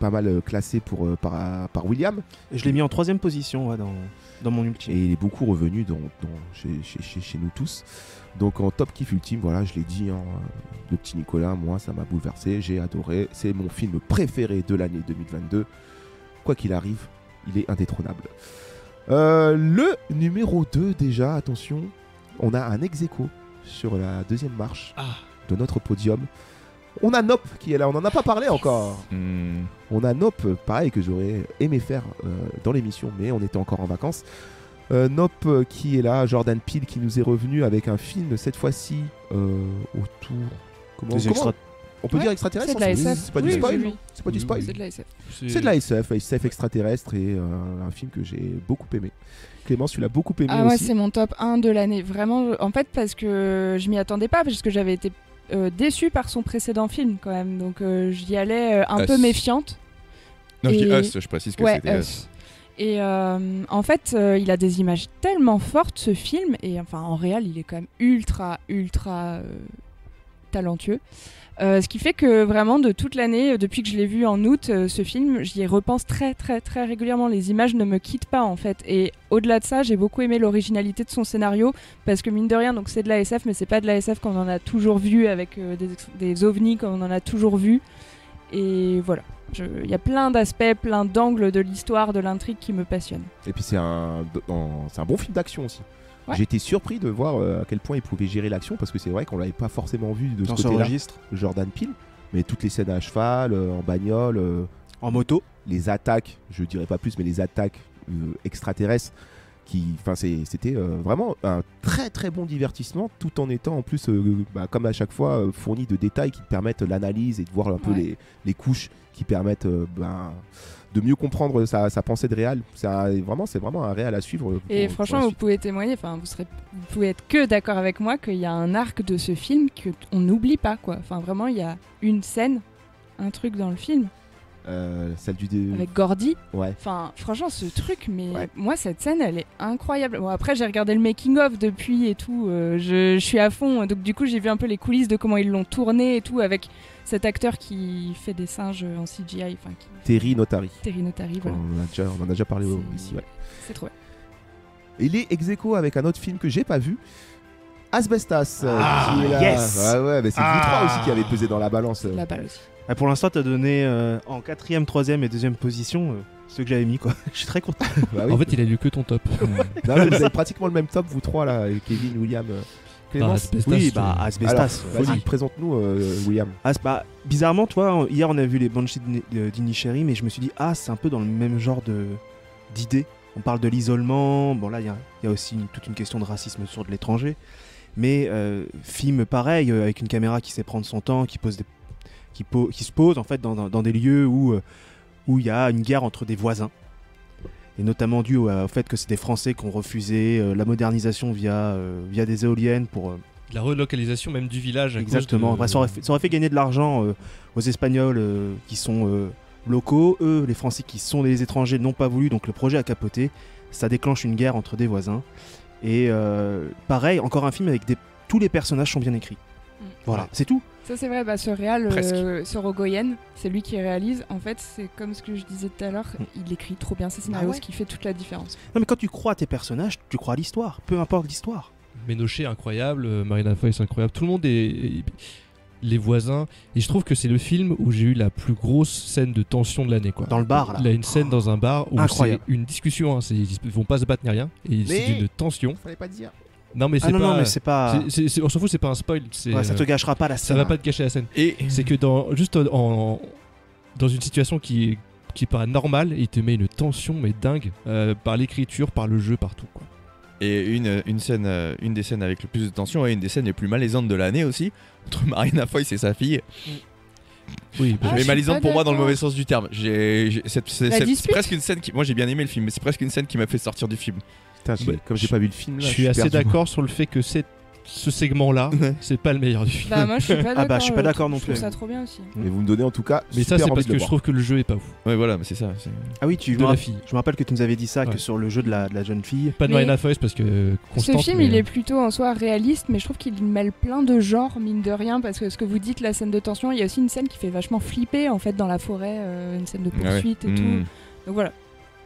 pas mal classé par William. Et je l'ai mis en 3ème position dans mon Et ultime. il est beaucoup revenu chez nous tous. Donc en top kiff ultime, voilà, je l'ai dit, hein, le petit Nicolas, moi ça m'a bouleversé, j'ai adoré. C'est mon film préféré de l'année 2022. Quoi qu'il arrive, il est indétrônable. Le numéro 2 déjà, attention, on a un ex-aequo sur la 2ème marche Ah. de notre podium. On a Nope qui est là, on n'en a pas parlé encore. Hmm. On a Nope, pareil, que j'aurais aimé faire dans l'émission, mais on était encore en vacances. Nope qui est là, Jordan Peele qui nous est revenu avec un film cette fois-ci autour. Comment on peut Ouais, dire extraterrestre c'est de la sans- SF. C'est pas du Oui, spoil. oui, oui. C'est pas du spoil. C'est de la SF. C'est de la SF extraterrestre et un film que j'ai beaucoup aimé. Clémence, tu l'as beaucoup aimé Ah ouais, aussi. c'est mon top 1 de l'année. Vraiment, en fait, parce que je m'y attendais pas, parce que j'avais été déçue par son précédent film quand même. Donc j'y allais un peu Us. méfiante. Non, je dis Et- Us, je précise que Ouais, c'était Us. Us. Et en fait, il a des images tellement fortes ce film, et enfin en réel, il est quand même ultra talentueux. Ce qui fait que vraiment de toute l'année, depuis que je l'ai vu en août, ce film, j'y repense très régulièrement. Les images ne me quittent pas en fait. Et au-delà de ça, j'ai beaucoup aimé l'originalité de son scénario, parce que mine de rien, donc c'est de la SF, mais c'est pas de la SF comme on en a toujours vu, avec des ovnis comme on en a toujours vu. Et voilà. Il y a plein d'aspects, plein d'angles de l'histoire, de l'intrigue qui me passionnent. Et puis c'est un bon film d'action aussi. Ouais. J'ai été surpris de voir à quel point il pouvait gérer l'action parce que c'est vrai qu'on l'avait pas forcément vu de Dans ce ce côté-là. registre. Jordan Peele, mais toutes les scènes à cheval, en bagnole, En moto. les attaques, je dirais pas plus, mais les attaques extraterrestres, c'était vraiment un très bon divertissement, tout en étant en plus, comme à chaque fois, fourni de détails qui te permettent l'analyse et de voir un peu Ouais. les couches qui permettent de mieux comprendre sa pensée de réal. C'est vraiment un réal à suivre. Et pour franchement, la vous suite. pouvez témoigner, enfin, vous pouvez être que d'accord avec moi qu'il y a un arc de ce film qu'on n'oublie pas, quoi. Enfin, vraiment, il y a une scène, un truc dans le film, Celle du... avec Gordy. Ouais. Enfin, franchement, ce truc, mais Ouais. moi, cette scène, elle est incroyable. Bon, après, j'ai regardé le making-of depuis et tout. Je suis à fond. Donc, du coup, j'ai vu un peu les coulisses de comment ils l'ont tourné et tout, avec cet acteur qui fait des singes en CGI. Enfin, Terry Notary. Terry Notary, voilà. On en a déjà parlé C'est- ici. Ouais. C'est trop bien. Il est ex aequo avec un autre film que j'ai pas vu. Asbestas. Ah, qui est là. yes. Ouais, mais c'est vous trois aussi qui avez pesé dans la balance. La balle aussi. Ah, pour l'instant, t'as donné en 4ème, 3ème et 2ème position ceux que j'avais mis, quoi. Je suis très content. Bah oui. En fait, il a lu que ton top. Non, mais vous avez pratiquement le même top, vous trois là, Kevin, William Clémence. Asbestas, Oui, tu- bah Alors, Asbestas. vas-y, présente-nous William. Bizarrement, toi, hier on a vu les Banshees d'Inisherin, mais je me suis dit, c'est un peu dans le même genre d'idée. On parle de l'isolement, bon là il y a aussi toute une question de racisme sur de l'étranger, mais film pareil, avec une caméra qui sait prendre son temps, qui se pose en fait dans des lieux où il y a une guerre entre des voisins, et notamment dû au fait que c'est des Français qui ont refusé la modernisation via des éoliennes pour... La relocalisation même du village. à cause Exactement. de- Après, ça aurait fait gagner de l'argent aux Espagnols qui sont locaux. Eux, les Français qui sont des étrangers, n'ont pas voulu, donc le projet a capoté. Ça déclenche une guerre entre des voisins. Et pareil, encore un film avec tous les personnages sont bien écrits. Voilà, Ouais. c'est tout. Ça c'est vrai, ce réal, Presque. Sorogoyen, c'est lui qui réalise. En fait, c'est comme ce que je disais tout à l'heure, il écrit trop bien ses scénarios, ouais. ce qui fait toute la différence. Non, mais quand tu crois à tes personnages, tu crois à l'histoire. Peu importe l'histoire. Ménochet incroyable, Marina Foïs incroyable, tout le monde les voisins, et je trouve que c'est le film où j'ai eu la plus grosse scène de tension de l'année, quoi. Dans le bar, là. Il y a une scène dans un bar où c'est Incroyable. une discussion, hein, ils vont pas se battre ni rien, et c'est Mais- d'une tension. Fallait pas dire. Non mais c'est Ah non, pas, non, mais c'est pas. on s'en fout, c'est pas un spoil, c'est, Ouais, ça te gâchera pas la ça scène. va pas te gâcher la scène. Et C'est que dans une situation qui paraît normale, il te met une tension mais dingue par l'écriture, par le jeu, partout, quoi. Et une des scènes avec le plus de tension et une des scènes les plus malaisantes de l'année aussi, entre Marina Foïs et sa fille. Oui, Ah, je mais suis malaisante pas pour moi dans le d'accord. mauvais sens du terme. C'est dispute presque une scène qui. Moi j'ai bien aimé le film, mais c'est presque une scène qui m'a fait sortir du film. Putain, comme j'ai pas vu le film, là, je suis assez perdu. d'accord sur le fait que ce segment-là, c'est pas le meilleur du film. Bah moi je suis pas d'accord. bah, je suis pas d'accord non Je trouve plus. ça trop bien aussi. Mais vous me donnez en tout cas. Mais ça, super c'est envie parce de le que je voir. trouve que le jeu est pas ouf. Ouais, voilà, mais c'est ça. Ah oui, De la fille. je me rappelle que tu nous avais dit ça, Ouais. que sur le jeu de la jeune fille. Pas de Mais- Marina Foïs parce que Ce constante. film, mais, il est plutôt en soi réaliste, mais je trouve qu'il mêle plein de genres, mine de rien, parce que ce que vous dites, la scène de tension, il y a aussi une scène qui fait vachement flipper, en fait, dans la forêt, une scène de poursuite et tout. Donc voilà,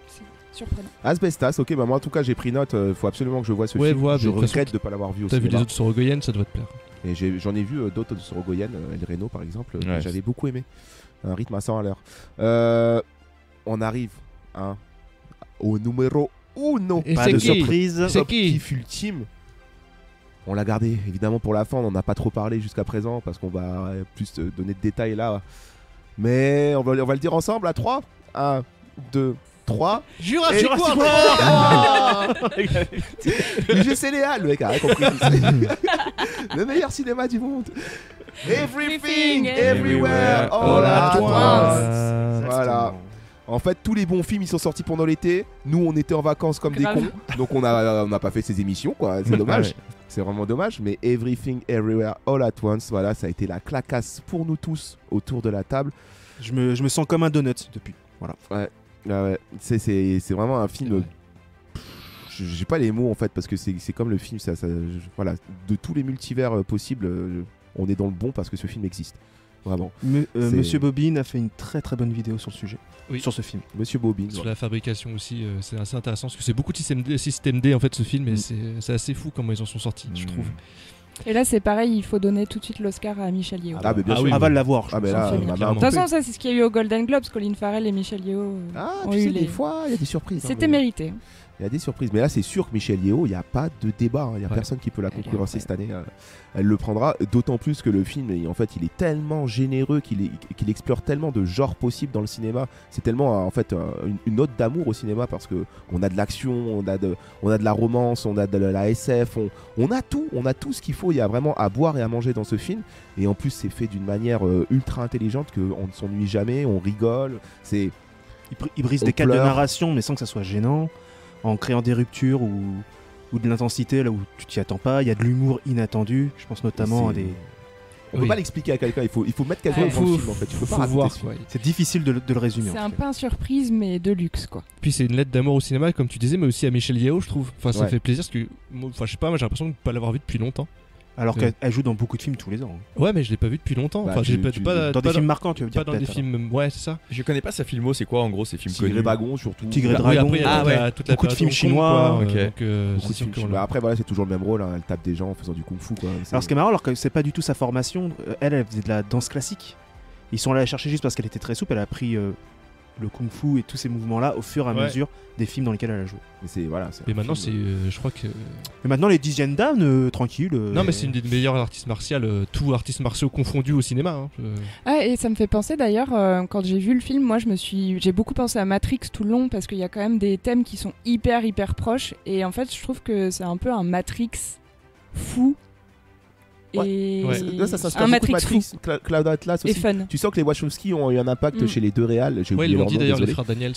c'est surprenant. Asbestas, ok, bah moi en tout cas j'ai pris note, faut absolument que je voie ce Ouais, film. vois, Je mais de toute regrette façon, de pas l'avoir vu au T'as vu les cinéma. autres Sorogoyen, ça doit te plaire. Et j'en ai vu d'autres de Sorogoyen, El Reno par exemple, que Ouais. j'avais beaucoup aimé. Un rythme à 100 à l'heure. On arrive au numéro 1. Et Pas c'est de qui surprise. C'est Top qui kiff ultime. On l'a gardé évidemment pour la fin, on n'en a pas trop parlé jusqu'à présent parce qu'on va plus donner de détails là. Mais on va le dire ensemble à 3. 1, 2, 3. Jurassic Jurassic World. UGC Léa, le mec a rien compris. Le meilleur cinéma du monde. Everything, everywhere, all at once. Voilà. En fait, tous les bons films ils sont sortis pendant l'été. Nous, on était en vacances comme Grave. des cons, donc on n'a pas fait ces émissions, quoi. C'est dommage. Ouais. C'est vraiment dommage. Mais Everything, Everywhere, All at Once, voilà, ça a été la clacasse pour nous tous autour de la table. Je me sens comme un donut depuis. Voilà. Ah ouais. C'est vraiment un film. Ouais. J'ai pas les mots en fait parce que c'est comme le film. Voilà, de tous les multivers possibles, on est dans le bon parce que ce film existe. Vraiment. C'est- Monsieur Bobine a fait une très très bonne vidéo sur le sujet, Oui. sur ce film. Monsieur Bobine. Sur voilà. la fabrication aussi, c'est assez intéressant parce que c'est beaucoup de système D en fait ce film et Mm. c'est assez fou comment ils en sont sortis, je trouve. Et là, c'est pareil, il faut donner tout de suite l'Oscar à Michel Yeoh. Ah, mais bien Ah sûr. oui, Ah, va l'avoir. je Ah, mais pense. là, Sans on m'a clairement. De toute façon, ça, c'est ce qu'il y a eu au Golden Globes, Colin Farrell et Michel Yeoh Ah, ont tu eu sais, les... des fois, il y a des surprises. hein, C'était mais- mérité. Il y a des surprises. Mais là, c'est sûr que Michel Yeoh, il n'y a pas de débat. Il n'y a Ouais. personne qui peut la Elle est concurrencer cette année. Elle le prendra. D'autant plus que le film, en fait, il est tellement généreux qu'il explore tellement de genres possibles dans le cinéma. C'est tellement, en fait, une note d'amour au cinéma parce que on a de l'action, on a de la romance, on a de la SF, on a tout. On a tout ce qu'il faut. Il y a vraiment à boire et à manger dans ce film. Et en plus, c'est fait d'une manière ultra intelligente qu'on ne s'ennuie jamais, on rigole. C'est Il brise On des cadres de pleure. narration, mais sans que ça soit gênant, en créant des ruptures ou de l'intensité là où tu t'y attends pas. Il y a de l'humour inattendu. Je pense notamment à c'est- des. On peut Oui. pas l'expliquer à quelqu'un. Il faut mettre quelqu'un Ouais. devant le film. En fait, tu peux pas faut raconter voir ce film. quoi. C'est difficile de le résumer. C'est en un tout cas. pain surprise, mais de luxe, quoi. Puis c'est une lettre d'amour au cinéma comme tu disais mais aussi à Michel Yeoh je trouve. Enfin ça Ouais. fait plaisir parce que enfin je sais pas, moi j'ai l'impression de ne pas l'avoir vu depuis longtemps. Alors Ouais. qu'elle joue dans beaucoup de films tous les ans. Ouais mais je l'ai pas vu depuis longtemps. Bah, Enfin j'ai tu- pas, tu- pas, Dans pas des films marquants, tu veux dire pas dans des peut-être, films ouais c'est ça. Je connais pas sa filmo, c'est quoi en gros ces films Tigre et connus Dragon surtout. Tigre et Oui, Dragon. après il y a Ah toute ouais. la- toute la Beaucoup de période films Hong Kong, chinois, quoi, ok. donc Beaucoup c'est de sûr films que chinois. voilà. Après voilà, c'est toujours le même rôle. Elle tape des gens en faisant du kung-fu quoi. C'est- Alors ce qui est marrant, alors que c'est pas du tout sa formation, elle faisait de la danse classique. Ils sont allés la chercher juste parce qu'elle était très souple. Elle a pris le kung-fu et tous ces mouvements-là au fur et à Ouais. mesure des films dans lesquels elle a joué. Mais c'est voilà. Et un maintenant, film, je crois que. Et maintenant, les dizaines d'ânes, tranquille. Non, mais c'est une des meilleures artistes martiales, tous artistes martiaux confondus au cinéma. Hein. Ah, et ça me fait penser d'ailleurs, quand j'ai vu le film, moi j'ai beaucoup pensé à Matrix tout le long parce qu'il y a quand même des thèmes qui sont hyper proches. Et en fait, je trouve que c'est un peu un Matrix fou. Et Ouais. Là, ça s'inspire un beaucoup de Matrix Matrix, fou Cloud Atlas et aussi. fun. Tu sens que les Wachowski ont eu un impact chez les deux réals. J'ai Ouais, oublié ils l'ont leur dit nom, d'ailleurs, les désolé. frères Daniels.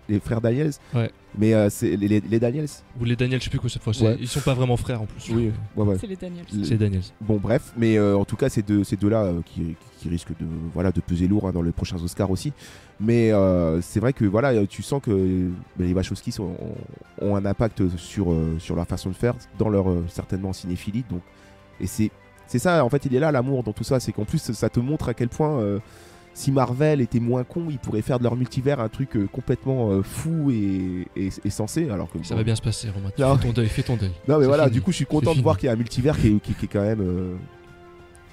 Les frères Daniels. Ouais. Mais c'est les Daniels. Ou les Daniels, je sais plus quoi cette fois. Ouais. Ils sont pas vraiment frères en plus. Oui, ouais. C'est les Daniels. C'est les Daniels. Bon, bref, mais en tout cas, ces deux-là qui risquent de peser lourd dans les prochains Oscars aussi. Mais c'est vrai que voilà, tu sens que les Wachowski ont un impact sur leur façon de faire, dans leur certainement cinéphilie. Donc, et c'est ça, en fait, il est là l'amour dans tout ça. C'est qu'en plus, ça te montre à quel point si Marvel était moins con, ils pourraient faire de leur multivers un truc complètement fou et sensé. Alors que Ça va bien se passer, Romain. Non. Fais ton deuil. Non, mais C'est voilà, fini. du coup, je suis content de fini. voir qu'il y a un multivers qui est quand même.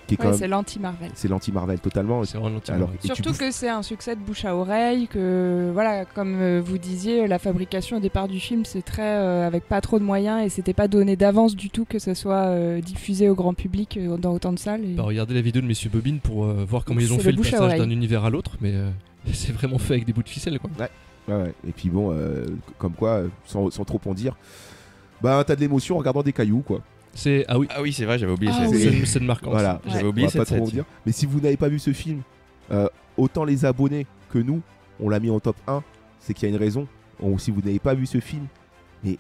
Qui est quand Ouais, même c'est l'anti-Marvel. c'est l'anti-Marvel totalement. C'est vraiment Alors, l'anti-Marvel. et tu Surtout bouffes- que c'est un succès de bouche à oreille, que voilà, comme vous disiez, la fabrication au départ du film, c'est très avec pas trop de moyens et c'était pas donné d'avance du tout que ça soit diffusé au grand public dans autant de salles. Et... Bah, regardez la vidéo de Messieurs Bobine pour voir comment ils ont C'est fait le le bouche à passage oreille. d'un univers à l'autre, mais c'est vraiment fait avec des bouts de ficelle, quoi. Ouais. Et puis bon, comme quoi, sans trop en dire, bah t'as de l'émotion en regardant des cailloux, quoi. Ah oui, Ah oui, c'est vrai, j'avais oublié Ah ça. oui. c'est une scène marquante. Voilà, Ouais. J'avais on oublié va pas cette trop en scène. dire. Mais si vous n'avez pas vu ce film, autant les abonnés que nous, on l'a mis en top 1, c'est qu'il y a une raison. Ou si vous n'avez pas vu ce film, mais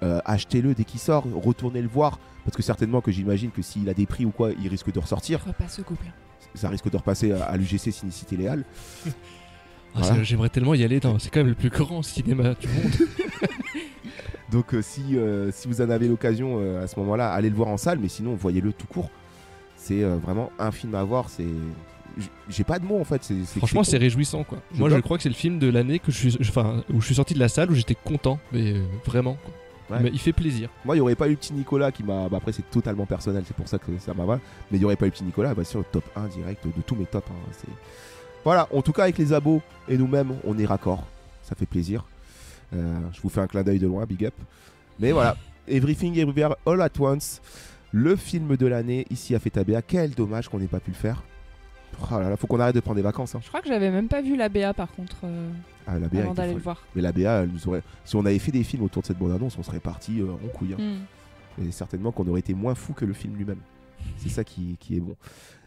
achetez-le dès qu'il sort, retournez le voir. Parce que certainement que j'imagine que s'il a des prix ou quoi, il risque de ressortir. Je vois pas ce couple. Ça risque de repasser à l'UGC Cinécité Léal. Ah, Voilà. j'aimerais tellement y aller. C'est quand même le plus grand cinéma du monde. Donc si vous en avez l'occasion à ce moment-là, allez le voir en salle, mais sinon voyez-le tout court. C'est vraiment un film à voir. J'ai pas de mots en fait. Franchement, c'est réjouissant, quoi. Moi, je crois que c'est le film de l'année où je suis sorti de la salle où j'étais content, mais vraiment, quoi. Ouais. Mais il fait plaisir. Moi, il n'y aurait pas eu le petit Nicolas qui m'a. Bah, après, c'est totalement personnel, c'est pour ça que ça m'a. Mais il n'y aurait pas eu le petit Nicolas, bah, sur le top 1 direct de tous mes tops. Hein. Voilà, en tout cas, avec les abos et nous-mêmes, on est raccord. Ça fait plaisir. Je vous fais un clin d'œil de loin, big up. Mais voilà, Everything Everywhere All at Once, le film de l'année ici à Fetabea. Quel dommage qu'on n'ait pas pu le faire. Oh là là, faut qu'on arrête de prendre des vacances. Hein. Je crois que j'avais même pas vu la BA par contre Ah, la BA avant était d'aller folle. le voir. Mais la BA, elle nous aurait... si on avait fait des films autour de cette bande-annonce, on serait parti en couille. Hein. Et certainement qu'on aurait été moins fou que le film lui-même. C'est ça qui est bon.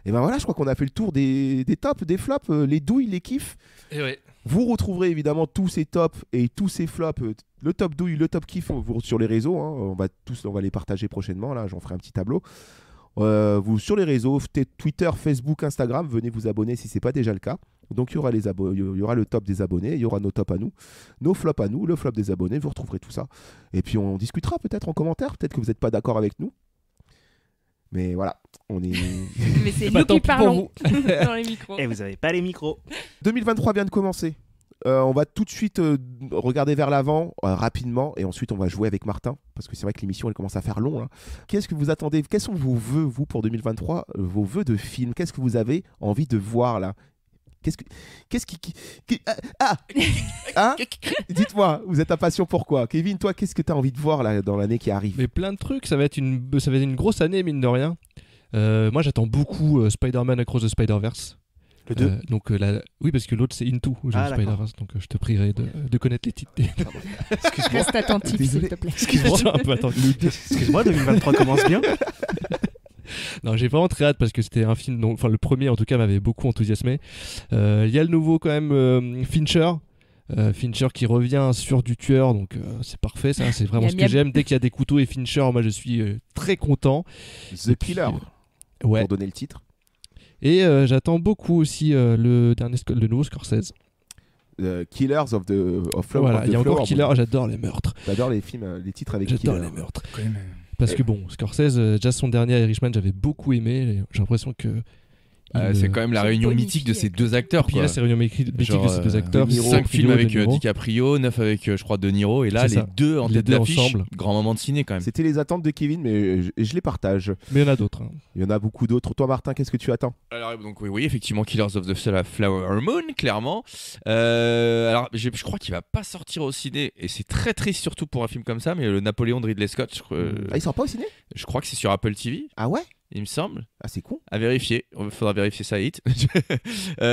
Et ben voilà, je crois qu'on a fait le tour des tops, des flops, les douilles, les kiffs. Et ouais. Vous retrouverez évidemment tous ces tops et tous ces flops, le top douille, le top kiff sur les réseaux. Hein. On va les partager prochainement. Là, j'en ferai un petit tableau. Vous sur les réseaux, Twitter, Facebook, Instagram, venez vous abonner si c'est pas déjà le cas. Donc il y aura le top des abonnés, il y aura nos tops à nous, nos flops à nous, le flop des abonnés, vous retrouverez tout ça. Et puis on discutera peut-être en commentaire, peut-être que vous n'êtes pas d'accord avec nous. Mais voilà, on est... Mais c'est Bah, nous tant qui pis pour parlons dans les micros. Et vous avez pas les micros. 2023 vient de commencer. On va tout de suite regarder vers l'avant rapidement et ensuite on va jouer avec Martin parce que c'est vrai que l'émission elle commence à faire long là. Qu'est-ce que vous attendez? Quels sont vos vœux vous pour 2023? Vos vœux de film? Qu'est-ce que vous avez envie de voir là? Hein? Dites-moi, vous êtes impatient pourquoi? Kevin, toi, qu'est-ce que tu as envie de voir là dans l'année qui arrive? Mais plein de trucs, ça va être une grosse année, mine de rien. Moi, j'attends beaucoup Spider-Man Across the Spider-Verse. Le 2. Oui, parce que l'autre c'est Into Ah, d'accord. Spider-Verse, donc je te prierai de connaître les titres. Reste attentif s'il Désolé. te plaît. Excuse-moi, un peu attendu. Excuse-moi, 2023 commence bien. Non, j'ai vraiment très hâte parce que c'était un film, enfin le premier en tout cas m'avait beaucoup enthousiasmé. Il y a le nouveau quand même Fincher. Fincher qui revient sur du tueur, donc c'est parfait, ça, c'est vraiment Miam, ce que miam. j'aime. Dès qu'il y a des couteaux et Fincher, moi je suis très content. The Killer, Ouais. pour donner le titre. Et j'attends beaucoup aussi le nouveau Scorsese. Killers of Flower. Voilà, of the il y a encore Flower. Killer, j'adore les meurtres. J'adore les films, les titres avec J'adore Killer. les meurtres. Parce que bon, Scorsese, déjà son dernier Irishman, j'avais beaucoup aimé. J'ai l'impression que C'est quand même la réunion bonifie mythique de ces avec deux acteurs. Puis quoi. là, c'est réunion mythique de ces deux acteurs. De Niro, 5 films avec De Niro. DiCaprio, 9 avec, je crois, De Niro. Et là, C'est les ça. deux en Les tête deux d'affiche. ensemble. Grand moment de ciné quand même. C'était les attentes de Kevin, mais je les partage. Mais il y en a d'autres. Hein. Il y en a beaucoup d'autres. Toi, Martin, qu'est-ce que tu attends? Alors, donc, oui, effectivement, Killers of the Flower Moon, clairement. Alors, je crois qu'il va pas sortir au ciné. Et c'est très triste, surtout pour un film comme ça. Mais le Napoléon de Ridley Scott, Ah, il sort pas au ciné? je crois que c'est sur Apple TV, Ah ouais? il me semble. Ah, c'est con. À vérifier, il faudra vérifier ça hit.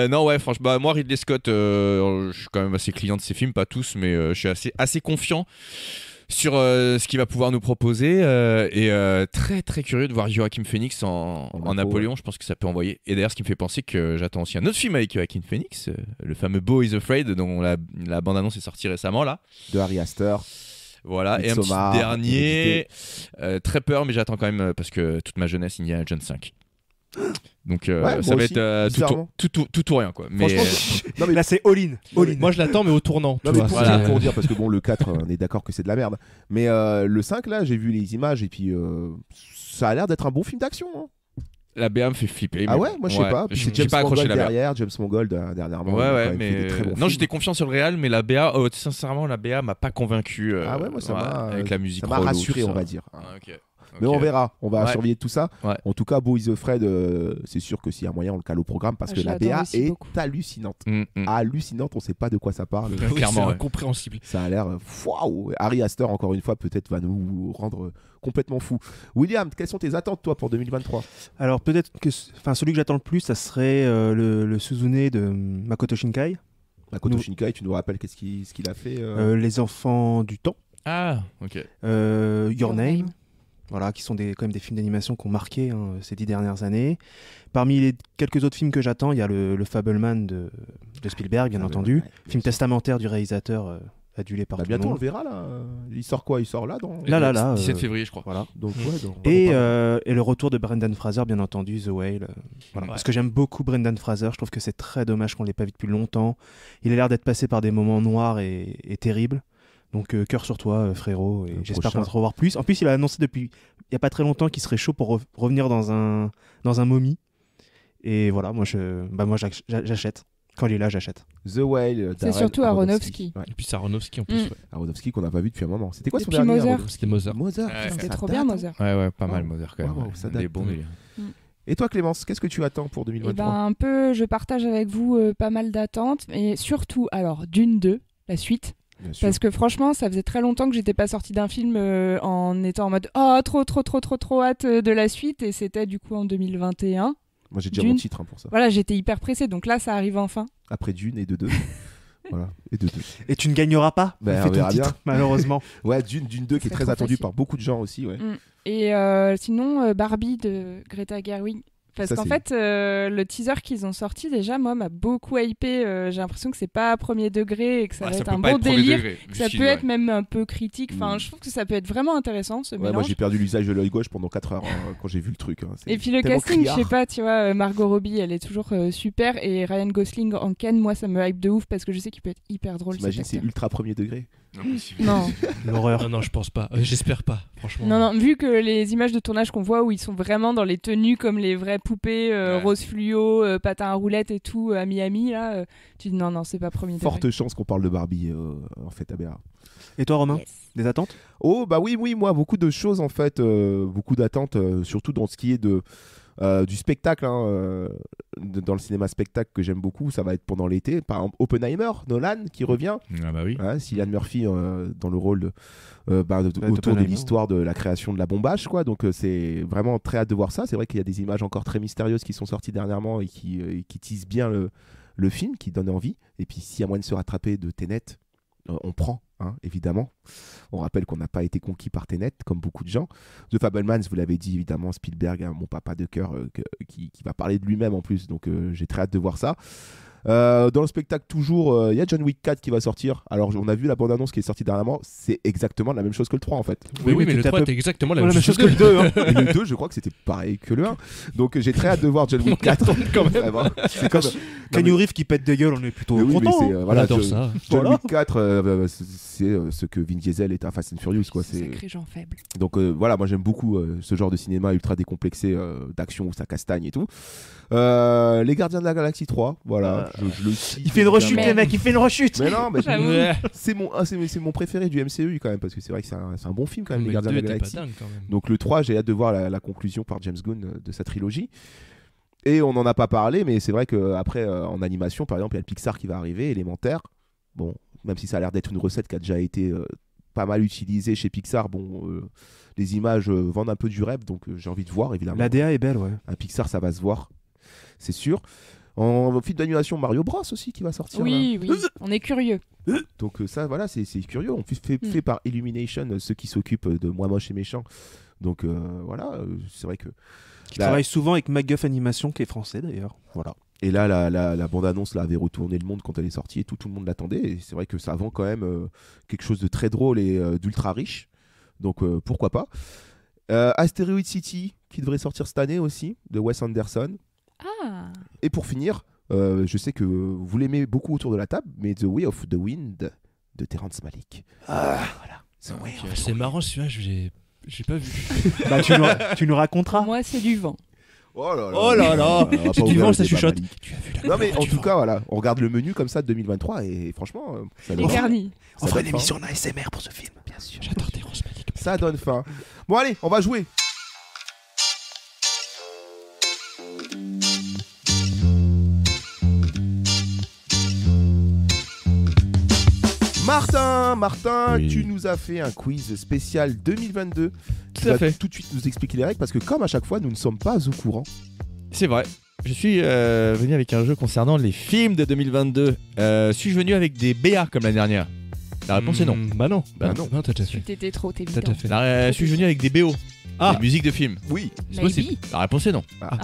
Non, ouais, franchement, moi Ridley Scott, je suis quand même assez client de ses films, pas tous, mais je suis assez confiant sur ce qu'il va pouvoir nous proposer et très très curieux de voir Joaquin Phoenix en Napoléon. Ouais. Je pense que ça peut envoyer. Et d'ailleurs, ce qui me fait penser que j'attends aussi un autre film avec Joaquin Phoenix, le fameux Beau is Afraid, dont la bande-annonce est sortie récemment là. De Harry Astor. Voilà, et un Midsommar, petit dernier, très peur, mais j'attends quand même parce que toute ma jeunesse, Indiana Jones 5. Donc Ouais, ça moi va aussi, être bizarrement. tout ou rien quoi. Mais Franchement, non, mais Là, c'est all-in. All in. Moi, je l'attends, mais au tournant. Non tu mais vois, pour, c'est- Voilà. pour dire, parce que bon, le 4, on est d'accord que c'est de la merde. Mais le 5, là, j'ai vu les images et puis ça a l'air d'être un bon film d'action. Hein. la BA me fait flipper. Ah mais ouais, bon. moi je sais pas. Puis J'ai c'est James pas accroché Mangold la BA. derrière, James Mangold dernièrement. Ouais, il a quand ouais, même fait des mais très bons non, films. j'étais confiant sur le Real, mais la BA, sincèrement, la BA m'a pas convaincu. Ah ouais, moi ça m'a avec la musique. ça m'a relou, rassuré, tout on ça. va dire. Ah, ok. Mais Ok. on verra, on va Ouais. surveiller tout ça. Ouais. En tout cas, Beau is Afraid, c'est sûr que s'il y a moyen, on le cale au programme parce Ah, que je la l'attends BA aussi est beaucoup. hallucinante. Mm. Hallucinante, on sait pas de quoi ça parle. Oui, Clairement, c'est ouais. incompréhensible. Ça a l'air waouh. Harry Astor, encore une fois, peut-être va nous rendre complètement fous. William, quelles sont tes attentes, toi, pour 2023? Alors, peut-être que celui que j'attends le plus, ça serait le Suzune de Makoto Shinkai, Makoto Nous- Shinkai, tu nous rappelles ce qu'il a fait Les Enfants du Temps, Ah, ok. Your Name. Voilà, qui sont quand même des films d'animation qui ont marqué ces 10 dernières années. Parmi les quelques autres films que j'attends, il y a le Fableman de Spielberg, bien entendu. Film testamentaire du réalisateur adulé par Bah, tout le bientôt, on le monde. verra là. Il sort quoi? Il sort là dans... Là, 17 février, je crois. Voilà. Donc, ouais, Et le retour de Brendan Fraser, bien entendu, The Whale. Voilà. Ouais. Parce que j'aime beaucoup Brendan Fraser. Je trouve que c'est très dommage qu'on ne l'ait pas vu depuis longtemps. Il a l'air d'être passé par des moments noirs et terribles. Donc, cœur sur toi, frérot. Et Le j'espère prochain. qu'on va te revoir plus. En plus, il a annoncé depuis il n'y a pas très longtemps qu'il serait chaud pour revenir dans un momie. Et voilà, moi, j'achète. Quand il est là, j'achète. The Whale. C'est Darren surtout Aronofsky. Ouais. Et puis c'est Aronofsky en plus. Mm. Ouais. Aronofsky qu'on n'a pas vu depuis un moment. C'était quoi Et son puis dernier Mother. Aronofsky C'était Mother. Mother. Ouais, putain, C'était ça trop date, bien, hein. Mother. Ouais, pas mal, Wow. Mother quand même. Wow, ouais. ça Des date. bons délires. Et toi, Clémence, qu'est-ce que tu attends pour Et 2023? ben, un peu, je partage avec vous pas mal d'attentes. Et surtout, alors, Dune 2, la suite. Bien sûr. Parce que franchement, ça faisait très longtemps que j'étais pas sortie d'un film en étant en mode oh trop hâte de la suite, et c'était du coup en 2021. Moi, j'ai déjà Dune. mon titre pour ça. Voilà, j'étais hyper pressée, donc là ça arrive enfin. Après Dune et de 2. Voilà, et de 2. Et tu ne gagneras pas. Ben, Fais on ton verra titre, bien. malheureusement. Ouais, Dune 2 qui est C'est très trop attendu facile. par beaucoup de gens aussi. Ouais. Et sinon, Barbie de Greta Gerwig. Parce Ça, qu'en c'est- fait, le teaser qu'ils ont sorti, déjà, moi, m'a beaucoup hypé. J'ai l'impression que c'est pas premier degré et que ça Ouais, va ça être peut un pas bon être premier délire. degré, Que ça le film, peut ouais. être même un peu critique. Enfin, Mm. je trouve que ça peut être vraiment intéressant, ce Ouais, moi mélange. j'ai perdu l'usage de l'œil gauche pendant 4 heures quand j'ai vu le truc. Hein. C'est Et puis le tellement casting, je criard. sais pas, tu vois, Margot Robbie, elle est toujours super, et Ryan Gosling en Ken, moi ça me hype de ouf parce que je sais qu'il peut être hyper drôle. T'imagines, cet c'est acteur. ultra premier degré. Impossible. Non. L'horreur. Non, non, je pense pas. J'espère pas, franchement. Non, non, vu que les images de tournage qu'on voit où ils sont vraiment dans les tenues comme les vraies poupées, Ouais. rose fluo, patin à roulettes et tout, à Miami, là, tu dis non, c'est pas premier degré. Forte chance qu'on parle de Barbie en fait à BA. Et toi, Romain, Yes. des attentes? Oh bah oui, moi beaucoup de choses en fait, beaucoup d'attentes, surtout dans ce qui est du spectacle, hein, dans le cinéma spectacle que j'aime beaucoup, ça va être pendant l'été. Par exemple, Oppenheimer, Nolan qui revient, Ah bah oui. hein, Cillian Murphy dans le rôle autour de d'Oppenheimer. l'histoire de la création de la bombe H, quoi. Donc c'est vraiment très hâte de voir ça. C'est vrai qu'il y a des images encore très mystérieuses qui sont sorties dernièrement et qui teasent bien le film, qui donnent envie. Et puis s'il y a moyen de se rattraper de Tenet, on prend, hein, évidemment. On rappelle qu'on n'a pas été conquis par Tenet, comme beaucoup de gens. The Fabelmans, vous l'avez dit, évidemment, Spielberg, hein, mon papa de cœur, qui va parler de lui-même en plus. Donc j'ai très hâte de voir ça. Dans le spectacle, toujours, il y a John Wick 4 qui va sortir. Alors, on a vu la bande-annonce qui est sortie dernièrement. C'est exactement la même chose que le 3 en fait. Oui, mais le 3 était exactement la même chose que le 2. Et le 2, je crois que c'était pareil que le 1. Donc, j'ai très hâte de voir John Wick 4 quand même. Vraiment. C'est comme Keanu Reeves qui pète des gueules, on est plutôt oui, content. mais c'est, On adore ça. John Wick 4, c'est ce que Vin Diesel est à Fast and Furious. Quoi. Sacré gens faibles. Donc voilà, moi j'aime beaucoup ce genre de cinéma ultra décomplexé d'action où ça castagne et tout. Les Gardiens de la Galaxie 3, voilà. Je le cite, Il fait une rechute, Mais- les mecs, il fait une rechute. Mais non, mais J'avoue. c'est mon préféré du MCU quand même, parce que c'est vrai que c'est un bon film quand même, Mais Les le Gardiens 2 de la était pas Galaxie. dingue quand même. Donc le 3, j'ai hâte de voir la conclusion par James Gunn de sa trilogie. Et on n'en a pas parlé, mais c'est vrai qu'après, en animation, par exemple, il y a le Pixar qui va arriver, Élémentaire. Bon, même si ça a l'air d'être une recette qui a déjà été pas mal utilisée chez Pixar, bon, les images vendent un peu du rêve, donc j'ai envie de voir, évidemment. La DA est belle, ouais. Un Pixar, ça va se voir, c'est sûr. En film d'animation, Mario Bros aussi qui va sortir. Oui, oui, on est curieux. Là. Donc ça, voilà, c'est curieux. On fait par Illumination, ceux qui s'occupent de Moi Moche et Méchant. Donc voilà, c'est vrai que... Qui travaille souvent avec MacGuff Animation, qui est français d'ailleurs. Voilà. Et là, la bande-annonce là, avait retourné le monde quand elle est sortie et tout le monde l'attendait. Et c'est vrai que ça vend quand même quelque chose de très drôle et d'ultra riche. Donc pourquoi pas. Asteroid City, qui devrait sortir cette année aussi, de Wes Anderson. Ah, Et pour finir, je sais que vous l'aimez beaucoup autour de la table, mais The Way of the Wind de Terrence Malick. Voilà. The Way of the C'est marrant celui-là, j'ai pas vu. Bah, tu nous raconteras. moi, c'est du vent. Oh là là, Oh là là, on va c'est pas du ouvrir vent, le ça débat, chuchote. Malik. Tu as vu la Non mais couleur en du tout vent. cas voilà, on regarde le menu comme ça de 2023 et franchement ça Les donne faim. garnis. On Ça fera donne une faim. émission d'ASMR pour ce film, bien sûr. J'adore Terrence Malick. Ça donne faim. Bon allez, on va jouer. Martin, Oui. tu nous as fait un quiz spécial 2022. Tu Tout à vas fait. tout de suite nous expliquer les règles parce que comme à chaque fois, nous ne sommes pas au courant. C'est vrai. Je suis venu avec un jeu concernant les films de 2022. Suis-je venu avec des BA comme l'année dernière? La réponse est non. Bah non. Bah non. Non, t'as déjà fait. T'étais trop T'as évident. déjà fait. Suis-je venu avec des BO? Ah. Des musiques de films. Oui. C'est possible. Maybe. La réponse est non. Ah.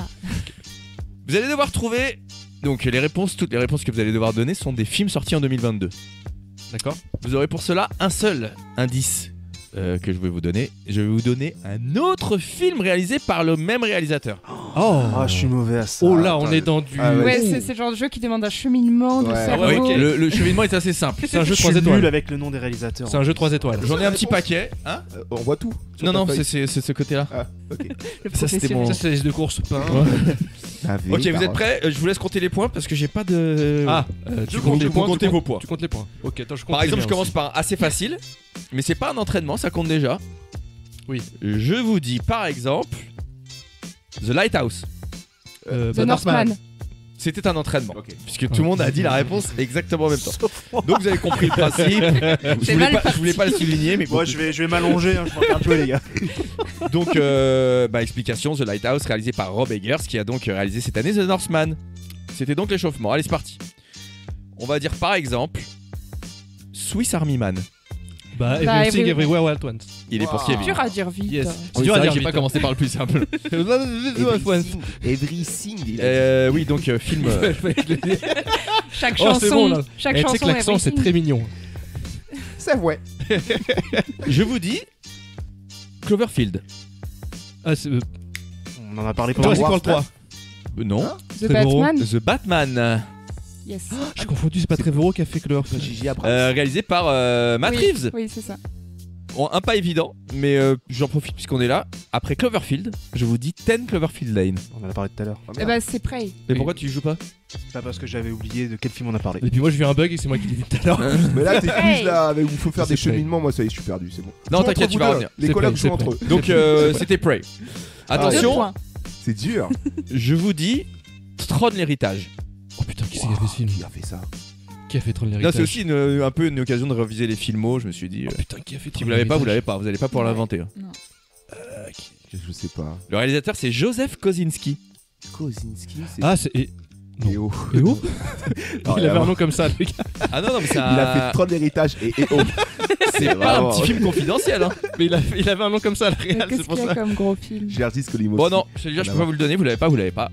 Vous allez devoir trouver. Donc toutes les réponses que vous allez devoir donner sont des films sortis en 2022. D'accord. Vous aurez pour cela un seul indice que je vais vous donner. Je vais vous donner un autre film réalisé par le même réalisateur. Oh. Ah, je suis mauvais à ça. Oh là, Attends, on est dans du. Ah Ouais, Ouh. c'est le genre de jeu qui demande un cheminement de Ouais, cerveau. Ouais, ok. Le cheminement est assez simple. C'est un jeu Je 3 suis nul étoiles. avec le nom des réalisateurs. C'est un jeu 3 étoiles. J'en ai un petit paquet. Hein? On voit tout. sur Non, ta non, feuille. c'est ce côté-là. Ah, ok. Le Ça, c'était professionnel. mon- Ça, c'est les de course. Pas un. Laver, Ok, vous êtes carotte. prêts? Je vous laisse compter les points parce que j'ai pas de. Ah, Je compte- vous comptez vos points. Tu comptes les points. Ok, attends, je compte. Par les exemple, miens je commence aussi. par un assez facile, mais c'est pas un entraînement, ça compte déjà. Oui. Je vous dis par exemple The Lighthouse. The Northman. C'était un entraînement. Ok. Puisque tout le monde a dit la réponse exactement en même temps. Donc vous avez compris le principe. C'est mal Je voulais pas le souligner, mais bon. Moi, je vais m'allonger, hein, je m'en regarde jouer, les gars. Donc, explication, The Lighthouse réalisé par Rob Eggers qui a donc réalisé cette année The Northman. C'était donc l'échauffement. Allez, c'est parti. On va dire par exemple Swiss Army Man. Bah, Bah, Everything Every- Everywhere All at Once. Il est pour Wow. Kevin. Dur à dire vite. Yes. C'est dur à vrai dire que j'ai pas vite. commencé par le plus simple. Everything, il a dit. Oui, donc film. Chaque Oh, c'est chanson, bon, là. chaque Eh, tu sais que chanson l'accent, c'est everything. très mignon. C'est vrai. Je vous dis Cloverfield. Ah, c'est. On en a parlé Toi, pendant c'est quoi le 3? Non. The Trevorrow. Batman. The Batman. Yes. J'ai confondu, c'est pas Trevorrow qui a fait Cloverfield. Gigi après. Réalisé par Matt Oui, Reeves. Oui, c'est ça. Bon, un pas évident, mais j'en profite puisqu'on est là. Après Cloverfield, je vous dis 10 Cloverfield Lane. On en a parlé tout à l'heure. Ah, Eh merde. ben, c'est Prey. Mais Oui. pourquoi tu y joues pas? Pas parce que j'avais oublié de quel film on a parlé. Et puis moi, je vis un bug et c'est moi qui l'ai dit tout à l'heure. Mais là, tes Hey. quiz là, où il faut faire C'est des cheminements, moi ça y est, je suis perdu, c'est bon. Non, Joue t'inquiète, entre tu vous vas deux, revenir. Les C'est collègues prêt, jouent c'est entre eux. Donc c'était Prey. Deux Attention, points. C'est dur. je vous dis Tron l'héritage. Oh putain, qui c'est qui a fait ce film? Qui a fait ça? Qui a fait Tron Là, l'héritage? c'est aussi un peu une occasion de reviser les filmos. Je me suis dit, Oh putain, qui a fait si Tron vous l'avez pas, vous l'héritage? l'avez pas. Vous allez pas pouvoir Ouais. l'inventer. Hein. Non. Je sais pas. Le réalisateur, c'est Joseph Kosinski. Kosinski, c'est. Ah, c'est. EO. Et où Non, Il avait un nom comme ça, le gars. Ah non, non, mais c'est Il a fait Tron l'héritage et EO. c'est pas un vraiment- petit film confidentiel. Hein. Mais il avait un nom comme ça, le Mais réel, Qu'est-ce c'est pour qu'il y a ça. comme gros film? Gerdis Colimossi. Bon, non, je te dis, je peux pas vous le donner. Vous l'avez pas, vous l'avez pas.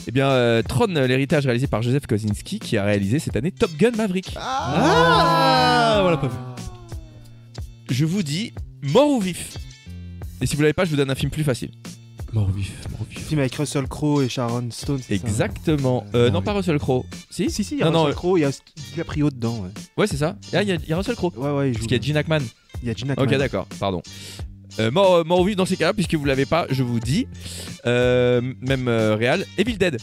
Eh bien, Tron, l'héritage réalisé par Joseph Kosinski, qui a réalisé cette année Top Gun Maverick. Ah, on l'a pas vu. Je vous dis mort ou vif. Et si vous l'avez pas, je vous donne un film plus facile. Mort vif, mort vif. Film avec Russell Crowe et Sharon Stone. c'est ça Exactement. Non, pas Russell Crowe. Si, Si, il y a Non, Russell Crowe, il y a DiCaprio dedans. Ouais, c'est ça. Ah, il y a Russell Crowe. Ouais, il joue. Parce qu'il y a Gene Hackman. Il y a Gene Hackman. Ok, d'accord, pardon. Mort ou vif dans ces cas-là, puisque vous l'avez pas, je vous dis. Même Real, Evil Dead.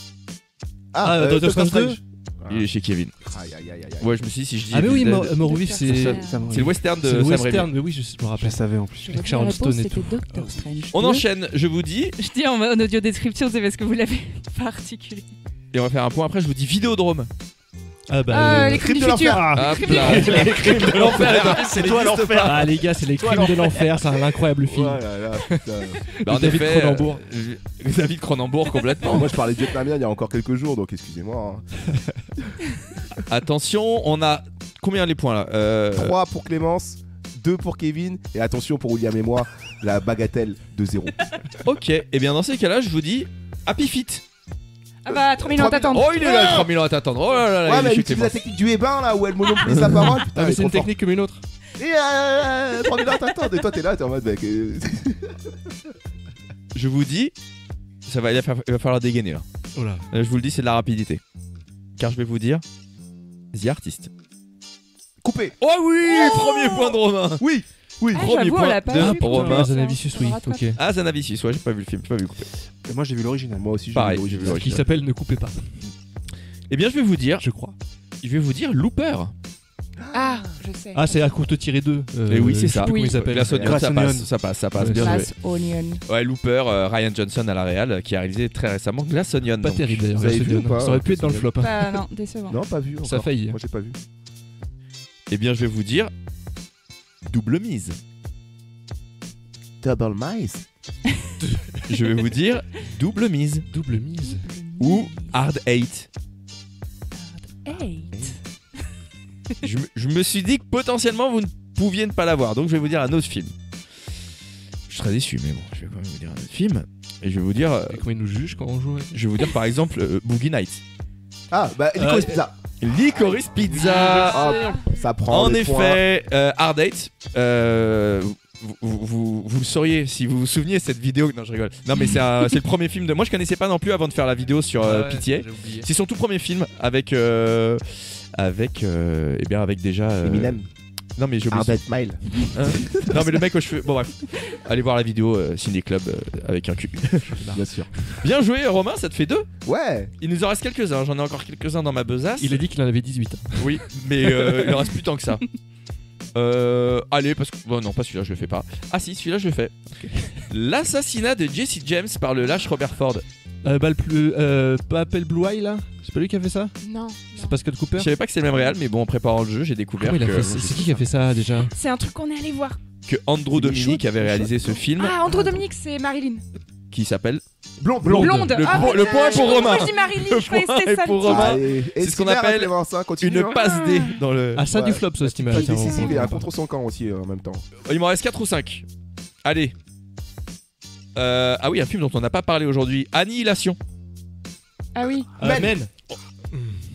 Doctor Strange 2. Il est chez Kevin. Aïe, aïe, aïe, aïe. Ouais, je me suis dit, si je dis. Ah, mais oui, Evil Dead, mort ou vif, c'est c'est le western de c'est le Sam Raimi. western, mais oui, je me Je rappelle. le savais en plus. J'aurais dit Sharon la Stone réponse, et c'était tout. Doctor Strange. On enchaîne, je vous dis, Je dis en audio description, c'est parce que vous l'avez pas articulé. et on va faire un point après, je vous dis Vidéodrome. Ah bah. Les crimes Crime du de futur. l'enfer. Hop là. Les crimes de l'enfer. C'est toi l'enfer. Ah les gars, c'est les crimes de l'enfer, c'est un incroyable film. Oh là là, putain. Bah, en David effet, Cronenbourg. David Cronenbourg, complètement. Moi je parlais vietnamien il y a encore quelques jours, donc excusez-moi. Attention, on a combien les points là 3 pour Clémence, 2 pour Kevin, et attention pour William et moi, la bagatelle de 0. Ok, et bien dans ces cas-là, je vous dis Happy Feet. Ah bah, 3000 ans t'attendre. Oh, il est là, 3000 ans à t'attendre. Oh là là, Ouais, il est mais chez elle utilise la Clémence. technique du hébin là où elle monopolise sa parole. Putain, Ah mais elle est c'est une trop forte. technique comme une autre. Et 3000 ans t'attends, et toi t'es là, t'es en mode mec. Je vous dis, il va falloir dégainer là. Oh là. Je vous le dis, c'est de la rapidité. Car je vais vous dire The Artist. Coupé. Oh oui, premier point de Romain. Oui. Ah, Premier j'avoue, on point l'a pas de vu. Romain. putain. Zanavicius, oui, On rattrape. ok. Ah, Zanavicius, ouais, j'ai pas vu le film, j'ai pas vu le coupé. Et moi j'ai vu l'original. Moi aussi j'ai Pareil, vu j'ai vu l'original. Qui s'appelle Ne coupez pas, Eh bien, je vais vous dire, je crois. Looper. Ah, je sais. Ah, c'est à courte tirée 2. Et oui, c'est je sais ça. plus comment Oui. il s'appelle. Glass Onion, Glass ça Onion. passe, ça passe, Ouais, bien joué. Glass Onion. Ouais, Looper, Ryan Johnson à la réal, qui a réalisé très récemment Glass Onion. Pas donc. terrible d'ailleurs. Vous avez Glass vu Onion. ou pas, Ça aurait pu être dans le Glass flop. hein. Bah, non, décevant. Non, pas vu. Ça a encore. failli. Moi j'ai pas vu. Eh bien, je vais vous dire double mise. Double Mice. Je vais vous dire double mise Double mise. ou Hard 8. Hey. Je me suis dit que potentiellement vous ne pouviez ne pas l'avoir, donc je vais vous dire un autre film. Je serais déçu, mais bon, je vais quand même vous dire un autre film. Et je vais vous dire, Et comment ils nous jugent quand on joue avec je vais vous dire par exemple Boogie Nights. Ah, bah Licorice Pizza. Licorice Pizza. Ah, ça prend En des points. effet, Hard 8. Vous le sauriez si vous vous souveniez de cette vidéo. Non, je rigole. Non, mais c'est le premier film de. Moi, je connaissais pas non plus avant de faire la vidéo sur Pitié. J'ai oublié. C'est son tout premier film avec déjà. Eminem. Non, mais j'ai oublié. Hard 8 Mile. Non, mais le mec aux cheveux. Bon, bref. Allez voir la vidéo Ciné Club avec un cul. Bien sûr. Bien joué, Romain, ça te fait 2. Ouais. Il nous en reste quelques-uns. J'en ai encore quelques-uns dans ma besace. Il a dit qu'il en avait 18. Oui, mais il en reste plus tant que ça. Allez, parce que. Bon, non, pas celui-là, je le fais pas. Ah, si, celui-là, je le fais. L'assassinat de Jesse James par le lâche Robert Ford. Pas Appel Blue Eye là. C'est pas lui qui a fait ça. Non. C'est Pascal Cooper. Je savais pas que c'était le même réal, mais bon, en préparant le jeu, j'ai découvert Comment il a que, fait ça C'est qui a fait ça déjà C'est un truc qu'on est allé voir. que Andrew Il est Dominique chaud, avait il est réalisé ce film Ah, Andrew Dominique, c'est Marilyn. qui s'appelle. Blonde. Blonde. Le Ah, point- le putain, point pour moi, Romain. je dis Marilyn, Le je croyais que point c'était est ça. pour le titre. Romain. Allez. C'est ce qu'on appelle Continue, Une hein. passe D dans le. Ah, ça Ouais. du flop, ça, cette image. Pas tiens, décisif et on- un contre son camp aussi en même temps. Il m'en reste 4 ou 5. Allez. Ah oui, un film dont on n'a pas parlé aujourd'hui. Annihilation. Ah oui. Men.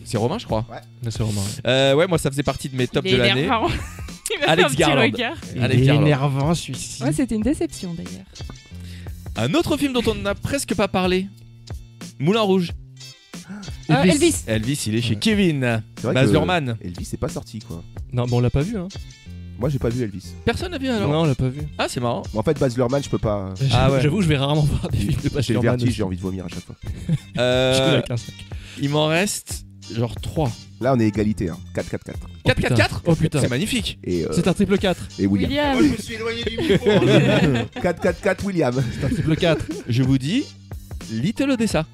C'est Romain, je crois. Là, c'est Romain. Ouais, moi, ça faisait partie de mes tops Il de est l'année. énervant. Il m'a fait Alex un petit Garland. regard. Alex Garland. énervant celui-ci. Ouais, c'était une déception d'ailleurs. Un autre film dont on n'a presque pas parlé. Moulin Rouge. Elvis. Elvis, il est chez Ouais. Kevin. C'est vrai Baz que Luhrmann. Elvis c'est pas sorti quoi. Non, mais on l'a pas vu, hein. Moi j'ai pas vu Elvis. Personne n'a vu alors. Non, on l'a pas vu. Ah, c'est marrant. Mais en fait Baz Luhrmann je peux pas. Ah ouais. J'avoue, je vais rarement voir des films de Baz J'ai le Luhrmann vertige, aussi. j'ai envie de vomir à chaque fois. Je suis avec un sac. Il m'en reste genre 3. Là on est égalité hein. 4-4-4. 4-4-4. Oh putain. C'est magnifique. Et, C'est un triple 4. et William. William. me suis éloigné du micro. 4-4-4 William. C'est un triple 4. Je vous dis Little Odessa.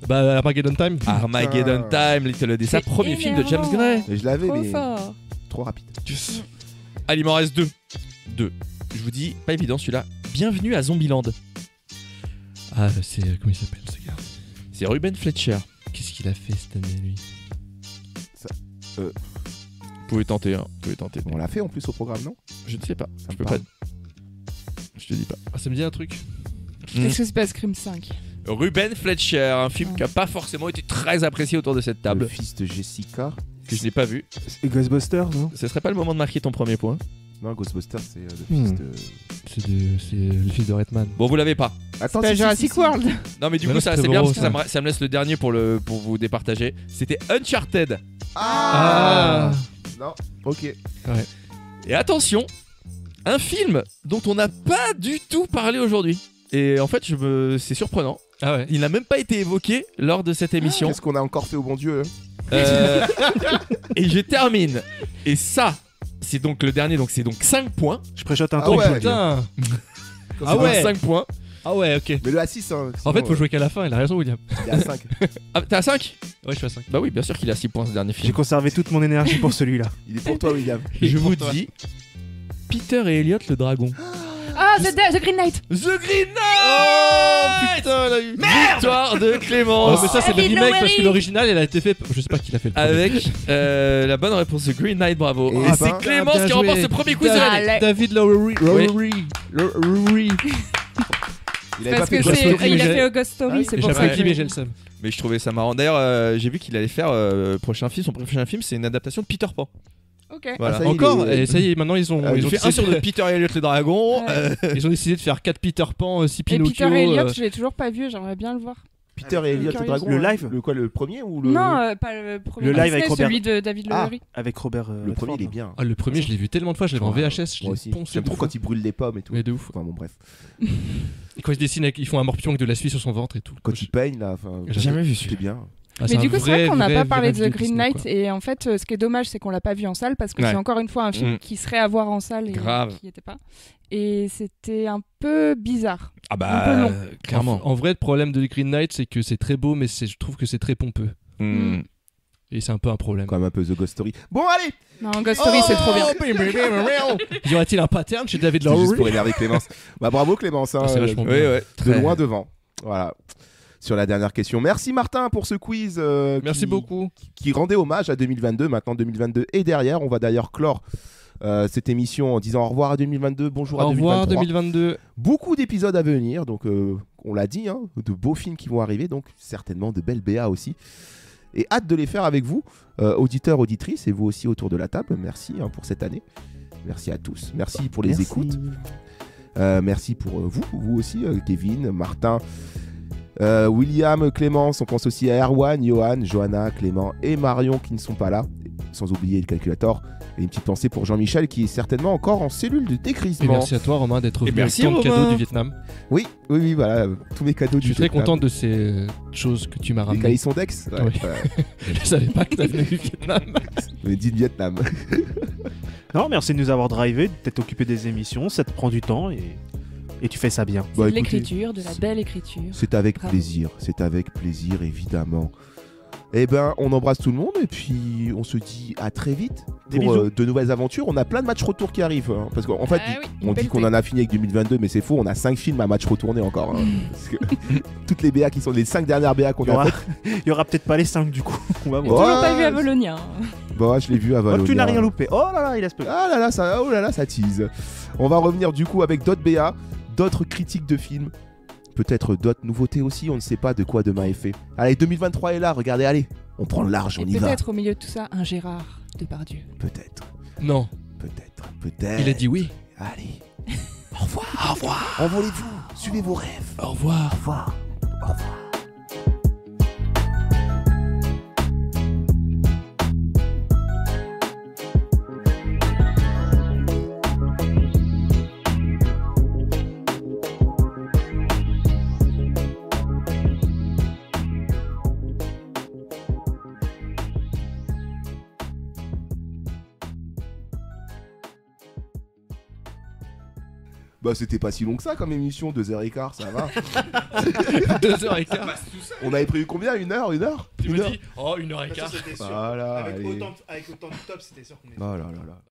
Bah, Armageddon Time. Armageddon Time, Little Odessa, C'est premier film de James énervant. Gray. Et je l'avais Trop mais fort. trop rapide. Allez, il m'en reste 2. Je vous dis, pas évident celui-là. Bienvenue à Zombieland. Ah, c'est. Comment il s'appelle ce gars C'est Ruben Fletcher. Qu'est-ce qu'il a fait cette année, lui Vous pouvez tenter, hein. Vous pouvez tenter. On l'a fait en plus au programme non? Je ne sais pas. Ça Je me peux parle. pas. Je te dis pas. Ah, ça me dit un truc. Mm. Est-ce que c'est pas Scream 5? Ruben Fletcher, un film qui a pas forcément été très apprécié autour de cette Le table, fils de Jessica. que je n'ai pas vu. Et Ghostbusters, non? Ce serait pas le moment de marquer ton premier point? Non, Ghostbusters, c'est le fils de. C'est le fils de Redman. Bon, vous l'avez pas. Attends, C'est Jurassic World. Non, mais du Mais coup, non, ça c'est c'est bien Trevorrow, parce que ça me laisse le dernier pour vous départager. C'était Uncharted. Ah Non, ok. Et attention, un film dont on n'a pas du tout parlé aujourd'hui. Et en fait, c'est surprenant. Ah ouais. Il n'a même pas été évoqué lors de cette émission. Qu'est-ce qu'on a encore fait au bon Dieu? Et je termine. Et ça, c'est donc le dernier, donc c'est donc 5 points. Je préchote un Ah truc. ouais. je veux dire. Putain. C'est Ah donc ouais. 5 points. Ah ouais, ok. Mais le A6, hein, En fait, faut sinon, jouer qu'à la fin, il a raison, William. il est à 5. Ah, t'es à 5? Ouais, je suis à 5. Bah oui, bien sûr qu'il a 6 points ce dernier J'ai film. conservé toute mon énergie pour celui-là. Il est pour toi, William. Je vous toi. dis Peter et Elliot le dragon. Ah, The Green Knight. The Green Knight. Putain, la Victoire de Oh, Clémence mais ça, c'est le David remake parce Lowery. que l'original, elle a été fait. Je sais pas qui l'a fait le premier. avec la bonne réponse de Green Knight, bravo. Et Et ben, c'est Clémence bien qui remporte joué. ce premier quiz de Putain. l'année. Allez. David Lowery. Il avait Parce pas fait que Ghost c'est, Story, il a j'ai- fait Ghost Story, Ah oui, c'est Et pour j'ai ça. pas que- écrit, mais j'ai le seum. Mais je trouvais ça marrant. D'ailleurs, j'ai vu qu'il allait faire son prochain film, c'est une adaptation de Peter Pan. Ok. Voilà. Ah, ça y est, Encore il est- Et ça y est, maintenant ils ont, Il ils ont fait un sur décidé, de Peter et Elliot le dragon. Ouais. ils ont décidé de faire 4 Peter Pan, 6 Et Pinocchio. Peter et Elliot, je l'ai toujours pas vu, j'aimerais bien le voir. Peter et Elliot le Curious. dragon. Le hein. live Le quoi, le premier ou le. Non, pas le premier. Le live Disney, avec Robert. celui de David Ah. Lowery. Avec Robert. Le premier, Redford. il est bien. Ah, le premier, je l'ai vu tellement de fois, je l'avais en VHS, je Moi l'ai aussi. poncé. J'aime de trop fou. quand il brûle les pommes et tout. Mais de ouf. Enfin bon, bref. Et quand ils dessinent, ils font un morpion avec de la suie sur son ventre et tout. Quand il peigne là, enfin. J'ai jamais vu C'était bien. Ah, Mais du coup, c'est vrai qu'on n'a pas parlé de vrai The Green Disney, Knight. quoi. Et en fait, ce qui est dommage, c'est qu'on l'a pas vu en salle parce que Ouais. c'est encore une fois un film Mm. qui serait à voir en salle et Grave. qui n'y était pas. Et c'était un peu bizarre. Ah Un bah, peu long. clairement. En vrai, le problème de Green Knight, c'est que c'est très beau, mais je trouve que c'est très pompeux. Hmm. Et c'est un peu un problème. Quand même un peu The Ghost Story. Bon, allez. Non, Ghost Story, c'est trop bien. Y aurait-il un pattern chez David C'est juste Lowery pour énerver Clémence. Bah bravo Clémence. Hein, Ah, c'est vachement Oui, bien. ouais. de Très loin devant. Voilà. Sur la dernière question. Merci Martin pour ce quiz. Merci beaucoup. Qui rendait hommage à 2022. Maintenant 2022 est derrière. On va d'ailleurs clore cette émission en disant au revoir à 2022, bonjour à Au 2023. revoir 2022. Beaucoup d'épisodes à venir, donc on l'a dit, hein, de beaux films qui vont arriver, donc certainement de belles BA aussi. Et hâte de les faire avec vous, auditeurs, auditrices, et vous aussi autour de la table. Merci hein, pour cette année. Merci à tous. Merci pour les Merci. écoutes. Merci pour vous aussi, Kevin, Martin, William, Clémence. On pense aussi à Erwan, Johan, Johanna, Clément et Marion qui ne sont pas là. Sans oublier le calculateur. Et une petite pensée pour Jean-Michel qui est certainement encore en cellule de Et dégrisement. merci à toi, Romain, d'être Et venu avec merci, tant de Romain. cadeaux du Vietnam. Oui, voilà, tous mes cadeaux Je du suis très Vietnam. content de ces choses que tu m'as Les ramenées. calissons d'Aix. Oui. Je savais pas que t'avais du Vietnam. On est dit de Vietnam. Non, merci de nous avoir drivé, de t'être occupé des émissions. Ça te prend du temps et tu fais ça bien. C'est Bah, de écoutez, l'écriture, de la belle écriture. C'est avec Bravo. plaisir, évidemment. Eh ben, on embrasse tout le monde et puis on se dit à très vite Des pour bisous. de nouvelles aventures. On a plein de matchs retour qui arrivent. Hein, parce qu'en fait, Ah oui, une on dit belle qu'on en a fini avec 2022, mais c'est faux. On a 5 films à match retourné encore. Hein, parce que toutes les BA qui sont les 5 dernières BA qu'on Il y a aura, faites. il y aura peut-être pas les 5 du coup. On va J'ai voir. toujours pas Ouais. vu Avalonia. Bon, je l'ai vu à Oh, Valonia. tu n'as rien loupé. Oh là là, il a spoilé. Ah là là, ça tease. On va revenir du coup avec d'autres BA, d'autres critiques de films, peut-être d'autres nouveautés aussi, on ne sait pas de quoi demain est fait. Allez, 2023 est là, regardez, allez, on prend le large, Et on y va. peut-être au milieu de tout ça, un Gérard Depardieu. Peut-être, Non, peut-être. il a dit oui. Allez, au revoir, au revoir. Envolez-vous, suivez vos rêves. Au revoir. Au revoir, au revoir. Bah c'était pas si long que ça comme émission, 2h15, ça va. 2h15. On avait prévu combien? 1 heure? Tu Une me heure dis, oh, 1h15. Voilà, avec allez. autant de top, c'était sûr qu'on était. Oh là là là.